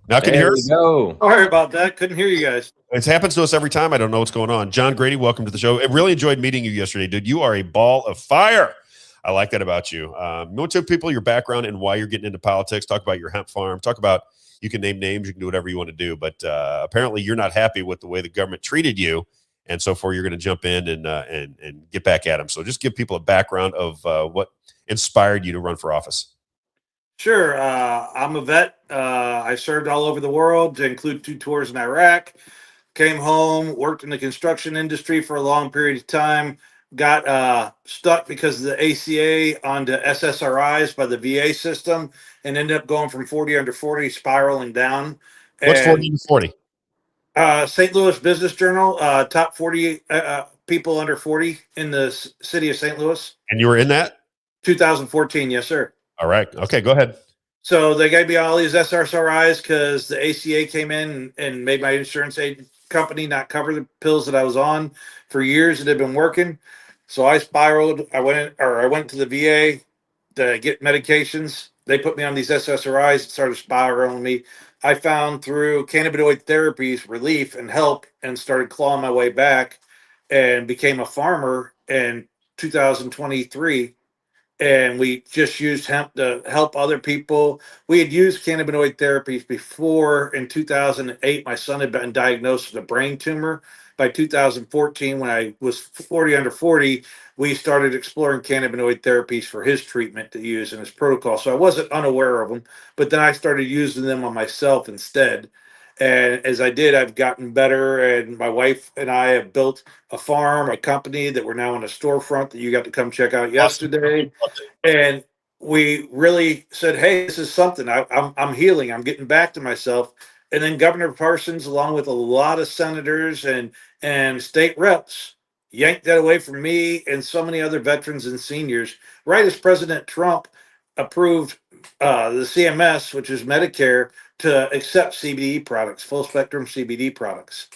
Now can you hear us? Go. Sorry about that. Couldn't hear you guys. It happens to us every time. I don't know what's going on. John Grady, welcome to the show. I really enjoyed meeting you yesterday, dude. You are a ball of fire. I like that about you. Know to people your background and why you're getting into politics. Talk about your hemp farm. Talk about, you can name names. You can do whatever you want to do. But apparently you're not happy with the way the government treated you. And so far, you're going to jump in and get back at them. So just give people a background of what inspired you to run for office. Sure. I'm a vet. I served all over the world, to include 2 tours in Iraq. Came home, worked in the construction industry for a long period of time. Got stuck because of the ACA onto SSRIs by the VA system, and ended up going from 40 under 40, spiraling down. What's 40 under 40? St. Louis Business Journal, top 40 people under 40 in the city of St. Louis. And you were in that? 2014, yes, sir. All right. Okay, go ahead. So they gave me all these SSRIs because the ACA came in and made my insurance company not cover the pills that I was on for years that had been working. So I spiraled. I went to the VA to get medications. They put me on these SSRIs and started spiraling me. I found through cannabinoid therapies relief and help, and started clawing my way back, and became a farmer in 2023. And we just used hemp to help other people. We had used cannabinoid therapies before. In 2008, my son had been diagnosed with a brain tumor. By 2014, when I was 40 under 40, we started exploring cannabinoid therapies for his treatment to use in his protocol. So I wasn't unaware of them, but then I started using them on myself instead. And as I did, I've gotten better. And my wife and I have built a farm, a company that we're now in a storefront that you got to come check out yesterday. And we really said, hey, this is something. I'm healing. I'm getting back to myself. And then Governor Parsons, along with a lot of senators and state reps, yanked that away from me and so many other veterans and seniors. Right as President Trump approved the CMS, which is Medicare, to accept CBD products, full spectrum CBD products.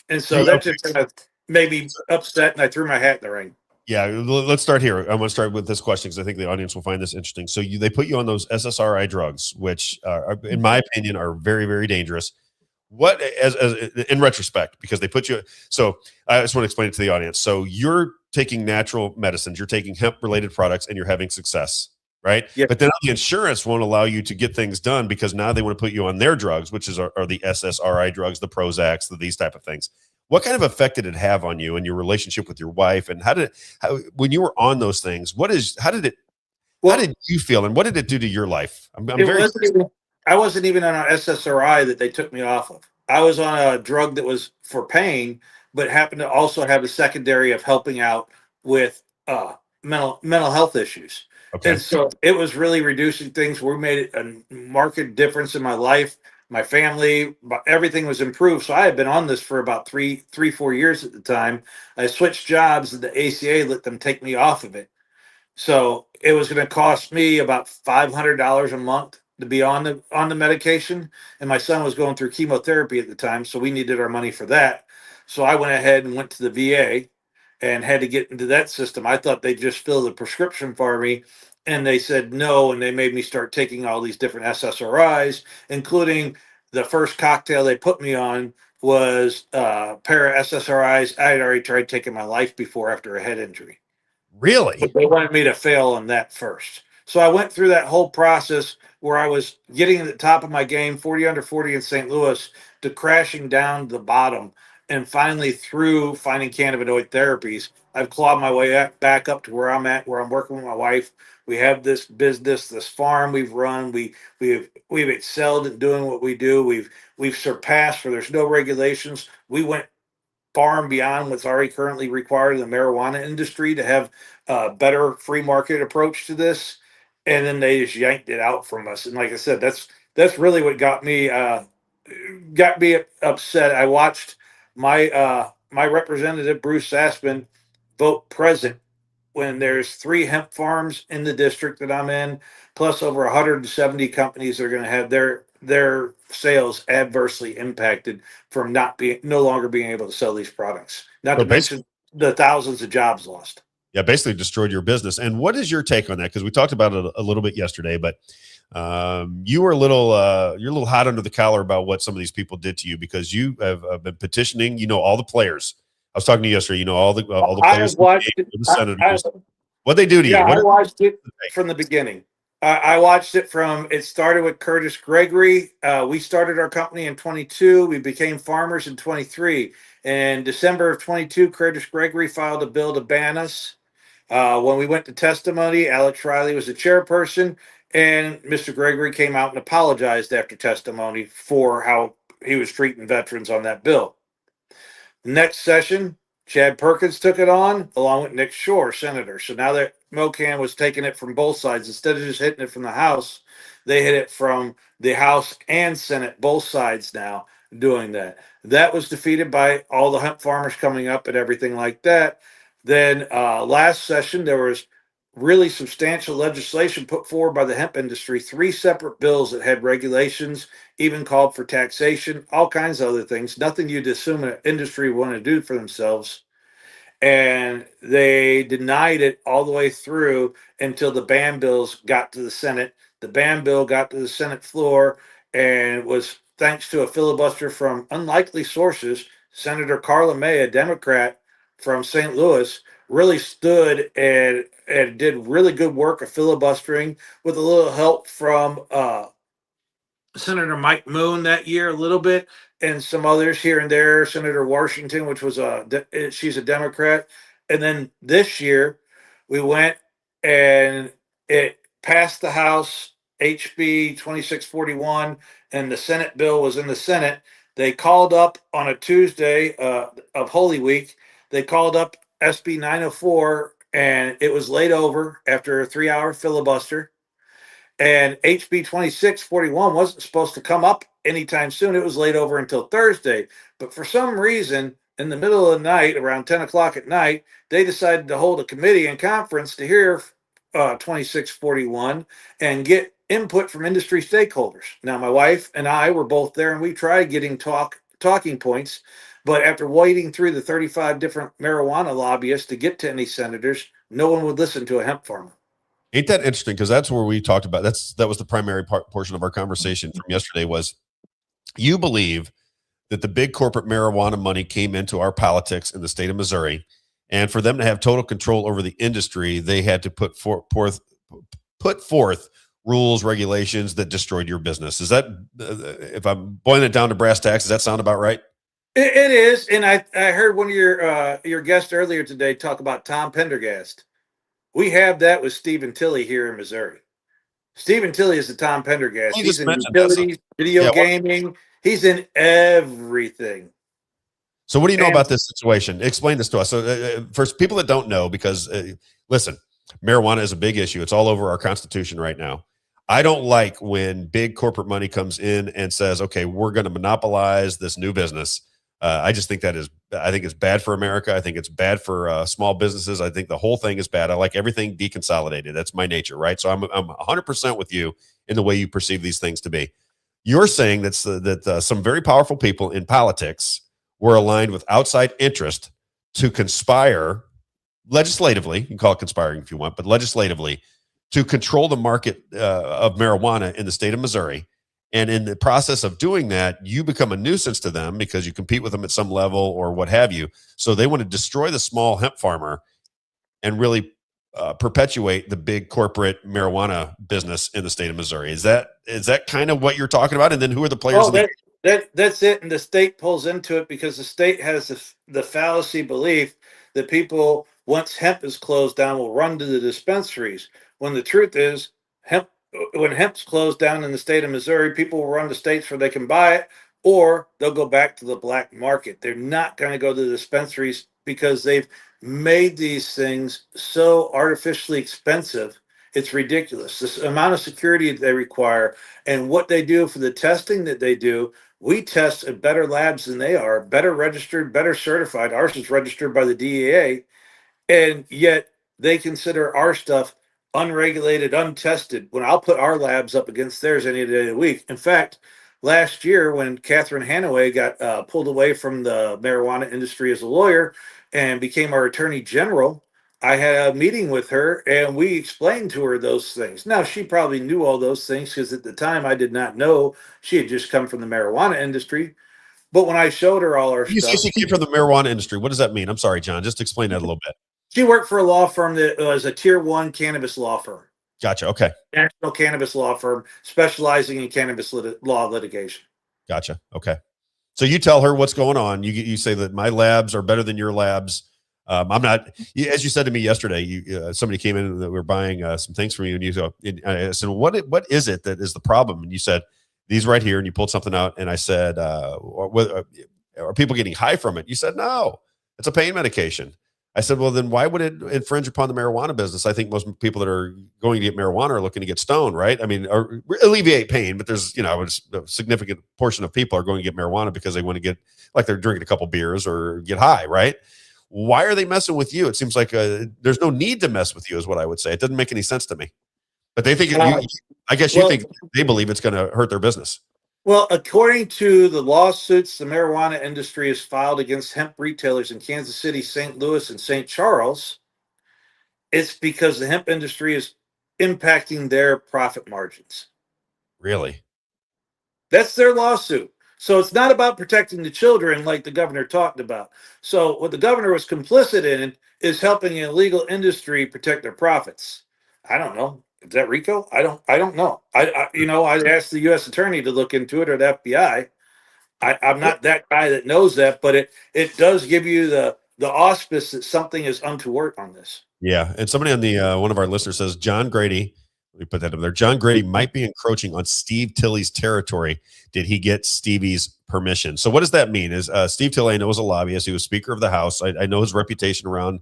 And so that just kind of made me upset, and I threw my hat in the ring. Yeah, let's start here. I'm going to start with this question because I think the audience will find this interesting. So they put you on those SSRI drugs, which, in my opinion, are very, very dangerous. What, as in retrospect, because they put you. So I just want to explain it to the audience. So you're taking natural medicines, you're taking hemp-related products, and you're having success, right? Yeah. But then the insurance won't allow you to get things done because now they want to put you on their drugs, which are the SSRI drugs, the Prozacs, these type of things. What kind of effect did it have on you and your relationship with your wife? And when you were on those things, how did you feel and what did it do to your life? I wasn't even on an SSRI that they took me off of. I was on a drug that was for pain, but happened to also have a secondary of helping out with mental health issues. Okay. And so it was really reducing things. We made a marked difference in my life. My family, everything was improved. So I had been on this for about 4 years at the time. I switched jobs and the ACA let them take me off of it. So it was going to cost me about $500 a month to be on the medication. And my son was going through chemotherapy at the time. So we needed our money for that. So I went ahead and went to the VA and had to get into that system. I thought they'd just fill the prescription for me. And they said no, and they made me start taking all these different SSRIs, including the first cocktail they put me on was para SSRIs. I had already tried taking my life before after a head injury. Really? But they wanted me to fail on that first. So I went through that whole process where I was getting at the top of my game, 40 under 40 in St. Louis, to crashing down to the bottom. And finally, through finding cannabinoid therapies, I've clawed my way back up to where I'm at, where I'm working with my wife. We have this business, this farm we've run. We've excelled at doing what we do. We've surpassed where there's no regulations. We went far and beyond what's already currently required in the marijuana industry to have a better free market approach to this. And then they just yanked it out from us. And like I said, that's really what got me upset. I watched my representative Bruce Sassman vote present when there's 3 hemp farms in the district that I'm in, plus over 170 companies that are going to have their sales adversely impacted from no longer being able to sell these products. Not to mention the thousands of jobs lost. Yeah, basically destroyed your business. And what is your take on that? Because we talked about it a little bit yesterday, but you were you're a little hot under the collar about what some of these people did to you because you have been petitioning. You know all the players. I was talking to you yesterday. You know all the players, the senators. What they do to you? I watched it from the beginning. I watched it it started with Curtis Gregory. We started our company in 22. We became farmers in 23. In December of 22, Curtis Gregory filed a bill to ban us. When we went to testimony, Alex Riley was the chairperson, and Mr. Gregory came out and apologized after testimony for how he was treating veterans on that bill. Next session, Chad Perkins took it on, along with Nick Shore, senator. So now that MoCan was taking it from both sides, instead of just hitting it from the House, they hit it from the House and Senate, both sides now doing that. That was defeated by all the hemp farmers coming up and everything like that. Then last session, there was really substantial legislation put forward by the hemp industry, 3 separate bills that had regulations, even called for taxation, all kinds of other things, nothing you'd assume an industry would want to do for themselves. And they denied it all the way through until the ban bills got to the Senate. The ban bill got to the Senate floor and was thanks to a filibuster from unlikely sources. Senator Carla May, a Democrat from St. Louis, really stood and did really good work of filibustering with a little help from Senator Mike Moon that year a little bit, and some others here and there. Senator Washington, which was she's a Democrat. And then this year we went and it passed the House, HB 2641, and the Senate bill was in the Senate. They called up on a Tuesday of Holy Week. They called up SB 904, and it was laid over after a 3-hour filibuster. And HB 2641 wasn't supposed to come up anytime soon. It was laid over until Thursday. But for some reason, in the middle of the night, around 10 o'clock at night, they decided to hold a committee and conference to hear 2641 and get input from industry stakeholders. Now, my wife and I were both there, and we tried getting talking points, but after wading through the 35 different marijuana lobbyists to get to any senators, no one would listen to a hemp farmer. Ain't that interesting? Because that's where we talked about. That was the primary portion of our conversation from yesterday. Was you believe that the big corporate marijuana money came into our politics in the state of Missouri, and for them to have total control over the industry, they had to put forth rules, regulations that destroyed your business. Is that, if I'm boiling it down to brass tacks, does that sound about right? It is, and I heard one of your guests earlier today talk about Tom Pendergast. We have that with Stephen Tilley here in Missouri. Stephen Tilley is the Tom Pendergast. He's in utilities, video gaming. He's in everything. So what do you know about this situation? Explain this to us. So first, people that don't know, because listen, marijuana is a big issue. It's all over our Constitution right now. I don't like when big corporate money comes in and says, okay, we're going to monopolize this new business. I just think I think it's bad for America. I think it's bad for small businesses. I think the whole thing is bad. I like everything deconsolidated. That's my nature, right? So I'm 100% with you in the way you perceive these things to be. You're saying that some very powerful people in politics were aligned with outside interest to conspire legislatively. You can call it conspiring if you want, but legislatively to control the market of marijuana in the state of Missouri. And in the process of doing that, you become a nuisance to them because you compete with them at some level or what have you. So they want to destroy the small hemp farmer and really perpetuate the big corporate marijuana business in the state of Missouri. Is that kind of what you're talking about? And then who are the players? That's it. And the state pulls into it because the state has the fallacy belief that people, once hemp is closed down, will run to the dispensaries. When the truth is, when hemp's closed down in the state of Missouri, people will run to states where they can buy it, or they'll go back to the black market. They're not going to go to the dispensaries because they've made these things so artificially expensive. It's ridiculous. This amount of security they require and what they do for the testing that they do. We test at better labs than they are, better registered, better certified. Ours is registered by the DEA, and yet they consider our stuff unregulated, untested, when I'll put our labs up against theirs any day of the week. In fact, last year when Catherine Hanaway got pulled away from the marijuana industry as a lawyer and became our attorney general, I had a meeting with her and we explained to her those things. Now, she probably knew all those things because at the time I did not know. She had just come from the marijuana industry. But when I showed her all our You stuff. say she came from the marijuana industry. What does that mean? I'm sorry, John. Just explain that a little bit. She worked for a law firm that was a tier 1 cannabis law firm. Gotcha. Okay. National cannabis law firm specializing in cannabis law litigation. Gotcha. Okay. So you tell her what's going on. You say that my labs are better than your labs. I'm not, as you said to me yesterday, somebody came in that we were buying some things from you, and you go, I said, what is it that is the problem? And you said, these right here, and you pulled something out, and I said, are people getting high from it? You said, no, it's a pain medication. I said, well, then why would it infringe upon the marijuana business? I think most people that are going to get marijuana are looking to get stoned, right? I mean, or alleviate pain, but there's, a significant portion of people are going to get marijuana because they want to get, like they're drinking a couple beers or get high, right? Why are they messing with you? It seems like there's no need to mess with you is what I would say. It doesn't make any sense to me. But they think, I guess you think they believe it's going to hurt their business. Well, according to the lawsuits the marijuana industry has filed against hemp retailers in Kansas City, St. Louis, and St. Charles, it's because the hemp industry is impacting their profit margins. Really? That's their lawsuit. So it's not about protecting the children like the governor talked about. So what the governor was complicit in is helping an illegal industry protect their profits. I don't know. Is that RICO? I don't know. I'd ask the U.S. attorney to look into it, or the FBI. I'm not that guy that knows that, but it does give you the auspice that something is untoward on this. Yeah. And somebody on the one of our listeners says, John Grady, let me put that up there. John Grady might be encroaching on Steve Tilley's territory. Did he get Stevie's permission? So what does that mean? Is Steve Tilley, I know, was a lobbyist. He was Speaker of the House. I know his reputation around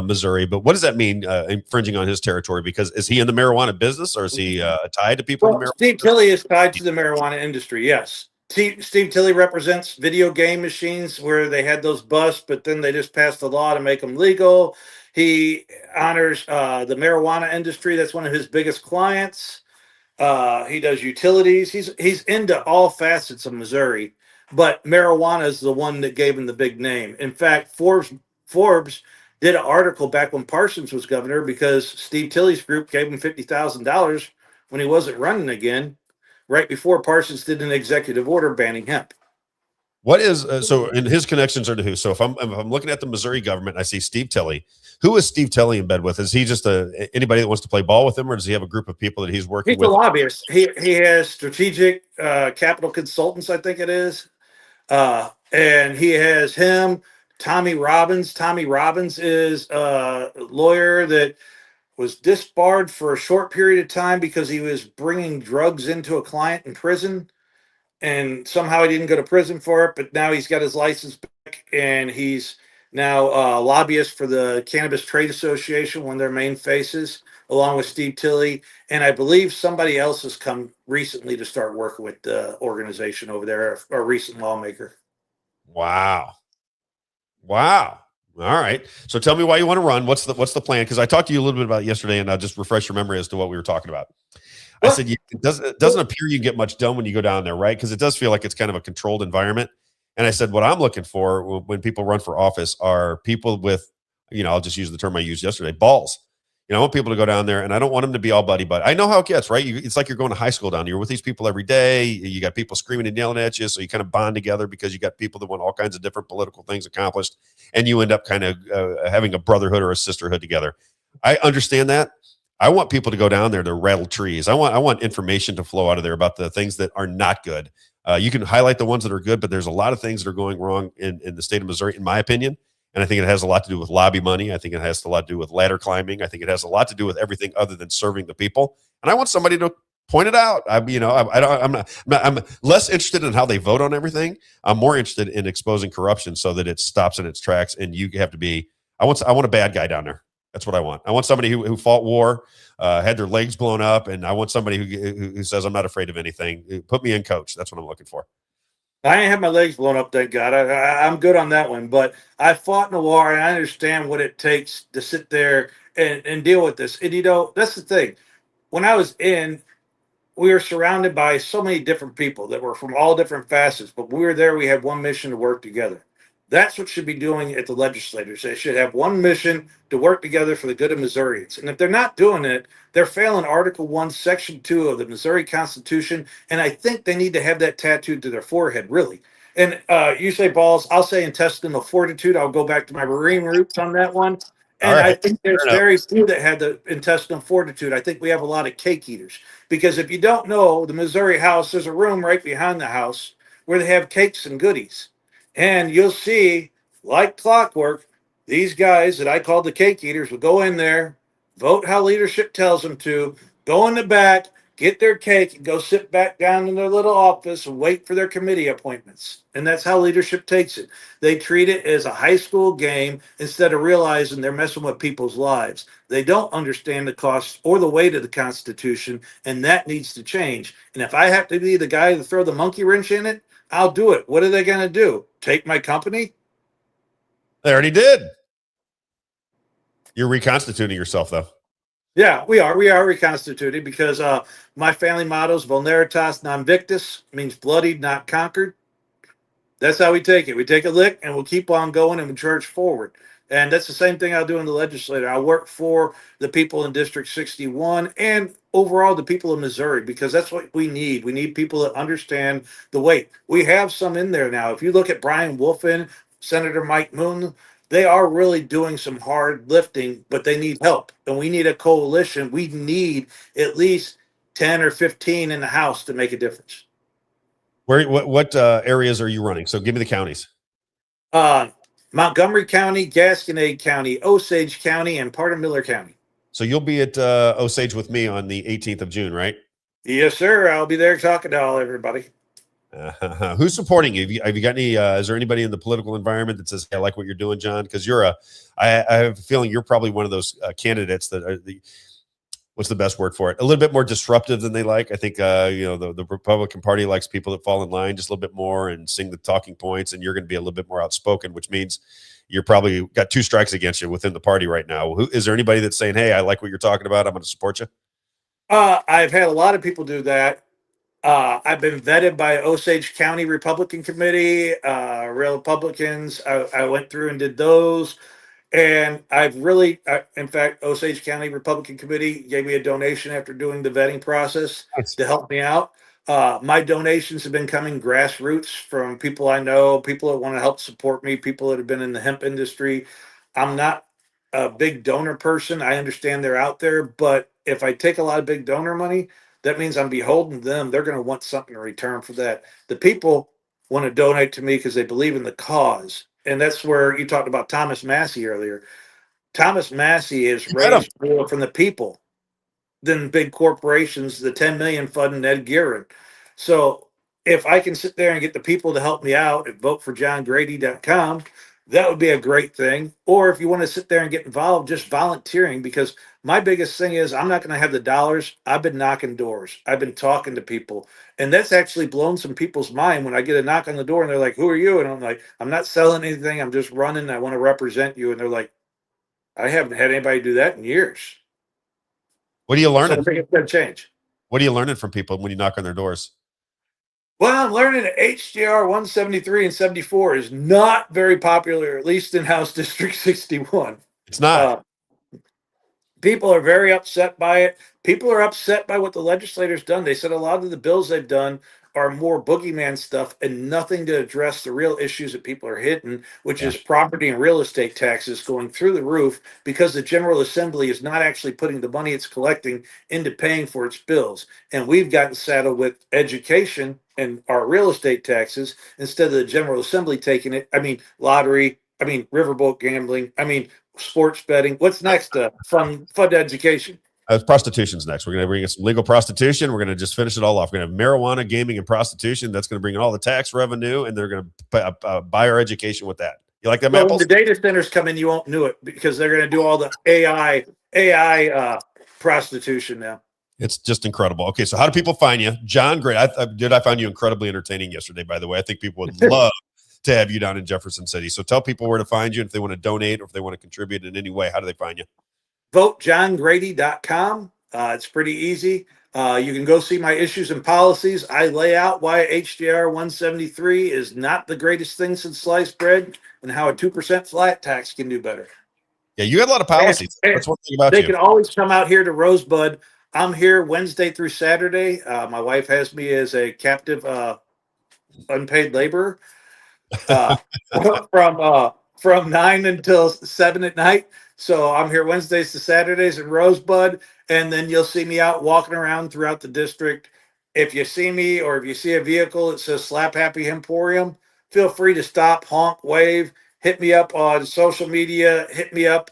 Missouri, but what does that mean, infringing on his territory? Because is he in the marijuana business, or is he tied to people in the marijuana? Steve Tilley is tied to the marijuana industry, yes. Steve Tilley represents video game machines where they had those busts, but then they just passed a law to make them legal. He honors the marijuana industry. That's one of his biggest clients. He does utilities. He's into all facets of Missouri, but marijuana is the one that gave him the big name. In fact, Forbes did an article back when Parsons was governor because Steve Tilley's group gave him $50,000 when he wasn't running again, right before Parsons did an executive order banning hemp. What is so? And his connections are to who? So if I'm looking at the Missouri government, I see Steve Tilley. Who is Steve Tilley in bed with? Is he just anybody that wants to play ball with him, or does he have a group of people that he's working with? He's a lobbyist. He has strategic capital consultants, I think it is, and he has him. Tommy Robbins. Tommy Robbins is a lawyer that was disbarred for a short period of time because he was bringing drugs into a client in prison. And somehow he didn't go to prison for it, but now he's got his license back, and he's now a lobbyist for the Cannabis Trade Association, one of their main faces, along with Steve Tilley. And I believe somebody else has come recently to start working with the organization over there, a recent lawmaker. Wow. All right. So tell me why you want to run. What's the plan? Because I talked to you a little bit about it yesterday, and I'll just refresh your memory as to what we were talking about. I said, it doesn't appear you get much done when you go down there, right? Because it does feel like it's kind of a controlled environment. And I said, what I'm looking for when people run for office are people with, I'll just use the term I used yesterday, balls. I want people to go down there, and I don't want them to be all buddy. I know how it gets, right? It's like you're going to high school down here. You're with these people every day. You got people screaming and yelling at you, so you kind of bond together because you got people that want all kinds of different political things accomplished, and you end up kind of having a brotherhood or a sisterhood together. I understand that. I want people to go down there to rattle trees. I want information to flow out of there about the things that are not good. You can highlight the ones that are good, but there's a lot of things that are going wrong in the state of Missouri, in my opinion. And I think it has a lot to do with lobby money. I think it has a lot to do with ladder climbing. I think it has a lot to do with everything other than serving the people. And I want somebody to point it out. I'm less interested in how they vote on everything. I'm more interested in exposing corruption so that it stops in its tracks. And you have to be. I want a bad guy down there. That's what I want. I want somebody who fought war, had their legs blown up, and I want somebody who says, I'm not afraid of anything. Put me in, coach. That's what I'm looking for. I ain't have my legs blown up, thank God. I'm good on that one. But I fought in a war, and I understand what it takes to sit there and deal with this. And, that's the thing. When I was in, we were surrounded by so many different people that were from all different facets. But we were there. We had one mission to work together. That's what should be doing at the legislators. They should have one mission to work together for the good of Missourians. And if they're not doing it, they're failing Article 1, Section 2 of the Missouri Constitution. And I think they need to have that tattooed to their forehead, really. And you say balls, I'll say intestinal fortitude. I'll go back to my Marine roots on that one. And right. I think there's very few that had the intestinal fortitude. I think we have a lot of cake eaters. Because if you don't know, the Missouri House, there's a room right behind the house where they have cakes and goodies. And you'll see, like clockwork, these guys that I call the cake eaters will go in there, vote how leadership tells them to, go in the back, get their cake, and go sit back down in their little office and wait for their committee appointments. And that's how leadership takes it. They treat it as a high school game instead of realizing they're messing with people's lives. They don't understand the cost or the weight of the Constitution, and that needs to change. And if I have to be the guy to throw the monkey wrench in it, I'll do it. What are they going to do? Take my company? They already did. You're reconstituting yourself, though. Yeah, we are. We are reconstituting because my family motto is Vulneritas non victus, means bloodied, not conquered. That's how we take it. We take a lick and we'll keep on going and we charge forward. And that's the same thing I'll do in the legislature. I work for the people in District 61 and overall the people of Missouri because that's what we need. We need people that understand the weight. We have some in there now. If you look at Brian Wolfen, Senator Mike Moon, they are really doing some hard lifting, but they need help. And we need a coalition. We need at least 10 or 15 in the House to make a difference. What areas are you running? So give me the counties. Montgomery County, Gasconade County, Osage County, and part of Miller County. So you'll be at Osage with me on the 18th of June, right? Yes, sir. I'll be there talking to all everybody. Who's supporting you? Have you got any? Is there anybody in the political environment that says, "I like what you're doing, John"? Because I have a feeling you're probably one of those candidates that are what's the best word for it? A little bit more disruptive than they like. I think, the Republican Party likes people that fall in line just a little bit more and sing the talking points, and you're going to be a little bit more outspoken, which means you're probably got 2 strikes against you within the party right now. Is there anybody that's saying, hey, I like what you're talking about, I'm going to support you? I've had a lot of people do that. I've been vetted by Osage County Republican Committee, Real Republicans. I went through and did those. And I've really, in fact, Osage County Republican Committee gave me a donation after doing the vetting process to help me out. My donations have been coming grassroots from people I know, people that want to help support me, people that have been in the hemp industry. I'm not a big donor person. I understand they're out there, but if I take a lot of big donor money, that means I'm beholden to them. They're going to want something in return for that. The people want to donate to me because they believe in the cause. And that's where you talked about Thomas Massey earlier. Thomas Massey is raised more from the people than big corporations, the 10 million funding Ed Gearin. So if I can sit there and get the people to help me out at voteforjohngrady.com, that would be a great thing. Or if you want to sit there and get involved, just volunteering, because my biggest thing is I'm not going to have the dollars. I've been knocking doors. I've been talking to people. And that's actually blown some people's mind when I get a knock on the door and they're like, who are you? And I'm like, I'm not selling anything. I'm just running. I want to represent you. And they're like, I haven't had anybody do that in years. What are you learning? So I think it's going to change. What are you learning from people when you knock on their doors? Well, I'm learning that HJR 173 and 74 is not very popular, at least in House District 61. It's not. People are very upset by it. People are upset by what the legislators done. They said a lot of the bills they've done are more boogeyman stuff and nothing to address the real issues that people are hitting, which is property and real estate taxes going through the roof because the General Assembly is not actually putting the money it's collecting into paying for its bills. And we've gotten saddled with education and our real estate taxes instead of the General Assembly taking it. I mean, lottery, I mean, riverboat gambling, I mean, sports betting. What's next? Fund education. Prostitution's next. We're going to bring in some legal prostitution. We're going to just finish it all off. We're going to have marijuana, gaming, and prostitution. That's going to bring in all the tax revenue, and they're going to buy our education with that. You like that, Well, Maple? when the data centers come in, you won't know it because they're going to do all the AI prostitution now. It's just incredible. Okay, so how do people find you? John Grady. I found you incredibly entertaining yesterday, by the way. I think people would love to have you down in Jefferson City. So tell people where to find you if they want to donate or if they want to contribute in any way. How do they find you? VoteJohnGrady.com. It's pretty easy. You can go see my issues and policies. I lay out why HJR 173 is not the greatest thing since sliced bread and how a 2% flat tax can do better. Yeah, you got a lot of policies. That's one thing about they you. Can always come out here to Rosebud. I'm here Wednesday through Saturday. My wife has me as a captive unpaid laborer from 9 until 7 at night. So I'm here Wednesdays to Saturdays in Rosebud, and then you'll see me out walking around throughout the district. If you see me or if you see a vehicle that says Slap Happy Emporium, feel free to stop, honk, wave, hit me up on social media, hit me up.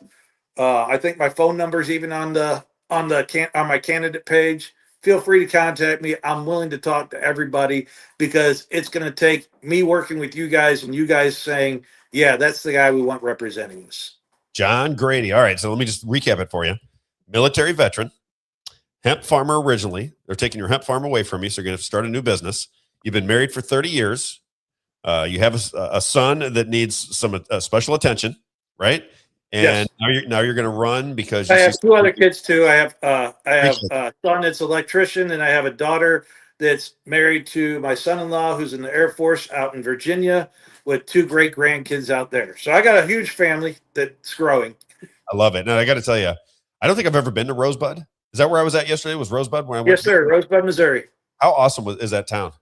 I think my phone number is even on my candidate page. Feel free to contact me. I'm willing to talk to everybody because it's going to take me working with you guys and you guys saying, yeah, that's the guy we want representing us. John Grady. All right, so let me just recap it for you. Military veteran, hemp farmer originally. They're taking your hemp farm away from you, so you're going to start a new business. You've been married for 30 years. You have a son that needs some special attention, right? And yes. now you're going to run because I have 2 other kids too. I have a son that's an electrician, and I have a daughter that's married to my son-in-law who's in the Air Force out in Virginia with 2 great grandkids out there. So I got a huge family that's growing. I love it. And I got to tell you, I don't think I've ever been to Rosebud. Is that where I was at yesterday? Was Rosebud when I went? Yes, sir. Rosebud, Missouri. How awesome is that town?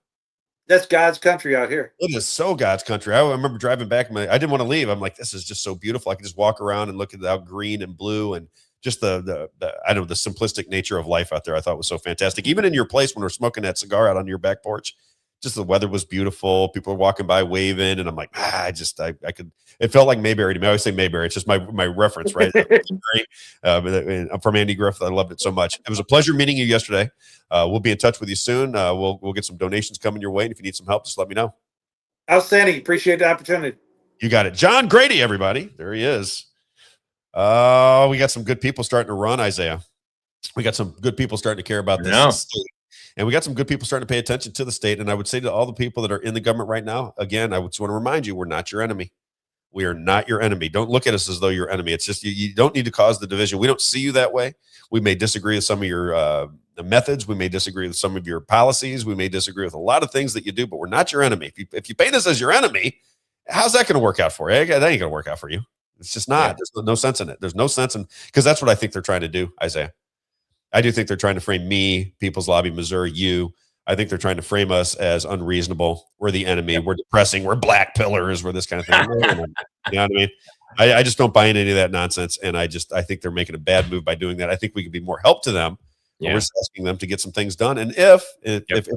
That's God's country out here. It is so God's country. I remember driving back. I didn't want to leave. I'm like, this is just so beautiful. I could just walk around and look at how green and blue and just the simplistic nature of life out there. I thought was so fantastic. Even in your place when we're smoking that cigar out on your back porch, just the weather was beautiful. People were walking by waving, and I'm like, I could. It felt like Mayberry to me. I always say Mayberry. It's just my reference, right? I'm from Andy Griffith. I loved it so much. It was a pleasure meeting you yesterday. We'll be in touch with you soon. We'll get some donations coming your way, and if you need some help, just let me know. Outstanding. Appreciate the opportunity. You got it, John Grady. Everybody, there he is. We got some good people starting to run, Isaiah. We got some good people starting to care about this state. And we got some good people starting to pay attention to the state. And I would say to all the people that are in the government right now, again, I just want to remind you, we're not your enemy. We are not your enemy. Don't look at us as though you're enemy. It's just you don't need to cause the division. We don't see you that way. We may disagree with some of your methods. We may disagree with some of your policies. We may disagree with a lot of things that you do, but we're not your enemy. If you paint us as your enemy, how's that going to work out for you? That ain't going to work out for you. It's just not. There's no sense in it. There's no sense in, because that's what I think they're trying to do, Isaiah. I do think they're trying to frame me, People's Lobby, Missouri, you. I think they're trying to frame us as unreasonable. We're the enemy. We're depressing. We're black pillars. We're this kind of thing. You know what I mean? I just don't buy into any of that nonsense. And I think they're making a bad move by doing that. I think we could be more help to them. Yeah. We're just asking them to get some things done. And if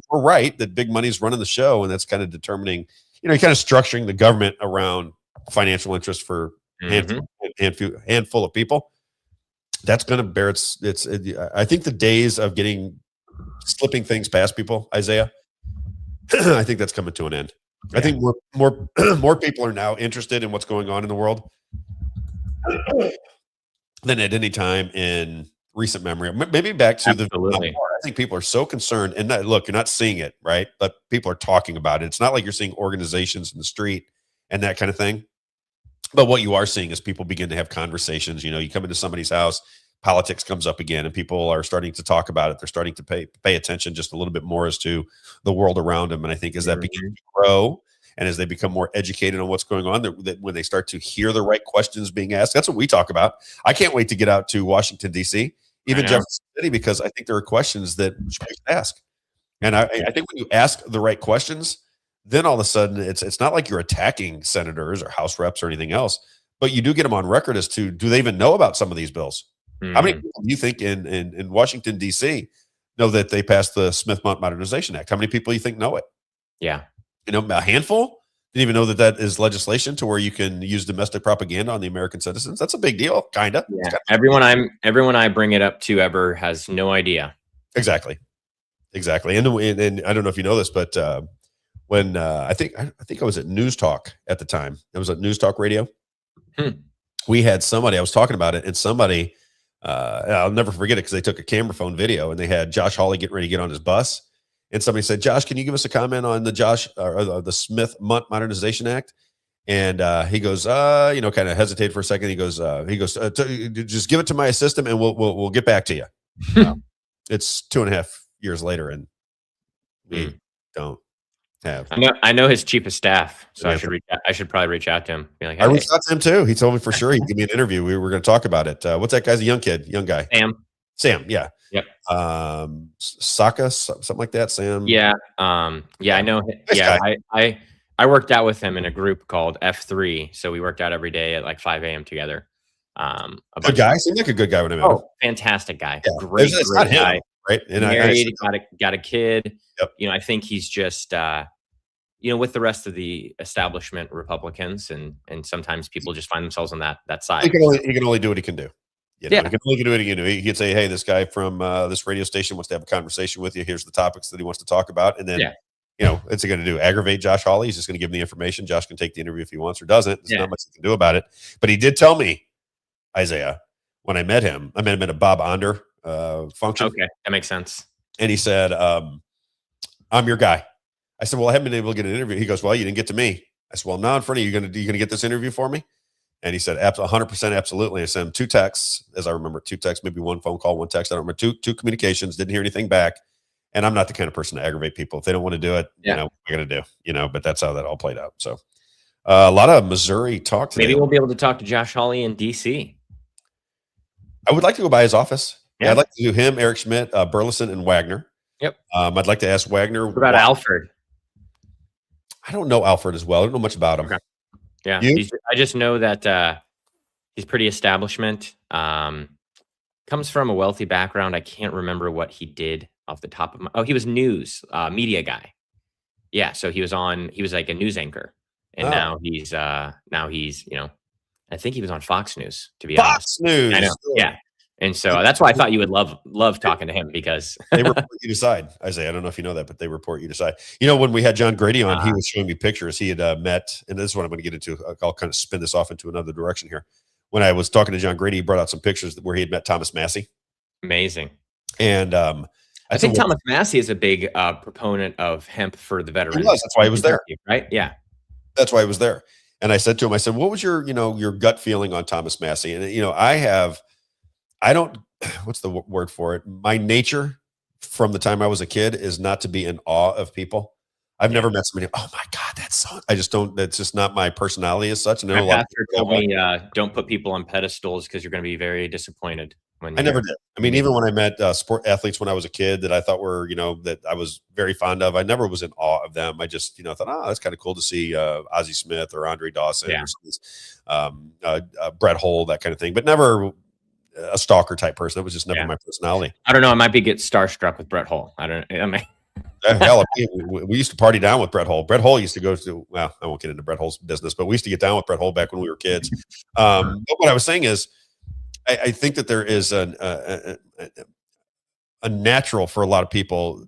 we're right that big money's running the show, and that's kind of determining, you're kind of structuring the government around financial interest for handful of people, that's going to bear I think the days of slipping things past people, Isaiah, I think that's coming to an end. Yeah. I think more people are now interested in what's going on in the world than at any time in recent memory. Maybe back to the I think people are so concerned, and look, you're not seeing it, right? But people are talking about it. It's not like you're seeing organizations in the street and that kind of thing. But what you are seeing is people begin to have conversations. You come into somebody's house, politics comes up again, and people are starting to talk about it. They're starting to pay attention just a little bit more as to the world around them. And I think as that begins to grow, and as they become more educated on what's going on, that when they start to hear the right questions being asked, that's what we talk about. I can't wait to get out to Washington, D.C., even Jefferson City, because I think there are questions that we should ask. And I think when you ask the right questions, then all of a sudden it's not like you're attacking senators or House reps or anything else, but you do get them on record as to, do they even know about some of these bills? How many people do you think in Washington, D.C. know that they passed the Smith-Mundt Modernization Act? How many people do you think know it? Yeah. A handful didn't even know that is legislation to where you can use domestic propaganda on the American citizens. That's a big deal, kind of. Yeah. Everyone I bring it up to ever has no idea. Exactly. And I don't know if you know this, but when I think I was at News Talk at the time. It was at News Talk Radio. We had somebody, I was talking about it, and somebody, I'll never forget it because they took a camera phone video and they had Josh Hawley getting ready to get on his bus. And somebody said, Josh, can you give us a comment on the Smith-Mundt Modernization Act? And he goes, kind of hesitated for a second. He goes, just give it to my assistant and we'll get back to you. It's 2.5 years later and we don't have. I know his chief of staff, so I should probably reach out to him. Be like, hey. I reached out to him too. He told me for sure he'd give me an interview. We were going to talk about it. What's that guy's young guy? Sam. Yeah. Yep. Saka, something like that. Sam. Yeah. I know. Yeah. I worked out with him in a group called F3. So we worked out every day at like 5 a.m. together. A good guy. Seemed like a good guy when I met him. Fantastic guy. Yeah. Great guy. Him, right? And married, got a kid. Yep. I think he's just, with the rest of the establishment Republicans, and sometimes people just find themselves on that side. He can only do what he can do. He can only do what he can do. He could say, hey, this guy from this radio station wants to have a conversation with you. Here's the topics that he wants to talk about. And then, what's he going to do? Aggravate Josh Hawley? He's just going to give him the information. Josh can take the interview if he wants or doesn't. There's not much he can do about it. But he did tell me, Isaiah, when I met him at a Bob Onder function. Okay, that makes sense. And he said, I'm your guy. I said, well, I haven't been able to get an interview. He goes, well, you didn't get to me. I said, well, now in front of you, you're going to get this interview for me? And he said, 100% absolutely. I sent him 2 texts, as I remember, 2 texts, maybe 1 phone call, 1 text. I don't remember, two communications, didn't hear anything back. And I'm not the kind of person to aggravate people. If they don't want to do it, what am I going to do? But that's how that all played out. So a lot of Missouri talk today. Maybe we'll be able to talk to Josh Hawley in D.C. I would like to go by his office. Yeah, I'd like to do him, Eric Schmidt, Burleson, and Wagner. Yep. I'd like to ask Wagner. What about Alfred? I don't know Alfred as well. I don't know much about him. Okay. Yeah. I just know that he's pretty establishment. Comes from a wealthy background. I can't remember what he did off the top of my. Oh, he was news media guy. Yeah. So he was like a news anchor, and now he's I think he was on Fox News, to be honest. Fox News. I know. Yeah. And so that's why I thought you would love talking to him, because they report you to side, Isaiah. I don't know if you know that, but they report you to side. When we had John Grady on, he was showing me pictures. He had met, and this is what I'm going to get into. I'll kind of spin this off into another direction here. When I was talking to John Grady, he brought out some pictures where he had met Thomas Massey. Amazing. And I think Thomas Massey is a big proponent of hemp for the veterans. He was. That's why he was there. Right? Yeah. That's why he was there. And I said to him, I said, what was your, your gut feeling on Thomas Massey? And, what's the word for it? My nature from the time I was a kid is not to be in awe of people. I've never met somebody, oh my God, I just don't, that's just not my personality as such. And my pastor told me, don't put people on pedestals because you're going to be very disappointed. I never did. I mean, even when I met sport athletes when I was a kid that I thought were, that I was very fond of, I never was in awe of them. I just, thought, oh, that's kind of cool to see Ozzie Smith or Andre Dawson or Brett Hull, that kind of thing, but never a stalker type person. That was just never my personality. I don't know. I might be get starstruck with Brett Hull. Hell, we used to party down with Brett Hull. Brett Hull used to go to, well, I won't get into Brett Hull's business, but we used to get down with Brett Hull back when we were kids. But what I was saying is, I think that there is a natural for a lot of people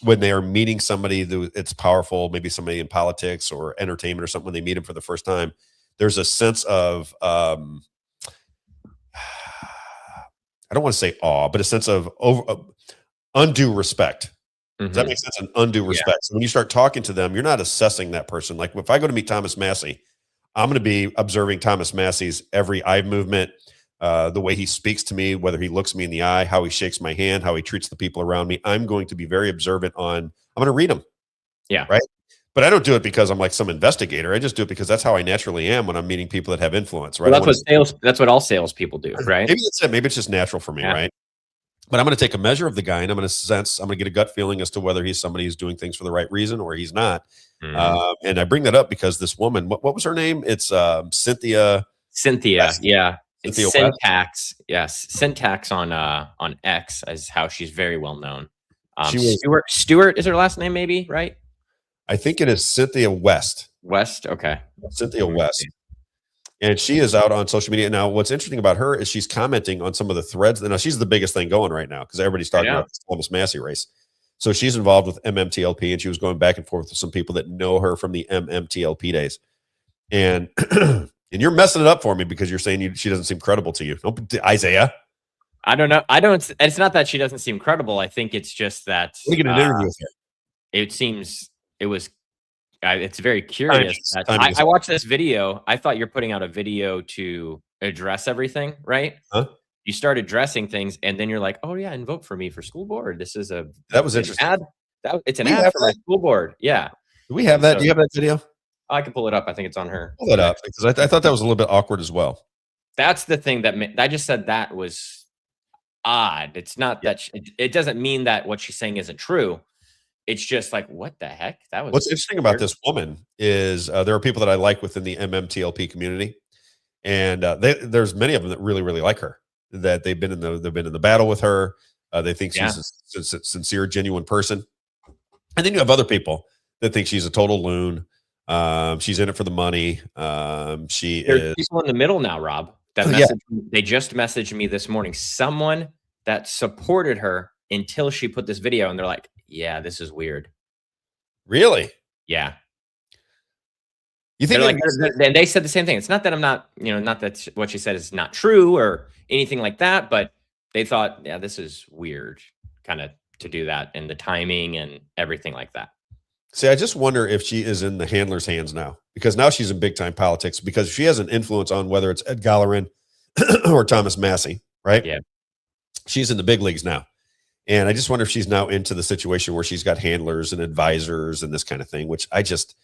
when they are meeting somebody it's powerful, maybe somebody in politics or entertainment or something, when they meet him for the first time, there's a sense of, I don't want to say awe, but a sense of undue respect. Does that make sense? An undue respect. So when you start talking to them, you're not assessing that person. Like if I go to meet Thomas Massey, I'm going to be observing Thomas Massey's every eye movement, the way he speaks to me, whether he looks me in the eye, how he shakes my hand, how he treats the people around me. I'm going to be very observant I'm going to read him. Yeah. Right. But I don't do it because I'm like some investigator. I just do it because that's how I naturally am when I'm meeting people that have influence. Right. Well, that's what all salespeople do. Right. Maybe that's it. Maybe it's just natural for me. Yeah. Right. But I'm going to take a measure of the guy and I'm going to get a gut feeling as to whether he's somebody who's doing things for the right reason or he's not. And I bring that up because this woman, what was her name? It's Cynthia. Yeah. It's Syntax. Yes. Syntax on X is how she's very well known. Stewart is her last name, maybe, right? I think it is Cynthia West. Okay. Cynthia West. And she is out on social media. Now, what's interesting about her is she's commenting on some of the threads. Now, she's the biggest thing going right now because everybody's talking about this Thomas Massey race. So she's involved with MMTLP, and she was going back and forth with some people that know her from the MMTLP days. And and you're messing it up for me because you're saying she doesn't seem credible to you. Isaiah. I don't know. It's not that she doesn't seem credible. I think it's just that. We get an interview with her. It's very curious. I watched this video. I thought you're putting out a video to address everything, right? Huh? You start addressing things, and then you're like, "Oh yeah, and vote for me for school board." That was interesting. It's an ad for my school board. Yeah. Do we have that? Do you have that video? I can pull it up. I think it's on her. Pull it up because I thought that was a little bit awkward as well. That's the thing that I just said that was odd. It's not that it doesn't mean that what she's saying isn't true. It's just like, what the heck? What's interesting about this woman is there are people that I like within the MMTLP community, and there's many of them that really, really like her. That they've been in the battle with her. They think she's a sincere, genuine person, and then you have other people that think she's a total loon. She's in it for the money. There's people in the middle now, Rob. They just messaged me this morning. Someone that supported her until she put this video, and they're like, yeah, this is weird. Really? Yeah. You think and they said the same thing. It's not that I'm not that what she said is not true or anything like that, but they thought, yeah, this is weird kind of to do that and the timing and everything like that. See, I just wonder if she is in the handler's hands now, because now she's in big time politics because she has an influence on whether it's Ed Gallerin or Thomas Massey, right? Yeah. She's in the big leagues now. And I just wonder if she's now into the situation where she's got handlers and advisors and this kind of thing, which I just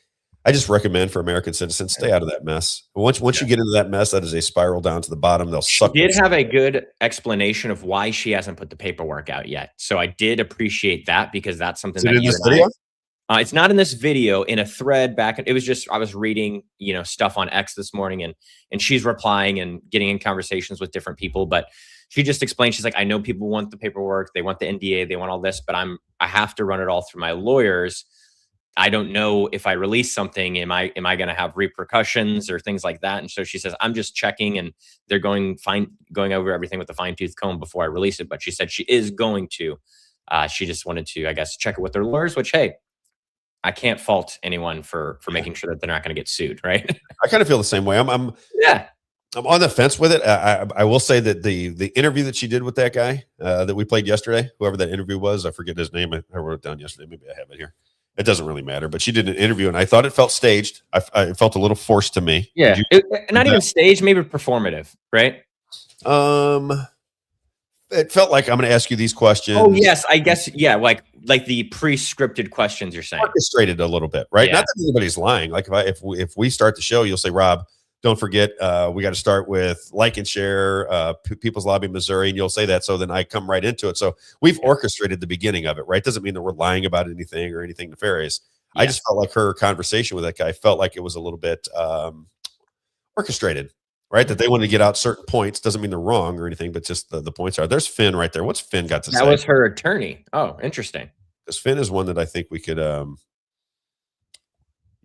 recommend for American citizens, stay out of that mess. Once you get into that mess, that is a spiral down to the bottom. They'll suck. She did have a good explanation of why she hasn't put the paperwork out yet. So I did appreciate that because that's something that you and I, it's not in this video, in a thread back. It was just, I was reading, stuff on X this morning and she's replying and getting in conversations with different people, but she just explained, she's like, I know people want the paperwork, they want the NDA, they want all this, but I have to run it all through my lawyers. I don't know if I release something, am I going to have repercussions or things like that? And so she says, I'm just checking, and they're going over everything with a fine tooth comb before I release it. But she said she is going to. She just wanted to, I guess, check it with their lawyers. Which, hey, I can't fault anyone for making sure that they're not going to get sued, right? I kind of feel the same way. I'm on the fence with it. I will say that the interview that she did with that guy that we played yesterday, whoever that interview was, I forget his name. I wrote it down yesterday. Maybe I have it here. It doesn't really matter, but she did an interview, and I thought it felt staged. I felt a little forced to me. Yeah, not even staged, maybe performative, right? It felt like I'm going to ask you these questions. Oh yes, I guess like the pre-scripted questions you're saying. Orchestrated a little bit, right? Yeah. Not that anybody's lying. Like if we start the show, you'll say, Rob, don't forget, we got to start with like and share, People's Lobby, Missouri, and you'll say that. So then I come right into it. So we've orchestrated the beginning of it, right? Doesn't mean that we're lying about anything or anything nefarious. Yeah. I just felt like her conversation with that guy felt like it was a little bit orchestrated, right? That they wanted to get out certain points. Doesn't mean they're wrong or anything, but just the points are. There's Finn right there. What's Finn got to say? That was her attorney. Oh, interesting. Because Finn is one that I think we could, you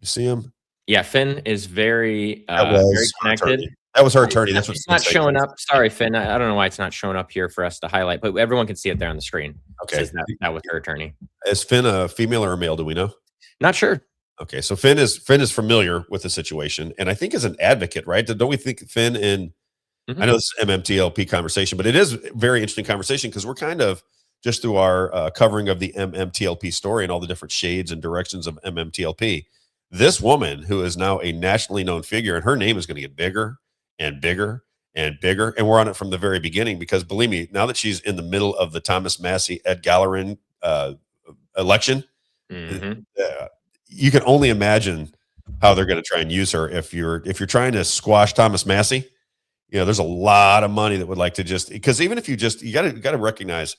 see him? Yeah, Finn is very connected. That was her attorney. That's what's not showing up. Sorry, Finn. I don't know why it's not showing up here for us to highlight, but everyone can see it there on the screen. Okay. That was her attorney. Is Finn a female or a male? Do we know? Not sure. Okay, so Finn is familiar with the situation, and I think is an advocate, right? Don't we think Finn in? I know this is MMTLP conversation, but it is a very interesting conversation because we're kind of just through our covering of the MMTLP story and all the different shades and directions of MMTLP. This woman, who is now a nationally known figure, and her name is going to get bigger and bigger and bigger, and we're on it from the very beginning because believe me, now that she's in the middle of the Thomas Massie Ed Gallerin election. You can only imagine how they're going to try and use her if you're trying to squash Thomas Massie. You know, there's a lot of money that would like to just, because even if you got to recognize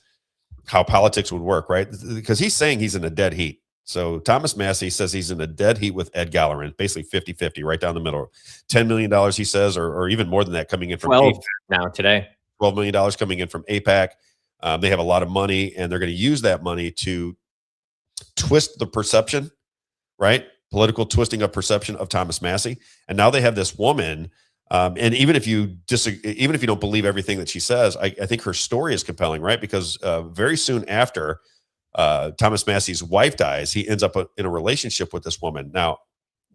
how politics would work, right? Because he's saying he's in a dead heat. So Thomas Massie says he's in a dead heat with Ed Gallerin, basically 50-50, right down the middle. $10 million, he says, or even more than that coming in from 12 now today. $12 million coming in from APAC. They have a lot of money, and they're going to use that money to twist the perception, right? Political twisting of perception of Thomas Massie. And now they have this woman. And even if you don't believe everything that she says, I think her story is compelling, right? Because very soon after Thomas Massie's wife dies, he ends up in a relationship with this woman. Now,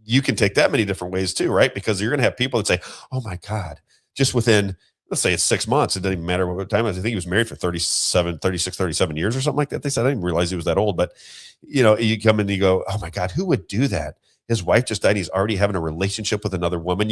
you can take that many different ways too, right? Because you're going to have people that say, oh my God, just within, let's say it's 6 months. It doesn't even matter what time it is. I think he was married for 37 years or something like that. They said, I didn't realize he was that old, but you know, you come in and you go, oh my God, who would do that? His wife just died. He's already having a relationship with another woman.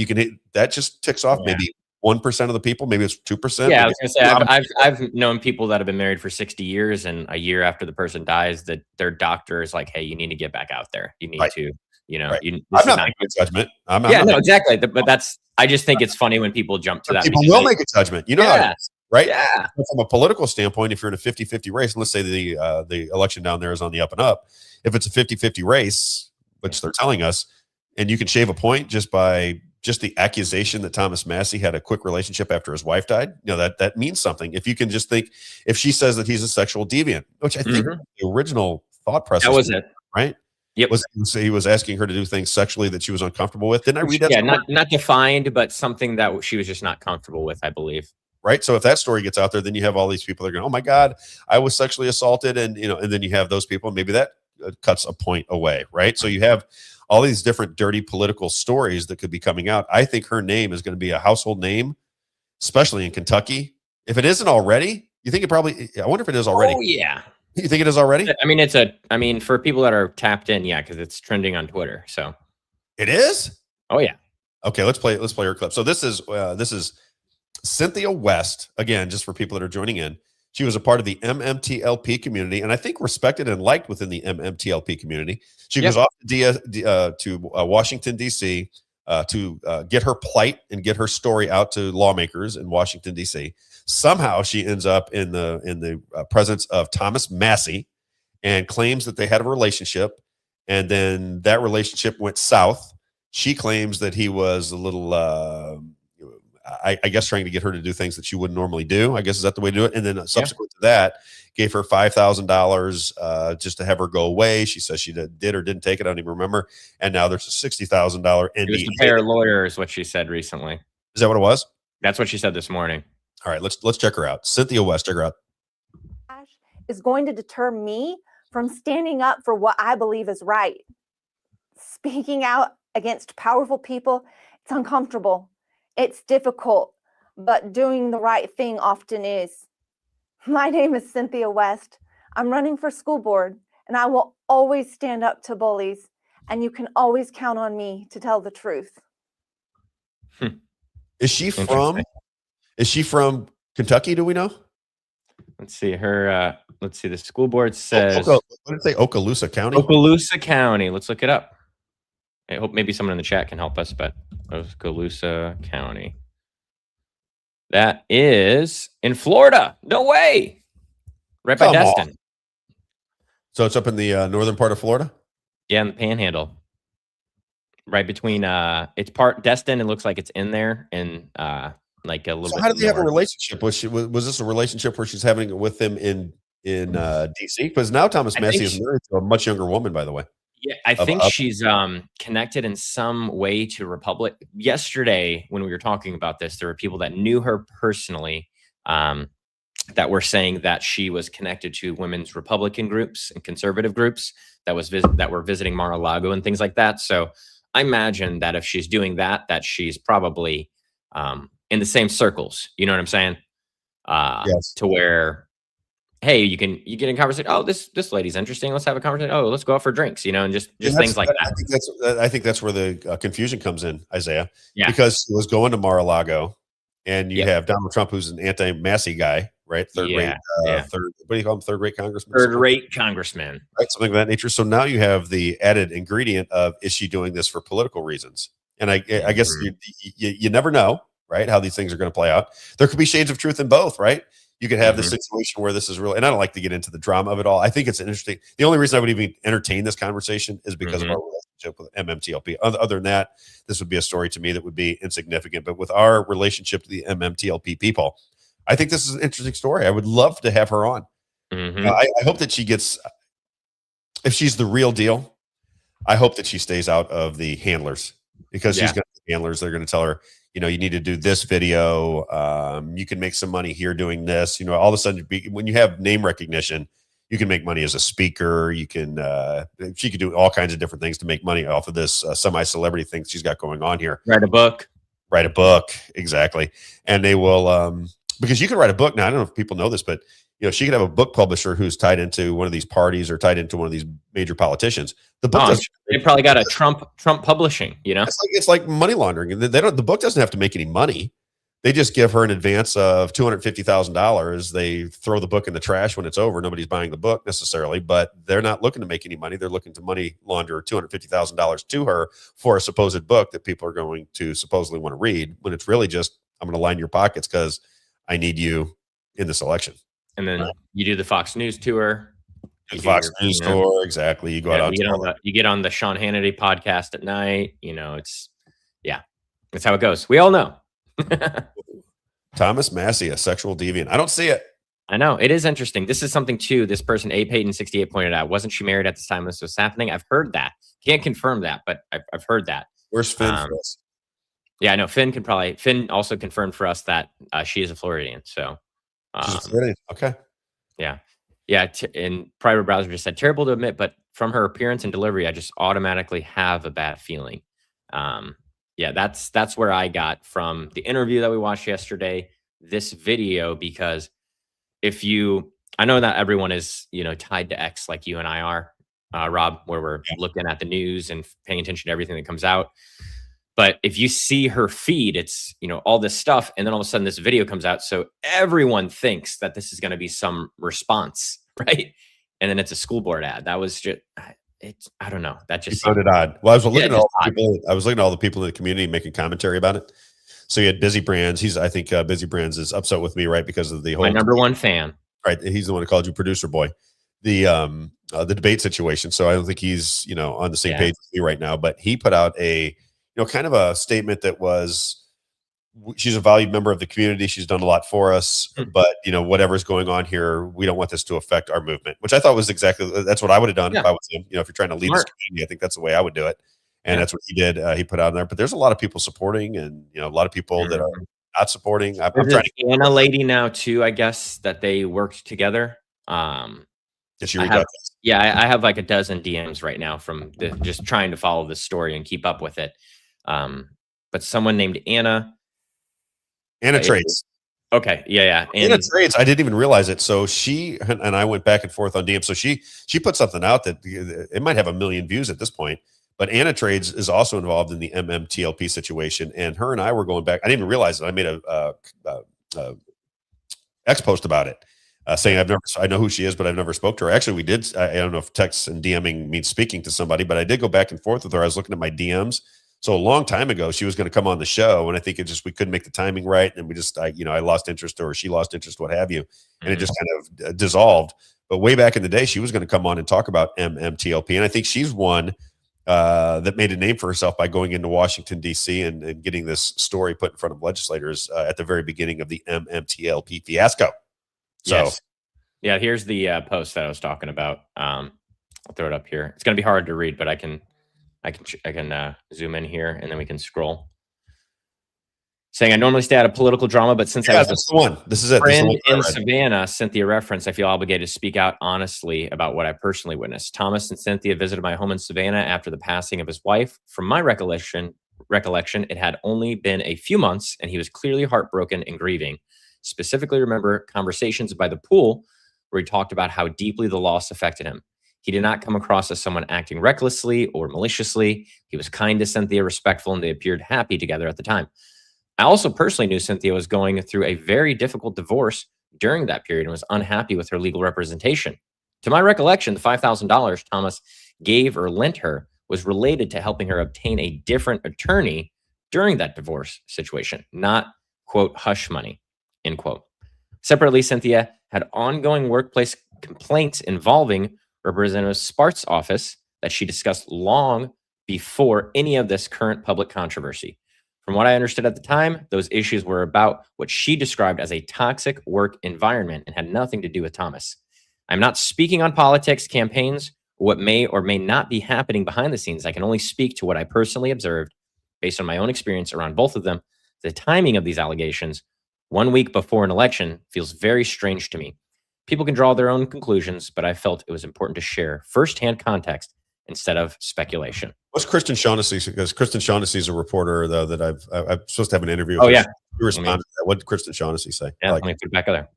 That just ticks off maybe 1% of the people. Maybe it's 2%. Yeah, I was gonna say I've known people that have been married for 60 years, and a year after the person dies, that their doctor is like, "Hey, you need to get back out there. You need to, you know." I'm not making a judgment. Exactly. But I just think it's funny when people jump to that. People will make a judgment. You know how it is, right? Yeah. From a political standpoint, if you're in a 50-50 race, and let's say the election down there is on the up and up, if it's a 50-50 race, which they're telling us, and you can shave a point just by the accusation that Thomas Massie had a quick relationship after his wife died, you know, that means something. If you can just think, if she says that he's a sexual deviant, which I think the original thought process, that was it, right? Yep. He was asking her to do things sexually that she was uncomfortable with. Didn't I read that? Yeah, not defined, but something that she was just not comfortable with, I believe. Right. So if that story gets out there, then you have all these people that are going, oh my God, I was sexually assaulted. And, you know, and then you have those people, maybe that cuts a point away. Right. So you have all these different dirty political stories that could be coming out. I think her name is going to be a household name, especially in Kentucky. If it isn't already, you think it probably, I wonder if it is already. Oh, yeah. You think it is already? I mean, for people that are tapped in, yeah, because it's trending on Twitter. So it is? Oh, yeah. Okay, let's play her clip. So this is Cynthia West, again, just for people that are joining in. She was a part of the MMTLP community, and I think respected and liked within the MMTLP community. She goes off to Washington, D.C. To get her plight and get her story out to lawmakers in Washington, D.C. Somehow she ends up in the presence of Thomas Massie and claims that they had a relationship, and then that relationship went south. She claims that he was a little I guess trying to get her to do things that she wouldn't normally do. I guess is that the way to do it. And then subsequent to that, gave her $5,000 just to have her go away. She says she did or didn't take it. I don't even remember. And now there's a $60,000 NDA. It was to pay her lawyer, is what she said recently. Is that what it was? That's what she said this morning. All right, let's check her out. Cynthia West, check her out. Is going to deter me from standing up for what I believe is right. Speaking out against powerful people, it's uncomfortable. It's difficult, but doing the right thing often is. My name is Cynthia West. I'm running for school board, and I will always stand up to bullies, and you can always count on me to tell the truth. Is she from Kentucky? Do we know? Let's see her. Let's see. The school board says what did it say? Okaloosa County. Okaloosa County. Let's look it up. I hope maybe someone in the chat can help us. But Okaloosa County. That is in Florida. No way. Right by Destin. So it's up in the northern part of Florida. Yeah, in the Panhandle. Right between it's part Destin. It looks like it's in there, and like a little. So bit how did they have a north. relationship? Was this a relationship where she's having it with him in DC? Because now Thomas Massey is married to a much younger woman, by the way. Yeah, I think she's connected in some way to Republic. Yesterday, when we were talking about this, there were people that knew her personally that were saying that she was connected to women's Republican groups and conservative groups that were visiting Mar-a-Lago and things like that. So I imagine that if she's doing that, that she's probably in the same circles. You know what I'm saying? Yes. To where, hey, you get in conversation. Oh, this lady's interesting. Let's have a conversation. Oh, let's go out for drinks. You know, and just things like that. I think that's where the confusion comes in, Isaiah. Yeah. Because he was going to Mar-a-Lago, and you have Donald Trump, who's an anti-Massey guy, right? Third rate. What do you call him? Third rate congressman. Third rate congressman. Right, something of that nature. So now you have the added ingredient of, is she doing this for political reasons? And I guess you never know, right, how these things are going to play out. There could be shades of truth in both, right? You could have this situation where this is real, and I don't like to get into the drama of it all. I think it's interesting. The only reason I would even entertain this conversation is because of our relationship with MMTLP. Other than that, this would be a story to me that would be insignificant. But with our relationship to the MMTLP people, I think this is an interesting story. I would love to have her on. I hope that she gets, if she's the real deal, I hope that she stays out of the handlers, because she's going to handlers. They're going to tell her, you know, you need to do this video. You can make some money here doing this. You know, all of a sudden, when you have name recognition, you can make money as a speaker. You can, she could do all kinds of different things to make money off of this semi-celebrity thing she's got going on here. Write a book. Exactly. And they will, because you can write a book. Now, I don't know if people know this, but you know, she could have a book publisher who's tied into one of these parties or tied into one of these major politicians. The book they probably got a Trump publishing, you know, it's like money laundering. The book doesn't have to make any money. They just give her an advance of $250,000. They throw the book in the trash when it's over. Nobody's buying the book necessarily, but they're not looking to make any money. They're looking to money launder $250,000 to her for a supposed book that people are going to supposedly want to read, when it's really just, I'm going to line your pockets because I need you in this election. And then you do the Fox News tour. Fox News tour, exactly. You go out you get on the Sean Hannity podcast at night. You know, that's how it goes. We all know. Thomas Massey, a sexual deviant. I don't see it. I know. It is interesting. This is something too. This person, A Payton 68, pointed out. Wasn't she married at this time this was happening? I've heard that. Can't confirm that, but I've heard that. Where's Finn for us? Yeah, I know. Finn also confirmed for us that she is a Floridian. So she's a Floridian. Okay. Yeah. Yeah. And Private Browser just said, terrible to admit, but from her appearance and delivery, I just automatically have a bad feeling. Yeah, that's where I got from the interview that we watched yesterday, this video, because I know that everyone is, you know, tied to X like you and I are, Rob, where we're looking at the news and paying attention to everything that comes out. But if you see her feed, it's, you know, all this stuff. And then all of a sudden this video comes out. So everyone thinks that this is going to be some response, right? And then it's a school board ad. That was just, I don't know. That just sounded odd. Well, I was looking at all the people. I was looking at all the people in the community making commentary about it. So you had Busy Brands. I think Busy Brands is upset with me, right? Because of the whole, my number one fan. Right. He's the one who called you producer boy. The debate situation. So I don't think he's, you know, on the same page with me right now, but he put out a, you know, kind of a statement that was, she's a valued member of the community. She's done a lot for us, but you know, whatever's going on here, we don't want this to affect our movement, which I thought was that's what I would have done if I was him. You know, if you're trying to lead this community, I think that's the way I would do it. And that's what he did. He put out in there, but there's a lot of people supporting, and you know, a lot of people that are not supporting. I'm trying to Anna lady now too, I guess, that they worked together. Yeah, I have like a dozen DMs right now from just trying to follow this story and keep up with it. But someone named Anna Anna Trades. Okay. Yeah. Anna Trades. I didn't even realize it. So she and I went back and forth on DM. So she put something out that it might have 1 million views at this point. But Anna Trades is also involved in the MMTLP situation, and her and I were going back. I didn't even realize it. I made a X post about it, saying I know who she is, but I've never spoke to her. Actually, we did. I don't know if text and DMing means speaking to somebody, but I did go back and forth with her. I was looking at my DMs. So a long time ago, she was going to come on the show, and I think we couldn't make the timing right, and we just, I lost interest, or she lost interest, what have you, and it just kind of dissolved. But way back in the day, she was going to come on and talk about MMTLP, and I think she's one that made a name for herself by going into Washington, D.C. and getting this story put in front of legislators at the very beginning of the MMTLP fiasco. So, yes. Yeah, here's the post that I was talking about. I'll throw it up here. It's going to be hard to read, but I can zoom in here, and then we can scroll. Saying, I normally stay out of political drama, but since I was that's the one. This is it. Friend in Savannah, Cynthia referenced, I feel obligated to speak out honestly about what I personally witnessed. Thomas and Cynthia visited my home in Savannah after the passing of his wife. From my recollection, it had only been a few months, and he was clearly heartbroken and grieving. Specifically remember conversations by the pool where he talked about how deeply the loss affected him. He did not come across as someone acting recklessly or maliciously. He was kind to Cynthia, respectful, and they appeared happy together at the time. I also personally knew Cynthia was going through a very difficult divorce during that period and was unhappy with her legal representation. To my recollection, the $5,000 Thomas gave or lent her was related to helping her obtain a different attorney during that divorce situation, not, quote, hush money, end quote. Separately, Cynthia had ongoing workplace complaints involving Representative Spart's office that she discussed long before any of this current public controversy. From what I understood at the time, those issues were about what she described as a toxic work environment and had nothing to do with Thomas. I'm not speaking on politics, campaigns, or what may or may not be happening behind the scenes. I can only speak to what I personally observed based on my own experience around both of them. The timing of these allegations, 1 week before an election, feels very strange to me. People can draw their own conclusions, but I felt it was important to share firsthand context instead of speculation. What's Kristen Shaughnessy? Because Kristen Shaughnessy is a reporter, though, that I'm supposed to have an interview with. Oh, yeah. You responded to that. What did Kristen Shaughnessy say? Yeah, let me put it back there.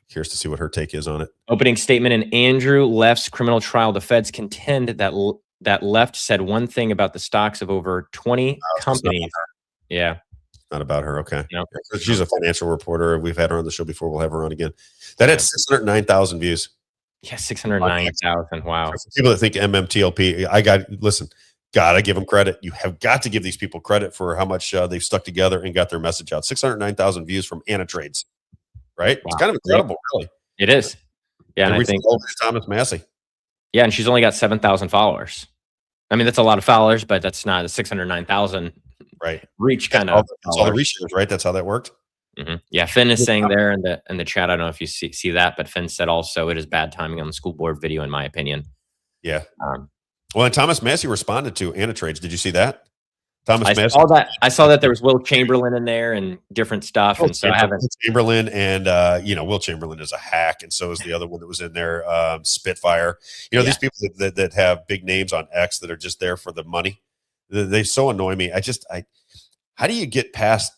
Curious to see what her take is on it. Opening statement in Andrew Left's criminal trial. The feds contend that Left said one thing about the stocks of over 20 companies. Yeah. Not about her. Okay. Nope. She's a financial reporter. We've had her on the show before. We'll have her on again. That had 609,000 views. Yeah, 609,000. Wow. For people that think MMTLP, gotta give them credit. You have got to give these people credit for how much they've stuck together and got their message out. 609,000 views from Anna Trades, right? Wow. It's kind of incredible, really. It is. Yeah, and I think Thomas Massey. Yeah, and she's only got 7,000 followers. I mean, that's a lot of followers, but that's not a 609,000 reach kind of. That's all the reach is, right? That's how that worked. Mm-hmm. Yeah, Finn is saying there in the chat. I don't know if you see that, but Finn said also it is bad timing on the school board video, in my opinion. Yeah. Well, and Thomas Massey responded to Anna Trades. Did you see that? I saw that there was Will Chamberlain in there and different stuff, and so I haven't. Chamberlain and Will Chamberlain is a hack, and so is the other one that was in there, Spitfire. These people that have big names on X that are just there for the money. They so annoy me. How do you get past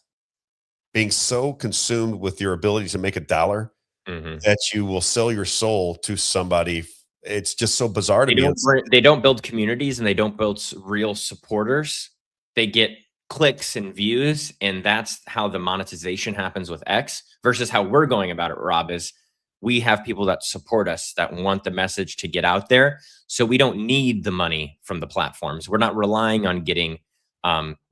being so consumed with your ability to make a dollar that you will sell your soul to somebody? It's just so bizarre to me. They don't build communities and they don't build real supporters. They get clicks and views, and that's how the monetization happens with X versus how we're going about it, Rob, is we have people that support us, that want the message to get out there. So we don't need the money from the platforms. We're not relying on getting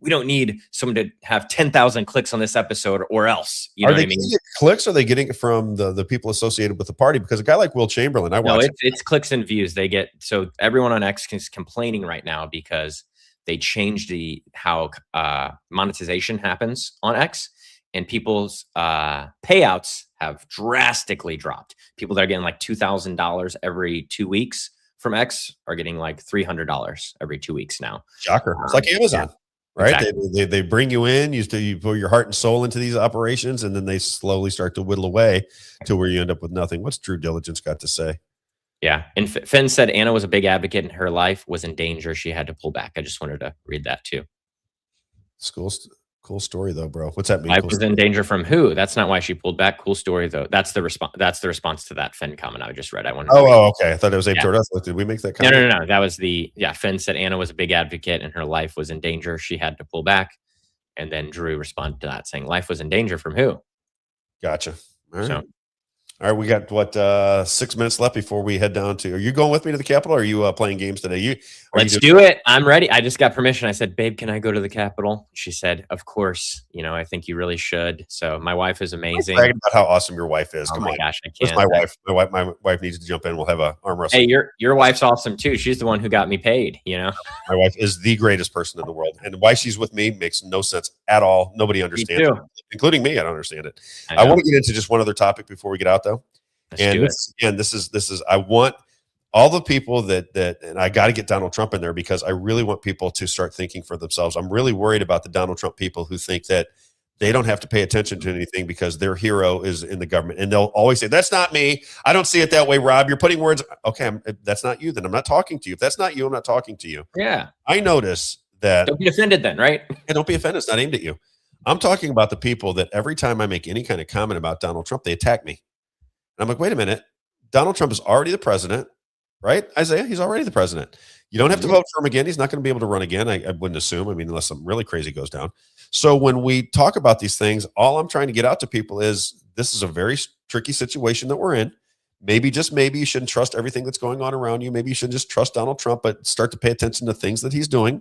we don't need someone to have 10,000 clicks on this episode or else. You know what I mean? Clicks, or are they getting it from the people associated with the party? Because a guy like Will Chamberlain, it's clicks and views they get. So everyone on X is complaining right now because they changed how monetization happens on X, and people's payouts have drastically dropped. People that are getting like $2,000 every 2 weeks from X are getting like $300 every 2 weeks now. Shocker. It's like Amazon, right? Exactly. They bring you in, you put your heart and soul into these operations, and then they slowly start to whittle away to where you end up with nothing. What's Drew Diligence got to say? Yeah. And Finn said Anna was a big advocate and her life was in danger. She had to pull back. I just wanted to read that too. Schools. Cool story though, bro. What's that mean? Life Cool was story? in danger from who? That's not why she pulled back. Cool story though. That's the response. That's the response to that Finn comment I just read. I wanted. Oh, okay. I thought it was aimed Yeah. toward us. Did we make that No, comment? no, no, no. That was Finn said Anna was a big advocate and her life was in danger. She had to pull back. And then Drew responded to that saying life was in danger from who? Gotcha. All right. So, all right. We got what 6 minutes left before we head down to. Are you going with me to the Capitol? Or are you playing games today? let's do it. I'm ready. I just got permission. I said, babe, can I go to the Capitol? She said, of course. You know, I think you really should. So my wife is amazing. Bragging about how awesome your wife is. Oh Come my on. gosh, I Where's can't. my wife needs to jump in. We'll have a arm wrestle. Hey, your wife's awesome too. She's the one who got me paid, you know? My wife is the greatest person in the world. And why she's with me makes no sense at all. Nobody understands it, including me. I don't understand it. I want to get into just one other topic before we get out, though. This is I want all the people that and I got to get Donald Trump in there because I really want people to start thinking for themselves. I'm really worried about the Donald Trump people who think that they don't have to pay attention to anything because their hero is in the government. And they'll always say, that's not me. I don't see it that way, Rob. You're putting words. Okay, that's not you. Then I'm not talking to you. If that's not you, I'm not talking to you. Yeah. I notice that. Don't be offended then, right? Yeah, don't be offended. It's not aimed at you. I'm talking about the people that every time I make any kind of comment about Donald Trump, they attack me. And I'm like, wait a minute. Donald Trump is already the president, right? Isaiah, he's already the president. You don't have to vote for him again. He's not going to be able to run again. I wouldn't assume. I mean, unless something really crazy goes down. So when we talk about these things, all I'm trying to get out to people is this is a very tricky situation that we're in. Maybe, just maybe, you shouldn't trust everything that's going on around you. Maybe you shouldn't just trust Donald Trump, but start to pay attention to things that he's doing.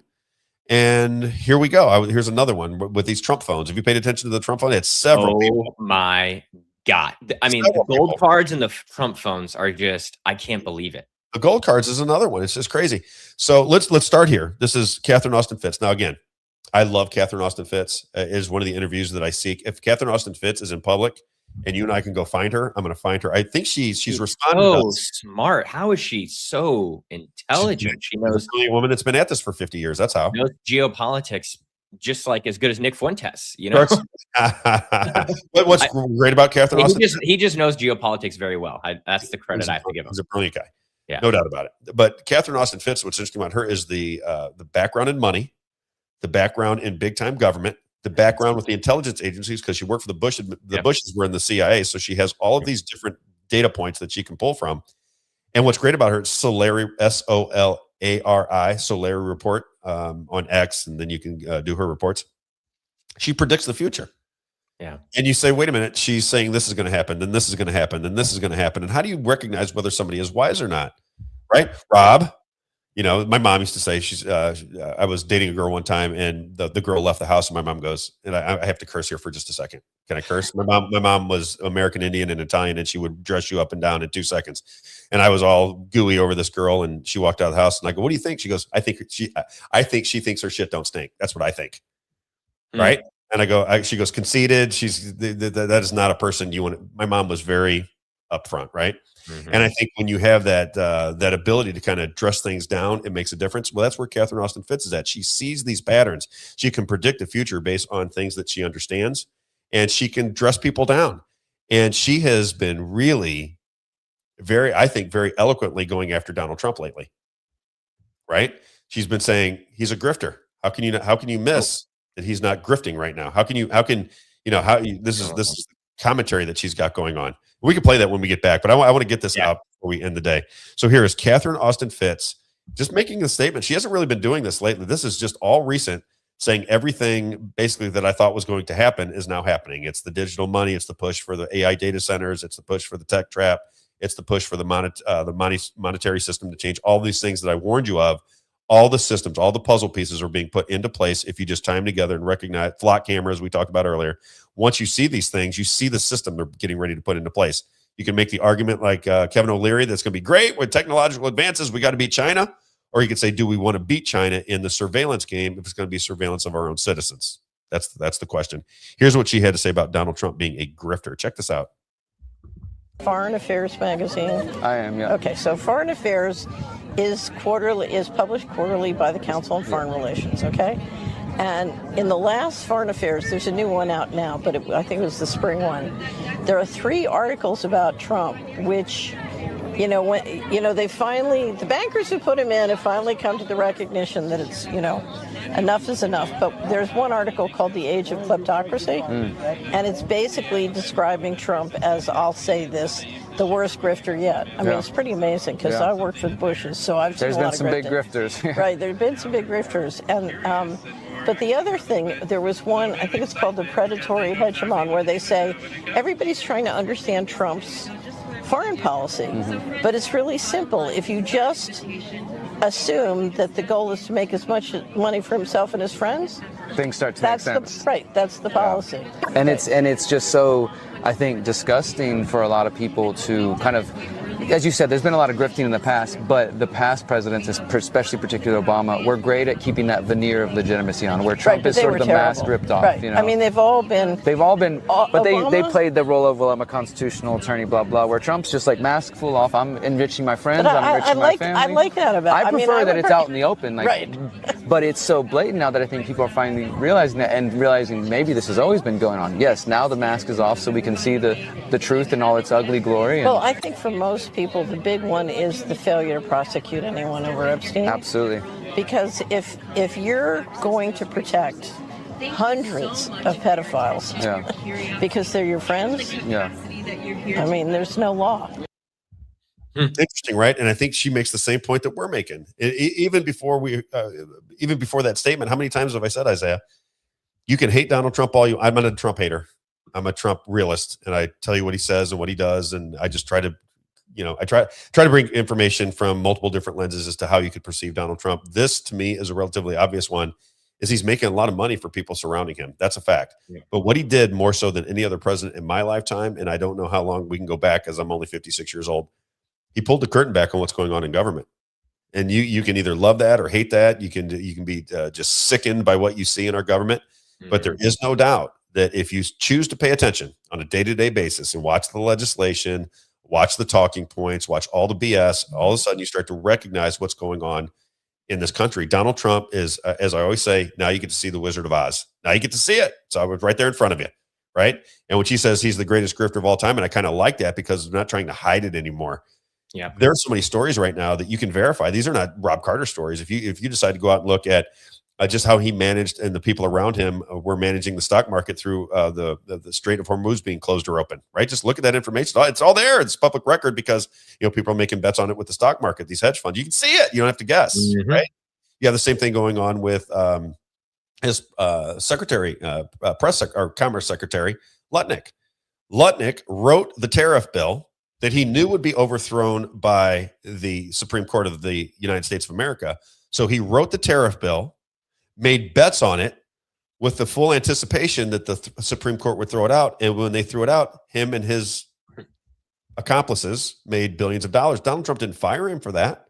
And here we go. Here's another one with these Trump phones. Have you paid attention to the Trump phone? It's several people. My God. I mean, the gold cards and the Trump phones are just, I can't believe it. The gold cards is another one. It's just crazy. So let's start here. This is Catherine Austin Fitts. Now, again, I love Catherine Austin Fitts. Is one of the interviews that I seek. If Catherine Austin Fitts is in public and you and I can go find her, I'm going to find her. I think she's responding. So smart. How is she so intelligent? She knows a woman that's been at this for 50 years. That's how. Knows geopolitics just like as good as Nick Fuentes, you know. What's great about Catherine Austin? He just knows geopolitics very well. That's the credit I have to give him. He's a brilliant guy. Yeah, no doubt about it. But Catherine Austin Fitts, what's interesting about her is the background in money, the background in big time government, the background with the intelligence agencies because she worked for the Bush. The Bushes were in the CIA, so she has all of these different data points that she can pull from. And what's great about her, it's Solari, SOLARI, Solari report on X, and then you can do her reports. She predicts the future. Yeah. And you say, wait a minute, she's saying this is going to happen, then this is going to happen, then this is going to happen. And how do you recognize whether somebody is wise or not? Right? Rob, you know, my mom used to say I was dating a girl one time and the girl left the house and my mom goes, and I have to curse here for just a second. Can I curse? My mom was American Indian and Italian, and she would dress you up and down in 2 seconds. And I was all gooey over this girl, and she walked out of the house and I go, what do you think? She goes, I think she thinks her shit don't stink. That's what I think. Right? And I go, she goes, conceited. That is not a person you want. My mom was very upfront, right? Mm-hmm. And I think when you have that ability to kind of dress things down, it makes a difference. Well, that's where Catherine Austin Fitts is at. She sees these patterns. She can predict the future based on things that she understands, and she can dress people down. And she has been really very eloquently going after Donald Trump lately, right? She's been saying he's a grifter. How can you miss that he's not grifting right now? This is the commentary that she's got going on. We can play that when we get back, but I want to get this out before we end the day. So here is Catherine Austin Fitts just making the statement. She hasn't really been doing this lately. This is just all recent, saying everything basically that I thought was going to happen is now happening. It's the digital money. It's the push for the AI data centers. It's the push for the tech trap. It's the push for the monetary system to change. All these things that I warned you of. All the systems, all the puzzle pieces are being put into place if you just tie them together and recognize flock cameras we talked about earlier. Once you see these things, you see the system they're getting ready to put into place. You can make the argument like Kevin O'Leary, that's going to be great with technological advances. We got to beat China. Or you could say, do we want to beat China in the surveillance game if it's going to be surveillance of our own citizens? That's the question. Here's what she had to say about Donald Trump being a grifter. Check this out. Foreign Affairs magazine. I am, yeah. Okay, so Foreign Affairs is published quarterly by the Council on Foreign Relations, okay? And in the last Foreign Affairs, there's a new one out now, but I think it was the spring one. There are 3 articles about Trump which you know, when, you know, they finally, the bankers who put him in have finally come to the recognition that it's, you know, enough is enough. But there's one article called The Age of Kleptocracy, and it's basically describing Trump as, I'll say this, the worst grifter yet. I mean, it's pretty amazing because I worked for the Bushes, so I've seen a lot of There's been some big grifters. Right, there have been some big grifters. And but the other thing, there was one, I think it's called the predatory hegemon, where they say everybody's trying to understand Trump's foreign policy, but it's really simple. If you just assume that the goal is to make as much money for himself and his friends, things start to make sense. That's the policy. And it's just so, I think, disgusting for a lot of people to kind of, as you said, there's been a lot of grifting in the past, but the past presidents, especially particularly Obama, were great at keeping that veneer of legitimacy on, where Trump is sort of the mask ripped off. Right. You know? I mean, they've all been, but they played the role of, well, I'm a constitutional attorney, blah, blah, where Trump's just like, mask full off, I'm enriching my friends, I'm enriching my family. I like that about I prefer that it's out in the open. Like, but it's so blatant now that I think people are finally realizing that and realizing maybe this has always been going on. Yes, now the mask is off so we can see the truth in all its ugly glory. Well, I think for most people, the big one is the failure to prosecute anyone over Epstein. Absolutely. Because if you're going to protect hundreds of pedophiles because they're your friends, I mean, there's no law. Interesting, right? And I think she makes the same point that we're making. Even before that statement, how many times have I said, Isaiah, you can hate Donald Trump all you. I'm not a Trump hater. I'm a Trump realist, and I tell you what he says and what he does, and I just try to, I try to bring information from multiple different lenses as to how you could perceive Donald Trump. This, to me, is a relatively obvious one. Is he's making a lot of money for people surrounding him. That's a fact. Yeah. But what he did more so than any other president in my lifetime, and I don't know how long we can go back, as I'm only 56 years old. He pulled the curtain back on what's going on in government. And you can either love that or hate that. You can be just sickened by what you see in our government. But there is no doubt that if you choose to pay attention on a day-to-day basis and watch the legislation, watch the talking points, watch all the BS, all of a sudden you start to recognize what's going on in this country. Donald Trump is, as I always say, now you get to see the Wizard of Oz. Now you get to see it. So I was right there in front of you, right? And when she says he's the greatest grifter of all time, and I kind of like that because they're not trying to hide it anymore. Yeah, there are so many stories right now that you can verify. These are not Robb Carter stories. If you decide to go out and look at just how he managed and the people around him were managing the stock market through the Strait of Hormuz being closed or open, right? Just look at that information. It's all there. It's public record because people are making bets on it with the stock market. These hedge funds, you can see it. You don't have to guess, right? You have the same thing going on with his secretary, Commerce Secretary Lutnick. Lutnick wrote the tariff bill that he knew would be overthrown by the Supreme Court of the United States of America. So he wrote the tariff bill, made bets on it with the full anticipation that the Supreme Court would throw it out. And when they threw it out, him and his accomplices made billions of dollars. Donald Trump didn't fire him for that.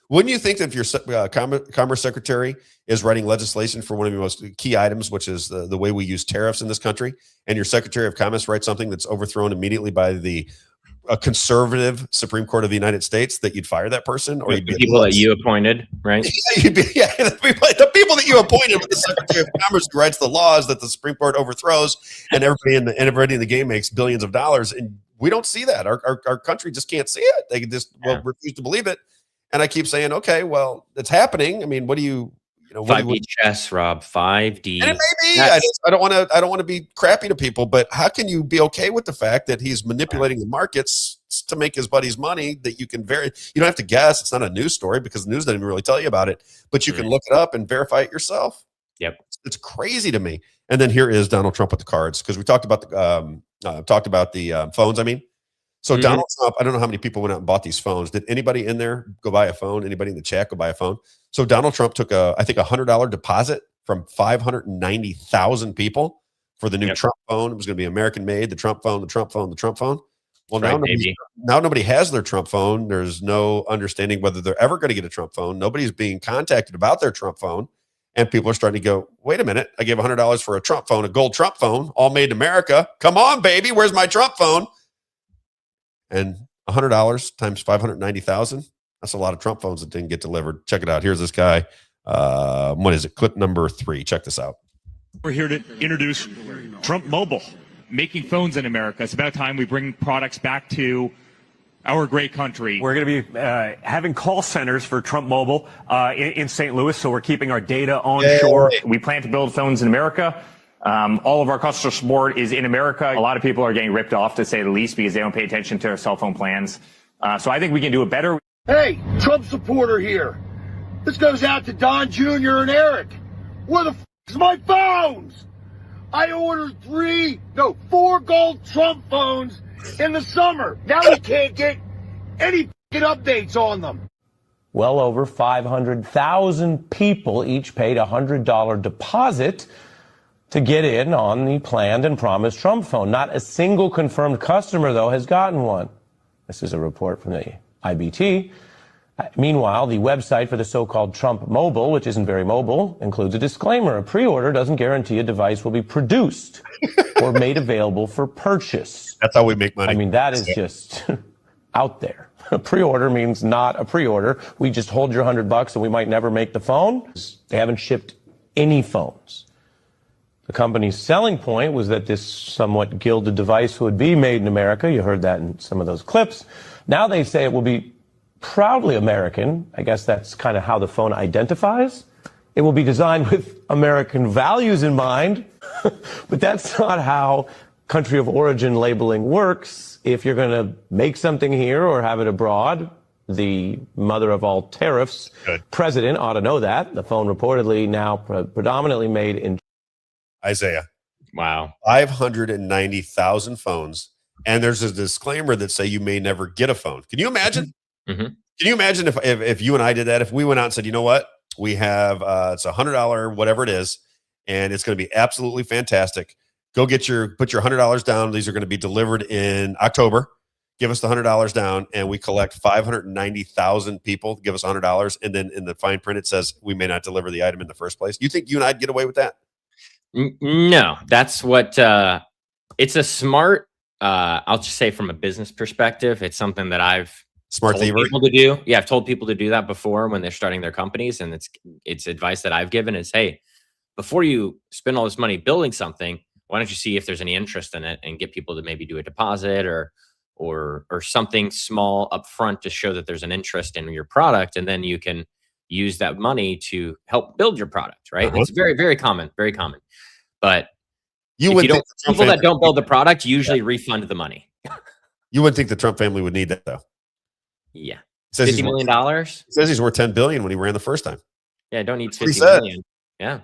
Wouldn't you think that if your Commerce Secretary is writing legislation for one of your most key items, which is the way we use tariffs in this country, and your Secretary of Commerce writes something that's overthrown immediately by a conservative Supreme Court of the United States, that you'd fire that person? Or you'd be people that you appointed, right? The people that you appointed with the Secretary of Commerce who writes the laws that the Supreme Court overthrows, and everybody in the game makes billions of dollars. And we don't see that. Our country just can't see it. They just refuse to believe it. And I keep saying, okay, well, it's happening. I mean, what do you 5D chess, Rob, 5D. And it may be. I don't want to be crappy to people, but how can you be okay with the fact that he's manipulating the markets to make his buddies money? That you can you don't have to guess. It's not a news story because the news doesn't even really tell you about it, but you can look it up and verify it yourself. Yep, it's crazy to me. And then here is Donald Trump with the cards, because we talked about the phones. I mean. So Donald Trump, I don't know how many people went out and bought these phones. Did anybody in there go buy a phone? Anybody in the chat go buy a phone? So Donald Trump took I think $100 deposit from 590,000 people for the new Trump phone. It was going to be American made, the Trump phone, the Trump phone, the Trump phone. Well, now nobody has their Trump phone. There's no understanding whether they're ever going to get a Trump phone. Nobody's being contacted about their Trump phone. And people are starting to go, wait a minute, I gave $100 for a Trump phone, a gold Trump phone, all made in America. Come on, baby, where's my Trump phone? And $100 times 590,000. That's a lot of Trump phones that didn't get delivered. Check it out. Here's this guy. What is it? Clip number 3. Check this out. We're here to introduce Trump Mobile, making phones in America. It's about time we bring products back to our great country. We're going to be having call centers for Trump Mobile in St. Louis, so we're keeping our data onshore. We plan to build phones in America. All of our customer support is in America. A lot of people are getting ripped off, to say the least, because they don't pay attention to their cell phone plans. So I think we can do it better. Hey, Trump supporter here. This goes out to Don Jr. and Eric. Where the is my phones? I ordered 4 gold Trump phones in the summer. Now we can't get any updates on them. Well over 500,000 people each paid a $100 deposit to get in on the planned and promised Trump phone. Not a single confirmed customer, though, has gotten one. This is a report from the IBT. Meanwhile, the website for the so-called Trump Mobile, which isn't very mobile, includes a disclaimer. A pre-order doesn't guarantee a device will be produced or made available for purchase. That's how we make money. I mean, that is just out there. A pre-order means not a pre-order. We just hold your $100 and we might never make the phone. They haven't shipped any phones. The company's selling point was that this somewhat gilded device would be made in America. You heard that in some of those clips. Now they say it will be proudly American. I guess that's kind of how the phone identifies. It will be designed with American values in mind, but that's not how country of origin labeling works. If you're going to make something here or have it abroad, the mother of all tariffs, president ought to know that. The phone reportedly now predominantly made in Isaiah. Wow. 590,000 phones. And there's a disclaimer that say you may never get a phone. Can you imagine? Mm-hmm. Can you imagine if you and I did that? If we went out and said, you know what? We have, it's $100, whatever it is, and it's going to be absolutely fantastic. Go put your $100 down. These are going to be delivered in October. Give us the $100 down, and we collect 590,000 people. Give us $100, and then in the fine print it says we may not deliver the item in the first place. You think you and I'd get away with that? No, that's what. It's a smart. I'll just say from a business perspective, it's something that I've told people to do. Yeah, I've told people to do that before when they're starting their companies, and it's advice that I've given is, hey, before you spend all this money building something, why don't you see if there's any interest in it and get people to maybe do a deposit or something small up front to show that there's an interest in your product, and then you can use that money to help build your product, right? It's very, very common, very common. But people that don't build the product usually refund the money. You wouldn't think the Trump family would need that, though. Yeah. $50 million? He says he's worth $10 billion when he ran the first time. Yeah, don't need 50 million. Yeah.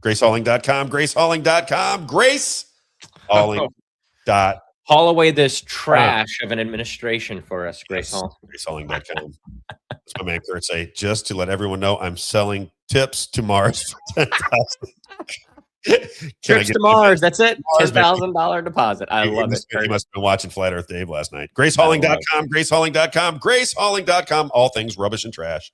GraceHauling.com, GraceHauling.com, GraceHauling.com. Haul away this trash of an administration for us, Grace Hall. GraceHauling.com. That's my man Kurt say. Just to let everyone know, I'm selling tips to Mars for $10,000. Trips to Mars. That's it. $10,000 deposit. I love it. He must have been watching Flat Earth Dave last night. GraceHauling.com, GraceHauling.com, GraceHauling.com. All things rubbish and trash.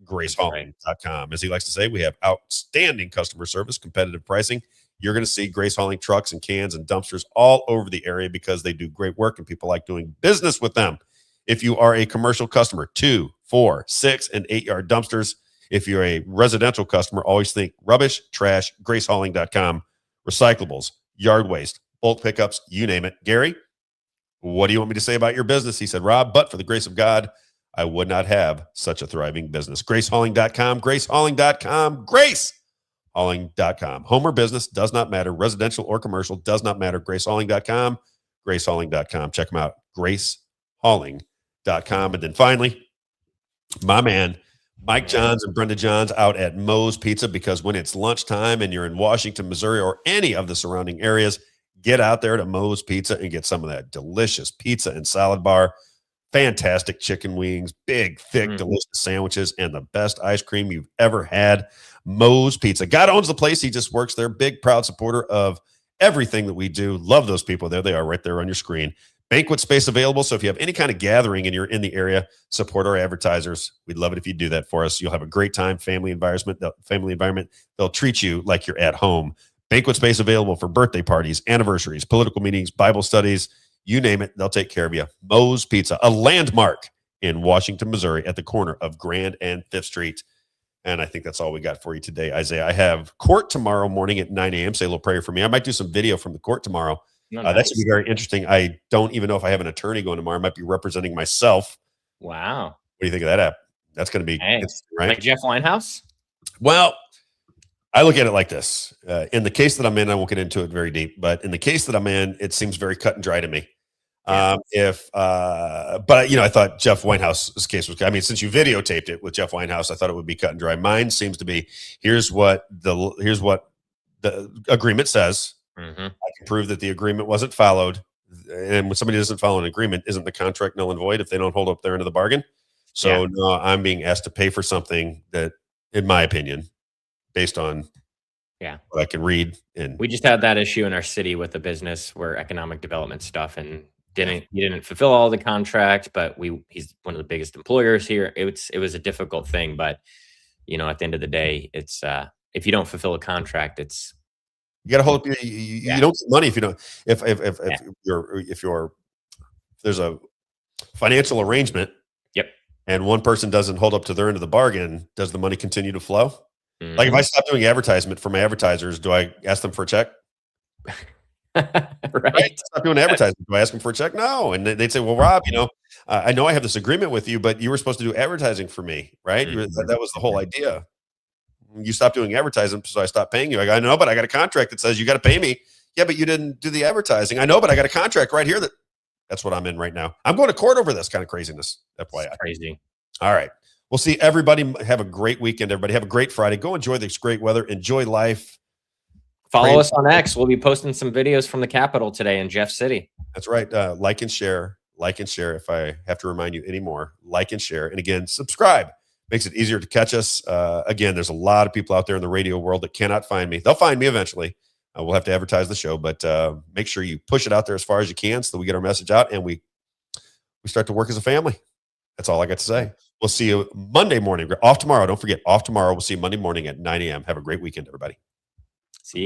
GraceHauling.com. As he likes to say, we have outstanding customer service, competitive pricing. You're going to see Grace Hauling trucks and cans and dumpsters all over the area because they do great work and people like doing business with them. If you are a commercial customer, 2, 4, 6, and 8-yard dumpsters. If you're a residential customer, always think rubbish, trash, GraceHauling.com, recyclables, yard waste, bulk pickups, you name it. Gary, what do you want me to say about your business? He said, Rob, but for the grace of God, I would not have such a thriving business. GraceHauling.com, GraceHauling.com, GraceHauling.com. Home or business does not matter. Residential or commercial does not matter. GraceHauling.com, GraceHauling.com. Check them out. GraceHauling.com. And then finally, my man, Mike Johns and Brenda Johns out at Moe's Pizza, because when it's lunchtime and you're in Washington, Missouri, or any of the surrounding areas, get out there to Moe's Pizza and get some of that delicious pizza and salad bar. Fantastic chicken wings, big, thick, delicious sandwiches, and the best ice cream you've ever had. Moe's Pizza. God owns the place. He just works there. Big, proud supporter of everything that we do. Love those people. There they are right there on your screen. Banquet space available. So if you have any kind of gathering and you're in the area, support our advertisers. We'd love it if you do that for us. You'll have a great time. Family environment. They'll treat you like you're at home. Banquet space available for birthday parties, anniversaries, political meetings, Bible studies. You name it, they'll take care of you. Moe's Pizza, a landmark in Washington, Missouri, at the corner of Grand and 5th Street. And I think that's all we got for you today, Isaiah. I have court tomorrow morning at 9 a.m. Say a little prayer for me. I might do some video from the court tomorrow. No, That should nice. be very interesting. I don't even know if I have an attorney going tomorrow. I might be representing myself. Wow. What do you think of that app? That's going to be interesting, right? Like Jeff Winehouse? Well, I look at it like this. In the case that I'm in, I won't get into it very deep, but in the case that I'm in, it seems very cut and dry to me. But I thought Jeff Winehouse's case was, I mean, since you videotaped it with Jeff Winehouse, I thought it would be cut and dry. Mine seems to be, here's what the agreement says. Mm-hmm. I can prove that the agreement wasn't followed. And when somebody doesn't follow an agreement, isn't the contract null and void if they don't hold up their end of the bargain? So no, I'm being asked to pay for something that, in my opinion, based on what I can read. And we just had that issue in our city with the business where economic development stuff, and he didn't fulfill all the contract, but he's one of the biggest employers here. It was a difficult thing, but at the end of the day, it's if you don't fulfill a contract, it's you got to hold up. You don't get money if you don't. If there's a financial arrangement. Yep. And one person doesn't hold up to their end of the bargain, does the money continue to flow? Mm-hmm. Like if I stop doing advertisement for my advertisers, do I ask them for a check? Right. Stop doing advertisement. Do I ask them for a check? No. And they'd say, well, Rob, I know I have this agreement with you, but you were supposed to do advertising for me, right? Mm-hmm. That was the whole idea. You stopped doing advertising, so I stopped paying you. I know, but I got a contract that says you got to pay me. Yeah, but you didn't do the advertising. I know, but I got a contract right here that's what I'm in right now. I'm going to court over this kind of craziness. FYI. It's crazy. All right. We'll see everybody. Have a great weekend, everybody. Have a great Friday. Go enjoy this great weather. Enjoy life. Follow us on X. We'll be posting some videos from the Capitol today in Jeff City. That's right. Like and share. Like and share. If I have to remind you anymore, like and share. And again, subscribe. Makes it easier to catch us. Again, there's a lot of people out there in the radio world that cannot find me. They'll find me eventually. We'll have to advertise the show, but make sure you push it out there as far as you can so that we get our message out and we start to work as a family. That's all I got to say. We'll see you Monday morning. We're off tomorrow. Don't forget, off tomorrow. We'll see you Monday morning at 9 a.m. Have a great weekend, everybody. See you.